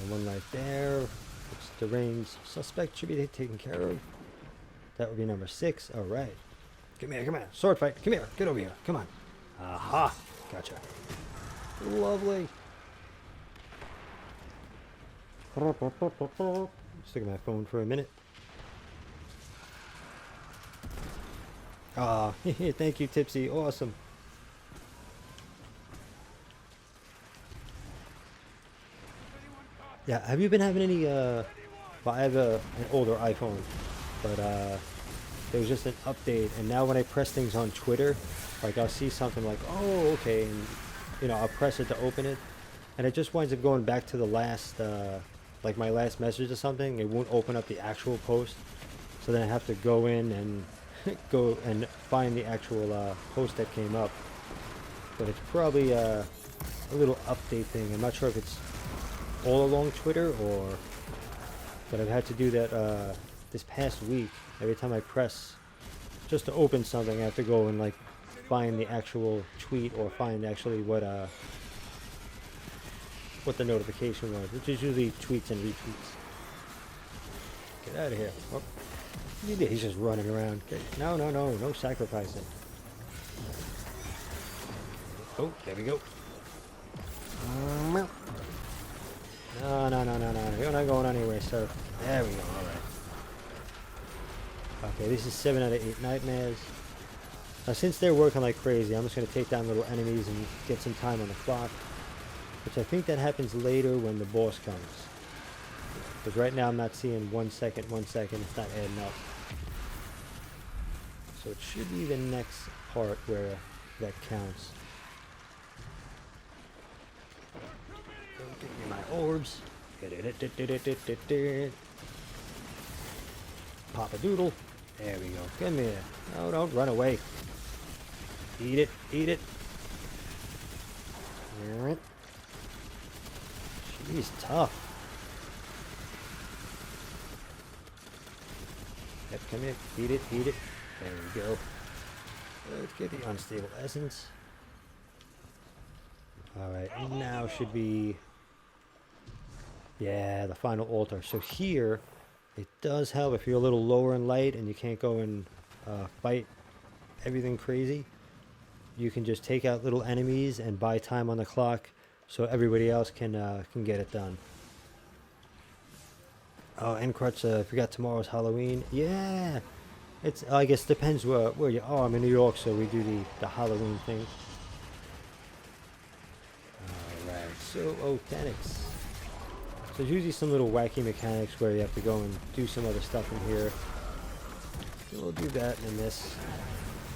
Speaker 1: And one right there. Looks deranged suspect should be taken care of. That would be number 6. Alright. Come here, come here. Sword fight. Come here. Get over here. Come on. Aha. Gotcha. Lovely. Stick my phone for a minute. Ah, thank you, Tipsy. Awesome. Yeah, have you been having any, well, I have an older iPhone, but there was just an update, and now when I press things on Twitter, like I'll see something like, oh, okay, and, you know, I'll press it to open it, and it just winds up going back to the last, like my last message or something. It won't open up the actual post, so then I have to go in and go and find the actual post that came up. But it's probably a little update thing. I'm not sure if it's all along Twitter or, but I've had to do that this past week. Every time I press just to open something, I have to go and like find the actual tweet or find actually what the notification was, which is usually tweets and retweets. Get out of here. Oh. He's just running around. Okay. No, no, no, no sacrificing. Oh, there we go. No, no, no, no, no. You're not going anywhere, sir. There we go. All right. Okay, this is 7 out of 8 nightmares. Now, since they're working like crazy, I'm just going to take down little enemies and get some time on the clock. Which I think that happens later when the boss comes. Because right now I'm not seeing 1 second, 1 second. It's not adding up. So it should be the next part where that counts. Give me my orbs. Pop a doodle. There we go. Come here. No, don't run away. Eat it. Eat it. Alright. She's tough. Yep, come here. Eat it. Eat it. There we go. Let's get the unstable essence. Alright, now should be... yeah, the final altar. So here, it does help if you're a little lower in light and you can't go and fight everything crazy. You can just take out little enemies and buy time on the clock so everybody else can get it done. Oh, and Crutch, I forgot tomorrow's Halloween. Yeah, it's, I guess depends where you are. I'm in New York, so we do the Halloween thing. Alright, so mechanics. So there's usually some little wacky mechanics where you have to go and do some other stuff in here. We'll do that in this.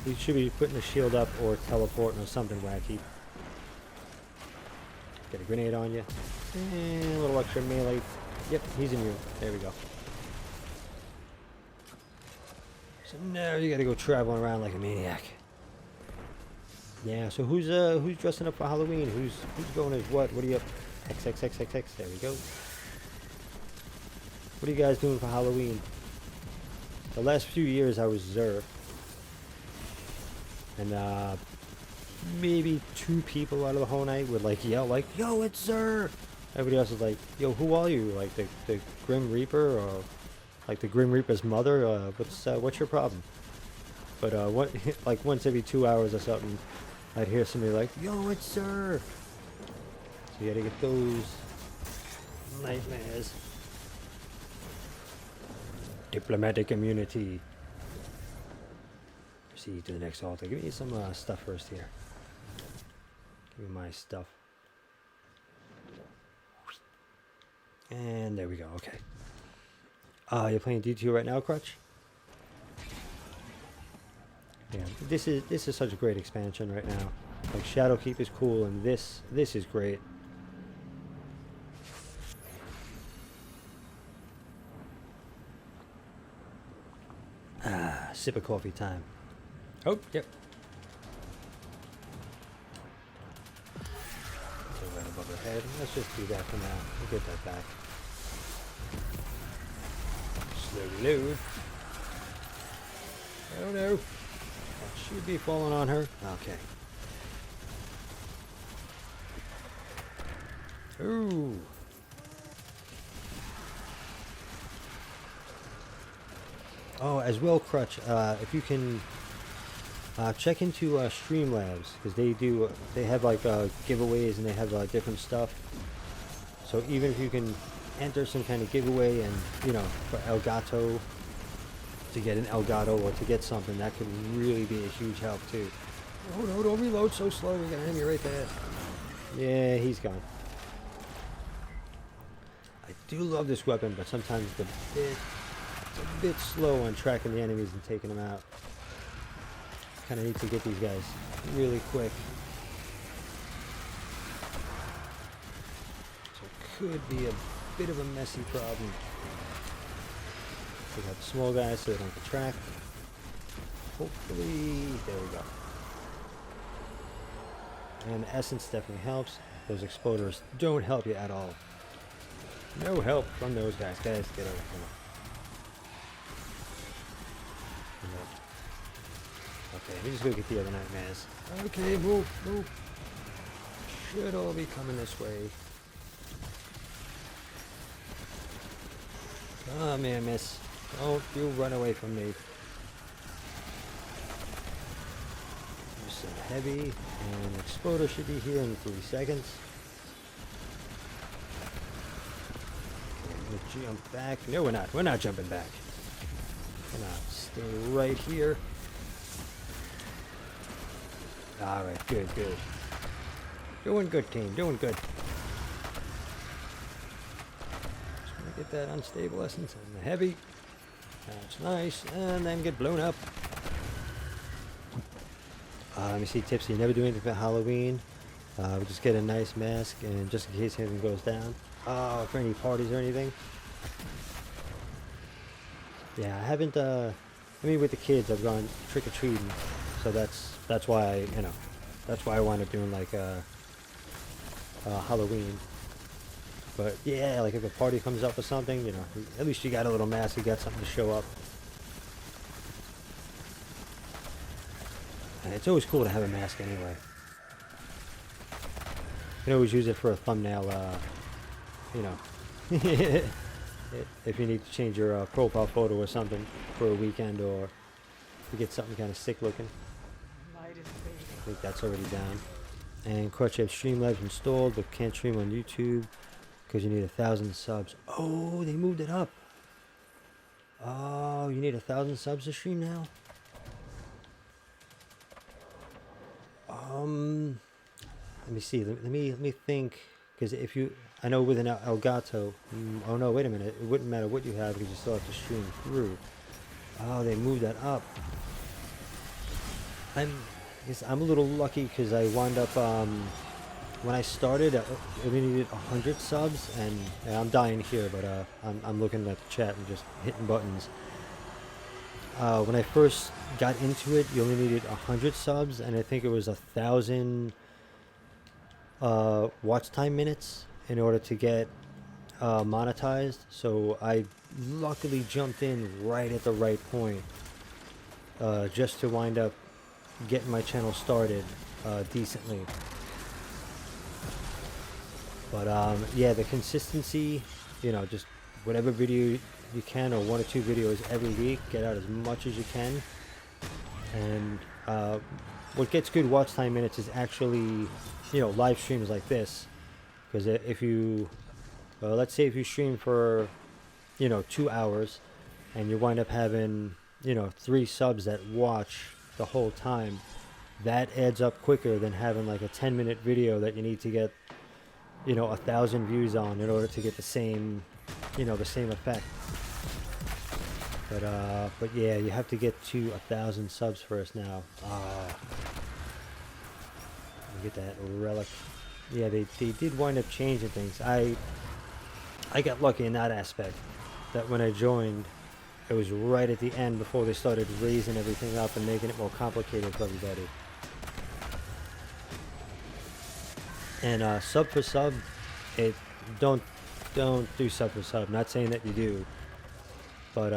Speaker 1: You should be putting a shield up or teleporting or something wacky. Get a grenade on you. And a little extra melee. Yep, he's immune. There we go. So now you gotta go traveling around like a maniac. Yeah, so who's dressing up for Halloween? Who's going as what? What are you up? XXXXX. There we go. What are you guys doing for Halloween? The last few years I was Zer. And maybe 2 people out of the whole night would like yell like, "Yo, it's Zer!" Everybody else is like, "Yo, who are you? Like the Grim Reaper, or like the Grim Reaper's mother? What's your problem?" But what like once every 2 hours or something, I'd hear somebody like, "Yo, it's Zer!" So you gotta get those nightmares. Diplomatic immunity. Proceed to the next altar. Give me some stuff first here. Give me my stuff. And there we go. Okay. You're playing D2 right now, Crutch? Yeah. This is such a great expansion right now. Like Shadowkeep is cool, and this is great. Sip of coffee time. Oh, yep. So right above her head. Let's just do that for now. We'll get that back. Slowly load. Oh no. That should be falling on her. Okay. Ooh. Oh, as well, Crutch, if you can check into Streamlabs, because they have like giveaways and they have different stuff. So even if you can enter some kind of giveaway and, you know, for Elgato, to get an Elgato or to get something, that could really be a huge help too. Oh no, don't reload so slow, we got an enemy right there. Yeah, he's gone. I do love this weapon, but sometimes it's a bit slow on tracking the enemies and taking them out. Kind of need to get these guys really quick. So it could be a bit of a messy problem. We got the small guys so they don't get tracked. Hopefully, there we go. And essence definitely helps. Those exploders don't help you at all. No help from those guys. Guys, get over here. Okay, let me just go get the other nightmares. Okay, move. Should all be coming this way. Come here, miss. Don't you run away from me. There's some heavy, and exploder should be here in 3 seconds. Okay, we'll jump back. No, we're not. We're not jumping back. We're not. Stay right here. Alright, good. Doing good, team. Doing good. Just gonna get that unstable essence and the heavy. That's nice. And then get blown up. Let me see tips. You never do anything for Halloween. We just get a nice mask, and just in case anything goes down. For any parties or anything. Yeah, I haven't, I mean, with the kids, I've gone trick-or-treating. So that's why, you know, that's why I wound up doing like Halloween. But yeah, like if a party comes up or something, you know, at least you got a little mask, you got something to show up. And it's always cool to have a mask anyway. You can always use it for a thumbnail, you know, if you need to change your profile photo or something for a weekend, or to get something kind of sick looking. I think that's already down. And Crutch, you have Streamlabs installed, but can't stream on YouTube because you need 1,000 subs. Oh, they moved it up. Oh, you need 1,000 subs to stream now? Let me see. Let me think. Because if you, I know with an Elgato. Oh no, wait a minute. It wouldn't matter what you have because you still have to stream through. Oh, they moved that up. I guess I'm a little lucky because I wound up. When I started, I only needed 100 subs, and I'm dying here, but I'm looking at the chat and just hitting buttons. When I first got into it, you only needed 100 subs, and I think it was 1,000 watch time minutes in order to get monetized. So I luckily jumped in right at the right point, just to wind up getting my channel started decently. But yeah, the consistency, you know, just whatever video you can, or 1 or 2 videos every week, get out as much as you can. And what gets good watch time minutes is actually, you know, live streams like this. Because if you, let's say if you stream for, you know, 2 hours, and you wind up having, you know, 3 subs that watch the whole time, that adds up quicker than having like a 10-minute video that you need to get, you know, 1,000 views on in order to get the same, you know, the same effect. But yeah, you have to get to 1,000 subs first now. Get that relic. Yeah, they did wind up changing things. I got lucky in that aspect, that when I joined, it was right at the end before they started raising everything up and making it more complicated for everybody. And sub for sub, it don't do sub for sub. Not saying that you do, but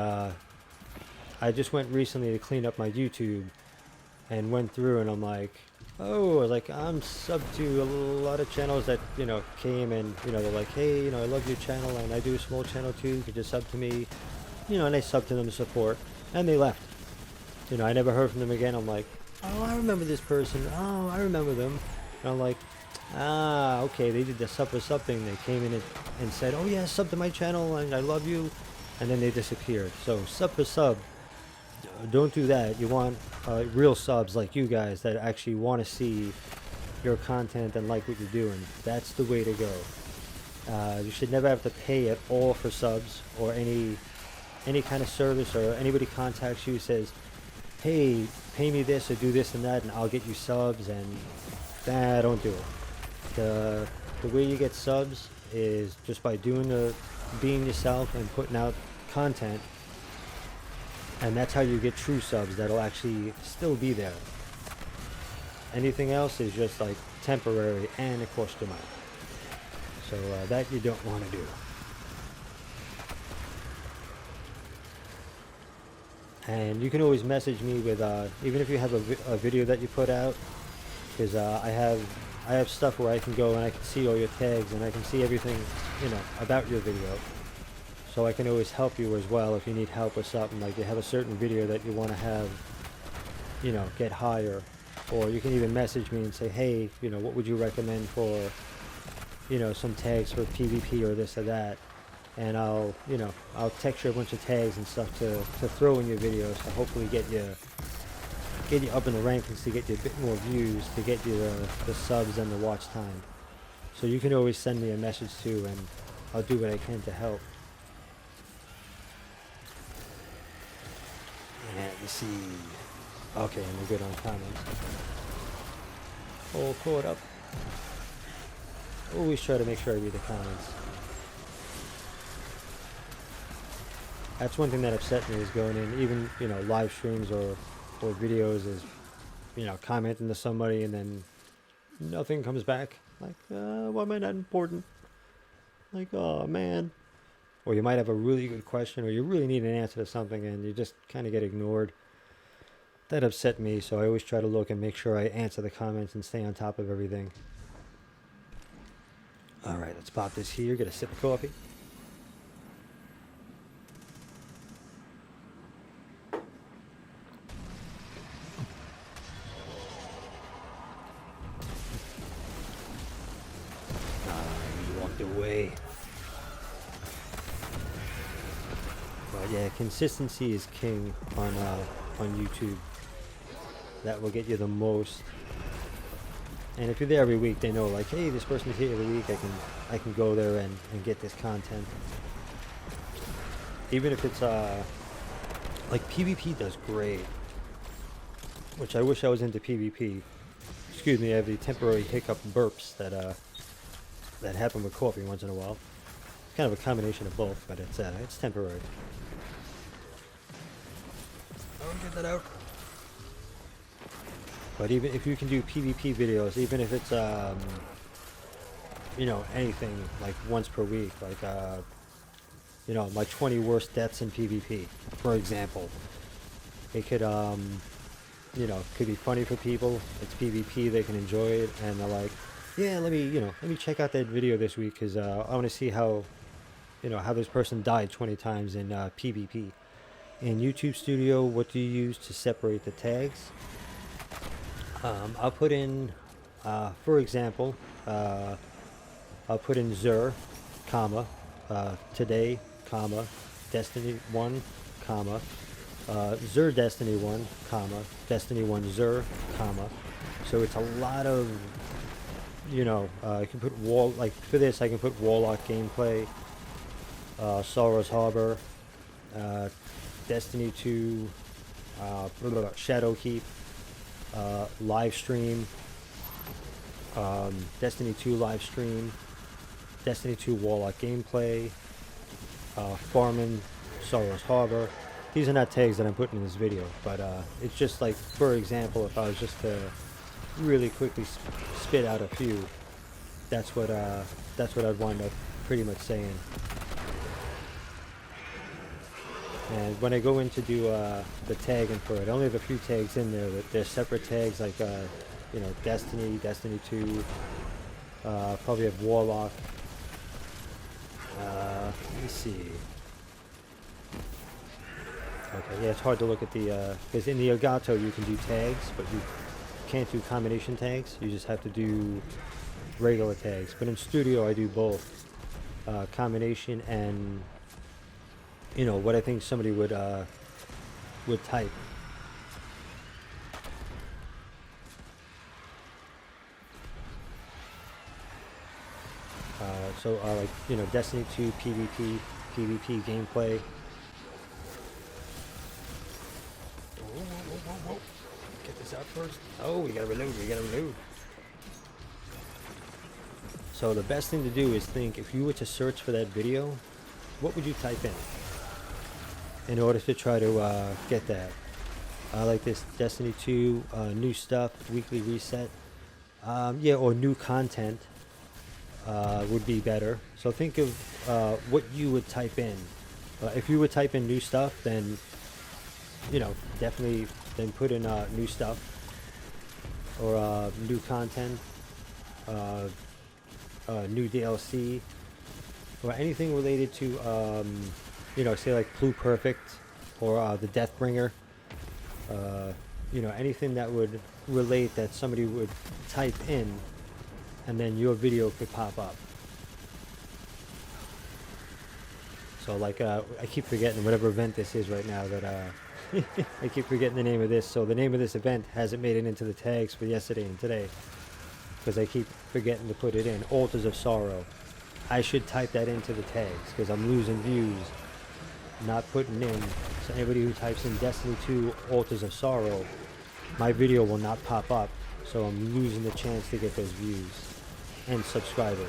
Speaker 1: I just went recently to clean up my YouTube, and went through, and I'm like, oh, like I'm sub to a lot of channels that, you know, came and, you know, they're like, hey, you know, I love your channel and I do a small channel too. You could just sub to me, you know, and I sub to them to support, and they left. You know, I never heard from them again. I'm like, oh, I remember this person. Oh, I remember them. And I'm like, ah, okay, they did the sub for sub thing. They came in and said, oh yeah, sub to my channel and I love you, and then they disappeared. So sub for sub, don't do that. You want real subs like you guys that actually want to see your content and like what you're doing. That's the way to go. You should never have to pay at all for subs, or any kind of service, or anybody contacts you, says, hey, pay me this or do this and that and I'll get you subs, and don't do it. The way you get subs is just by being yourself and putting out content, and that's how you get true subs that'll actually still be there. Anything else is just like temporary, and it costs you money. So that you don't want to do. And you can always message me with, even if you have a video that you put out, because I have stuff where I can go and I can see all your tags and I can see everything, you know, about your video. So I can always help you as well if you need help with something, like you have a certain video that you want to have, you know, get higher. Or you can even message me and say, hey, you know, what would you recommend for, you know, some tags for PvP or this or that. And I'll text you a bunch of tags and stuff to throw in your videos to hopefully get you up in the rankings, to get you a bit more views, to get you the subs and the watch time. So you can always send me a message too, and I'll do what I can to help. And you see, okay, and we're good on comments. All caught up. Always try to make sure I read the comments. That's one thing that upset me, is going in, even, you know, live streams or videos, is, you know, commenting to somebody and then nothing comes back. Like, why am I not important? Like, oh man. Or you might have a really good question, or you really need an answer to something and you just kind of get ignored. That upset me, so I always try to look and make sure I answer the comments and stay on top of everything. Alright, let's pop this here, get a sip of coffee. Away. But yeah, consistency is king on YouTube. That will get you the most. And if you're there every week, they know like, hey, this person's here every week. I can go there and get this content. Even if it's like PvP does great, which I wish I was into PvP. Excuse me, I have the temporary hiccup burps that happen with coffee once in a while. It's kind of a combination of both, but it's temporary. Oh, get that out. But even if you can do PvP videos, even if it's you know, anything like once per week, like you know, my 20 worst deaths in PvP, for example. It could you know, could be funny for people. It's PvP, they can enjoy it, and they're like, yeah, let me check out that video this week because I want to see how, you know, how this person died 20 times in PvP. In YouTube Studio, what do you use to separate the tags? I'll put in, for example, I'll put in Zur, comma, today, comma, Destiny 1, comma, Zur Destiny 1, comma, Destiny 1 Zur, comma. So it's a lot of, you know, I can put like for this I can put Warlock gameplay, Sorrow's Harbor, Destiny 2, Shadowkeep, LiveStream, Destiny 2 LiveStream, Destiny 2 Warlock gameplay, Farming, Sorrow's Harbor. These are not tags that I'm putting in this video, but it's just like, for example, if I was just to really quickly spit out a few, that's what I'd wind up pretty much saying. And when I go in to do the tagging for it, I only have a few tags in there. They're separate tags, like you know, Destiny, Destiny 2. Probably have Warlock. Let me see. Okay, yeah, it's hard to look at the because in the Elgato you can do tags, but you can't do combination tags. You just have to do regular tags. But in Studio, I do both combination and, you know, what I think somebody would type. So like, you know, Destiny 2 PvP, PvP gameplay. Whoa. Get this out first. Oh, we gotta reload. So the best thing to do is think, if you were to search for that video, what would you type in order to try to get that? I like this Destiny 2 new stuff, weekly reset. Yeah, or new content would be better. So think of what you would type in. If you would type in new stuff, then, you know, definitely then put in new stuff or new content, new DLC, or anything related to, you know, say like Pluperfect or the Deathbringer. You know, anything that would relate that somebody would type in, and then your video could pop up. So like, I keep forgetting whatever event this is right now that I keep forgetting the name of this. So the name of this event hasn't made it into the tags for yesterday and today, because I keep forgetting to put it in. Altars of Sorrow. I should type that into the tags because I'm losing views not putting in. So anybody who types in Destiny 2 Altars of Sorrow, my video will not pop up, so I'm losing the chance to get those views and subscribers.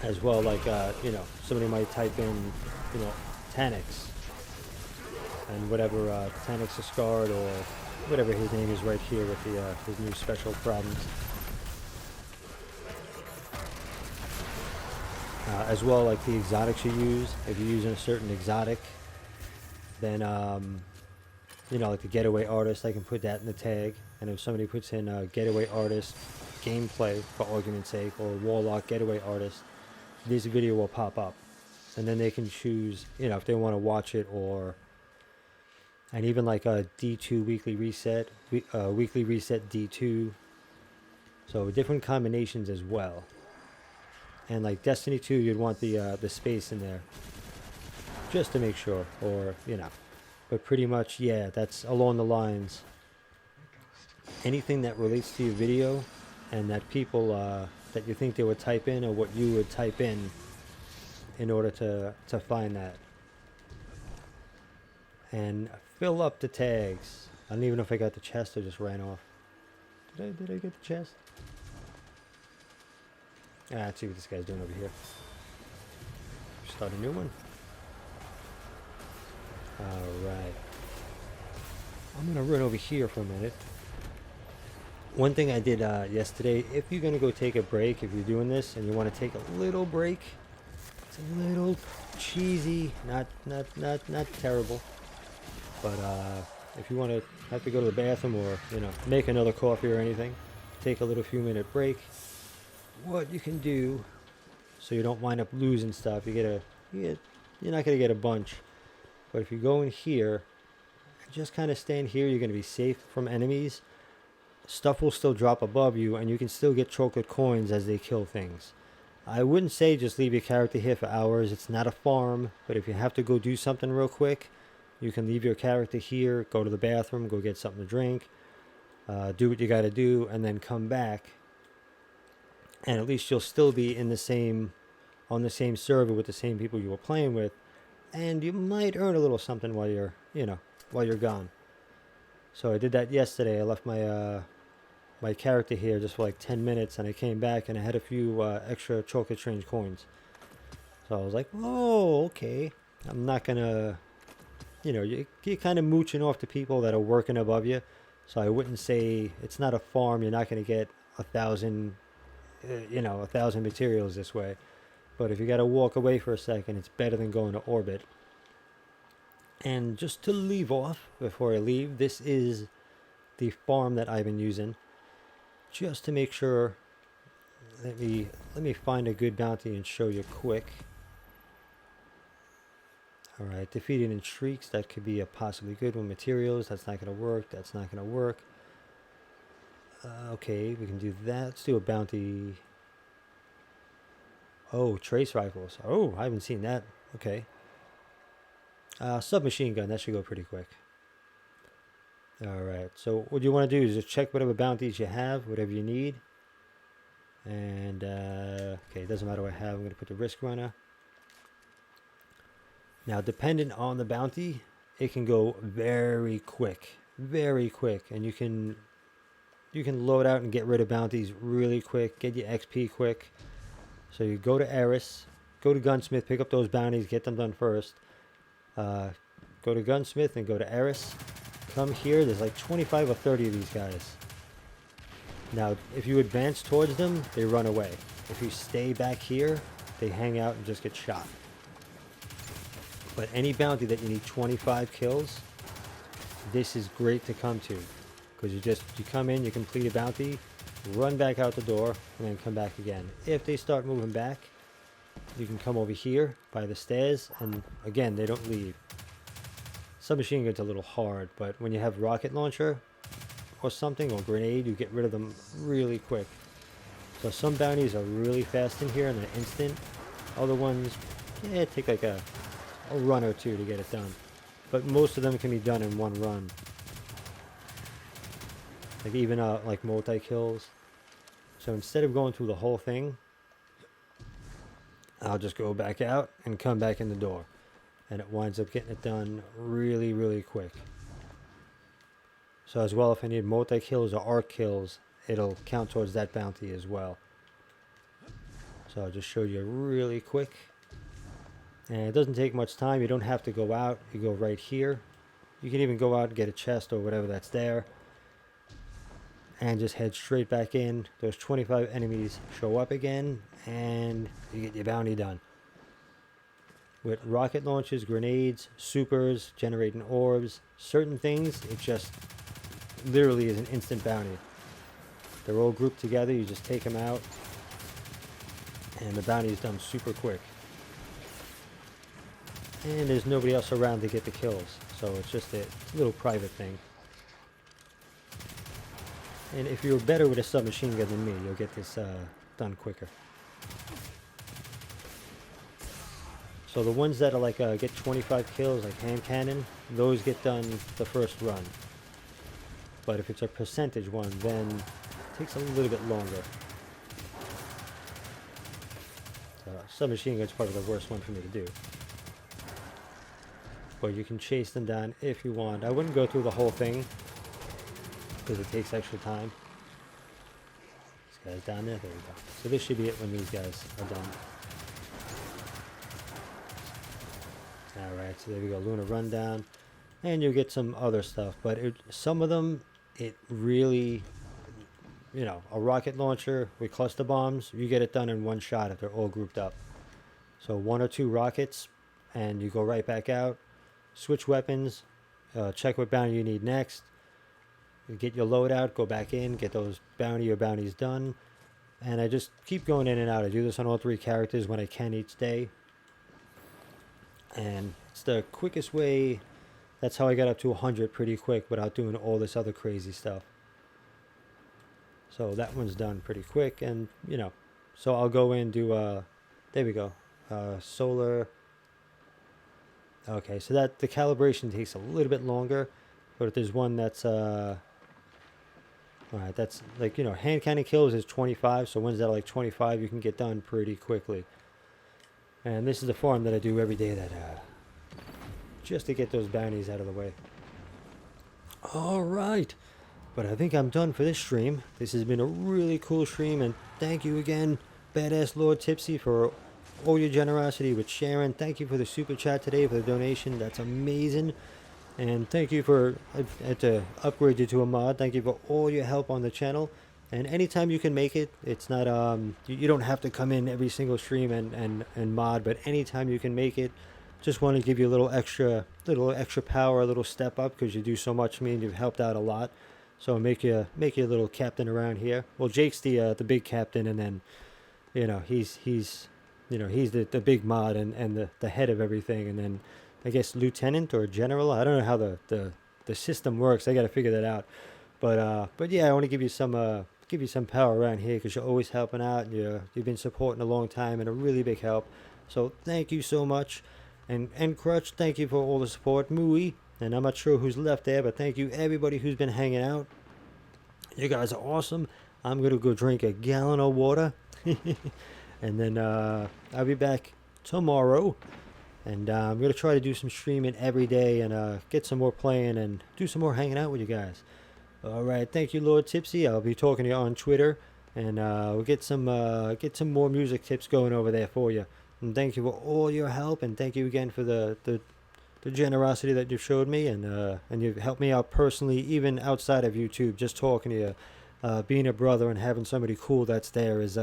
Speaker 1: As well, like, you know, somebody might type in, you know, Tanix, and whatever, Tanix Ascard, or whatever his name is right here with the his new special problems. As well, like the exotics you use. If you're using a certain exotic, then, you know, like the Getaway Artist, I can put that in the tag. And if somebody puts in Getaway Artist gameplay, for argument's sake, or Warlock Getaway Artist, this video will pop up. And then they can choose, you know, if they want to watch it, or... And even like a D2 weekly reset, weekly reset D2. So different combinations as well. And like Destiny 2, you'd want the space in there. just to make sure, or, you know. But pretty much, yeah, that's along the lines. Anything that relates to your video and that people, that you think they would type in, or what you would type in order to find that. And fill up the tags. I don't even know if I got the chest or just ran off. Did I get the chest? Let's see what this guy's doing over here. Start a new one. Alright. I'm going to run over here for a minute. One thing I did yesterday, if you're going to go take a break, if you're doing this and you want to take a little break, it's a little cheesy, not terrible. But if you want to have to go to the bathroom, or, you know, make another coffee or anything, take a little few-minute break. What you can do, so you don't wind up losing stuff, you're not gonna get a bunch. But if you go in here, just kind of stand here, you're gonna be safe from enemies. Stuff will still drop above you, and you can still get chocolate coins as they kill things. I wouldn't say just leave your character here for hours. It's not a farm, but if you have to go do something real quick, you can leave your character here, go to the bathroom, go get something to drink, do what you got to do, and then come back. And at least you'll still be in on the same server with the same people you were playing with, and you might earn a little something while you're gone. So I did that yesterday. I left my my character here just for like 10 minutes, and I came back and I had a few extra chocolate strange coins. So I was like, oh, okay. I'm not gonna, you're kind of mooching off the people that are working above you. So I wouldn't say, it's not a farm. You're not going to get 1,000, 1,000 materials this way. But if you got to walk away for a second, it's better than going to orbit. And just to leave off before I leave, this is the farm that I've been using. Just to make sure, let me find a good bounty and show you quick. Alright, defeated in shrieks, that could be a possibly good one. Materials, that's not going to work, that's not going to work. Okay, we can do that. Let's do a bounty. Oh, trace rifles. Oh, I haven't seen that. Okay. Submachine gun, that should go pretty quick. Alright, so what you want to do is just check whatever bounties you have, whatever you need. And, okay, it doesn't matter what I have. I'm going to put the risk runner. Now, dependent on the bounty, it can go very quick, and you can load out and get rid of bounties really quick, get your XP quick. So you go to HERESY, go to Gunsmith, pick up those bounties, get them done first. Go to Gunsmith and go to HERESY. Come here, there's like 25 or 30 of these guys. Now, if you advance towards them, they run away. If you stay back here, they hang out and just get shot. But any bounty that you need 25 kills, this is great to come to. Because you come in, you complete a bounty, run back out the door, and then come back again. If they start moving back, you can come over here by the stairs, and again, they don't leave. Submachine gun's a little hard, but when you have rocket launcher or something, or grenade, you get rid of them really quick. So some bounties are really fast in here in an instant. Other ones, take like a run or two to get it done. But most of them can be done in one run. Like even like multi-kills. So instead of going through the whole thing, I'll just go back out and come back in the door. And it winds up getting it done really, really quick. So as well, if I need multi-kills or arc kills, it'll count towards that bounty as well. So I'll just show you really quick. And it doesn't take much time. You don't have to go out. You go right here. You can even go out and get a chest or whatever that's there. And just head straight back in. Those 25 enemies show up again. And you get your bounty done. With rocket launches, grenades, supers, generating orbs, certain things, it just literally is an instant bounty. They're all grouped together. You just take them out. And the bounty is done super quick. And there's nobody else around to get the kills. So it's just a little private thing. And if you're better with a submachine gun than me, you'll get this done quicker. So So the ones that are like get 25 kills, like hand cannon, those get done the first run. But if it's a percentage one, then it takes a little bit longer. Submachine gun's probably the worst one for me to do. But you can chase them down if you want. I wouldn't go through the whole thing because it takes extra time. This guy's down there. There we go. So this should be it when these guys are done. Alright, so there we go. Lunar rundown. And you'll get some other stuff. But some of them, it really, you know, a rocket launcher with cluster bombs, you get it done in one shot if they're all grouped up. So 1 or 2 rockets, and you go right back out. Switch weapons, check what bounty you need next, get your loadout, go back in, get those bounty or bounties done, and I just keep going in and out. I do this on all 3 characters when I can each day, and it's the quickest way. That's how I got up to 100 pretty quick without doing all this other crazy stuff. So that one's done pretty quick, and you know, so I'll go in and do there we go, solar. Okay, so that the calibration takes a little bit longer, but if there's one that's alright, that's like, you know, hand cannon kills is 25, so ones that are like 25 you can get done pretty quickly. And this is the farm that I do every day, that just to get those bounties out of the way. Alright, but I think I'm done for this stream. This has been a really cool stream, and thank you again, Badass Lord Tipsy, for all your generosity with sharing. Thank you for the super chat today, for the donation. That's amazing. And thank you for, I had to upgrade you to a mod. Thank you for all your help on the channel. And anytime you can make it, it's not, you don't have to come in every single stream and mod, but anytime you can make it, just want to give you a little extra power, a little step up, because you do so much for me and you've helped out a lot. So make you a little captain around here. Well, Jake's the big captain, and then, you know, he's the big mod and the head of everything, and then I guess lieutenant or general. I don't know how the system works. I got to figure that out. But yeah, I want to give you some power around here because you're always helping out. And you've been supporting a long time and a really big help. So thank you so much. And Crutch, thank you for all the support. Mooey, and I'm not sure who's left there, but thank you everybody who's been hanging out. You guys are awesome. I'm gonna go drink a gallon of water. And then I'll be back tomorrow, and I'm going to try to do some streaming every day and get some more playing and do some more hanging out with you guys. Alright, thank you, Lord Tipsy. I'll be talking to you on Twitter, and we'll get some more music tips going over there for you. And thank you for all your help, and thank you again for the generosity that you've showed me, and you've helped me out personally, even outside of YouTube. Just talking to you, being a brother and having somebody cool that's there is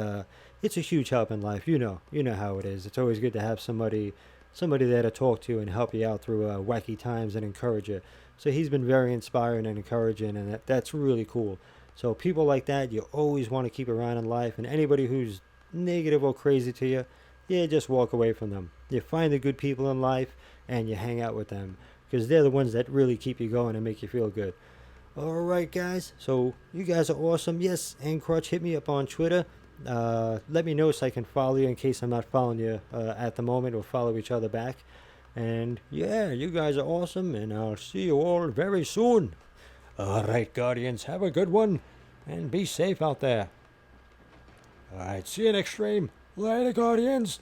Speaker 1: it's a huge help in life. You know how it is. It's always good to have somebody there to talk to and help you out through wacky times and encourage you. So he's been very inspiring and encouraging, and that's really cool. So people like that, you always want to keep around in life. And anybody who's negative or crazy to you, yeah, just walk away from them. You find the good people in life and you hang out with them, because they're the ones that really keep you going and make you feel good. Alright guys, so you guys are awesome. Yes, and Crutch, hit me up on Twitter. Let me know so I can follow you in case I'm not following you at the moment. We'll follow each other back. And yeah, you guys are awesome, and I'll see you all very soon. Alright Guardians, have a good one, and be safe out there. Alright, see you next stream. Later Guardians.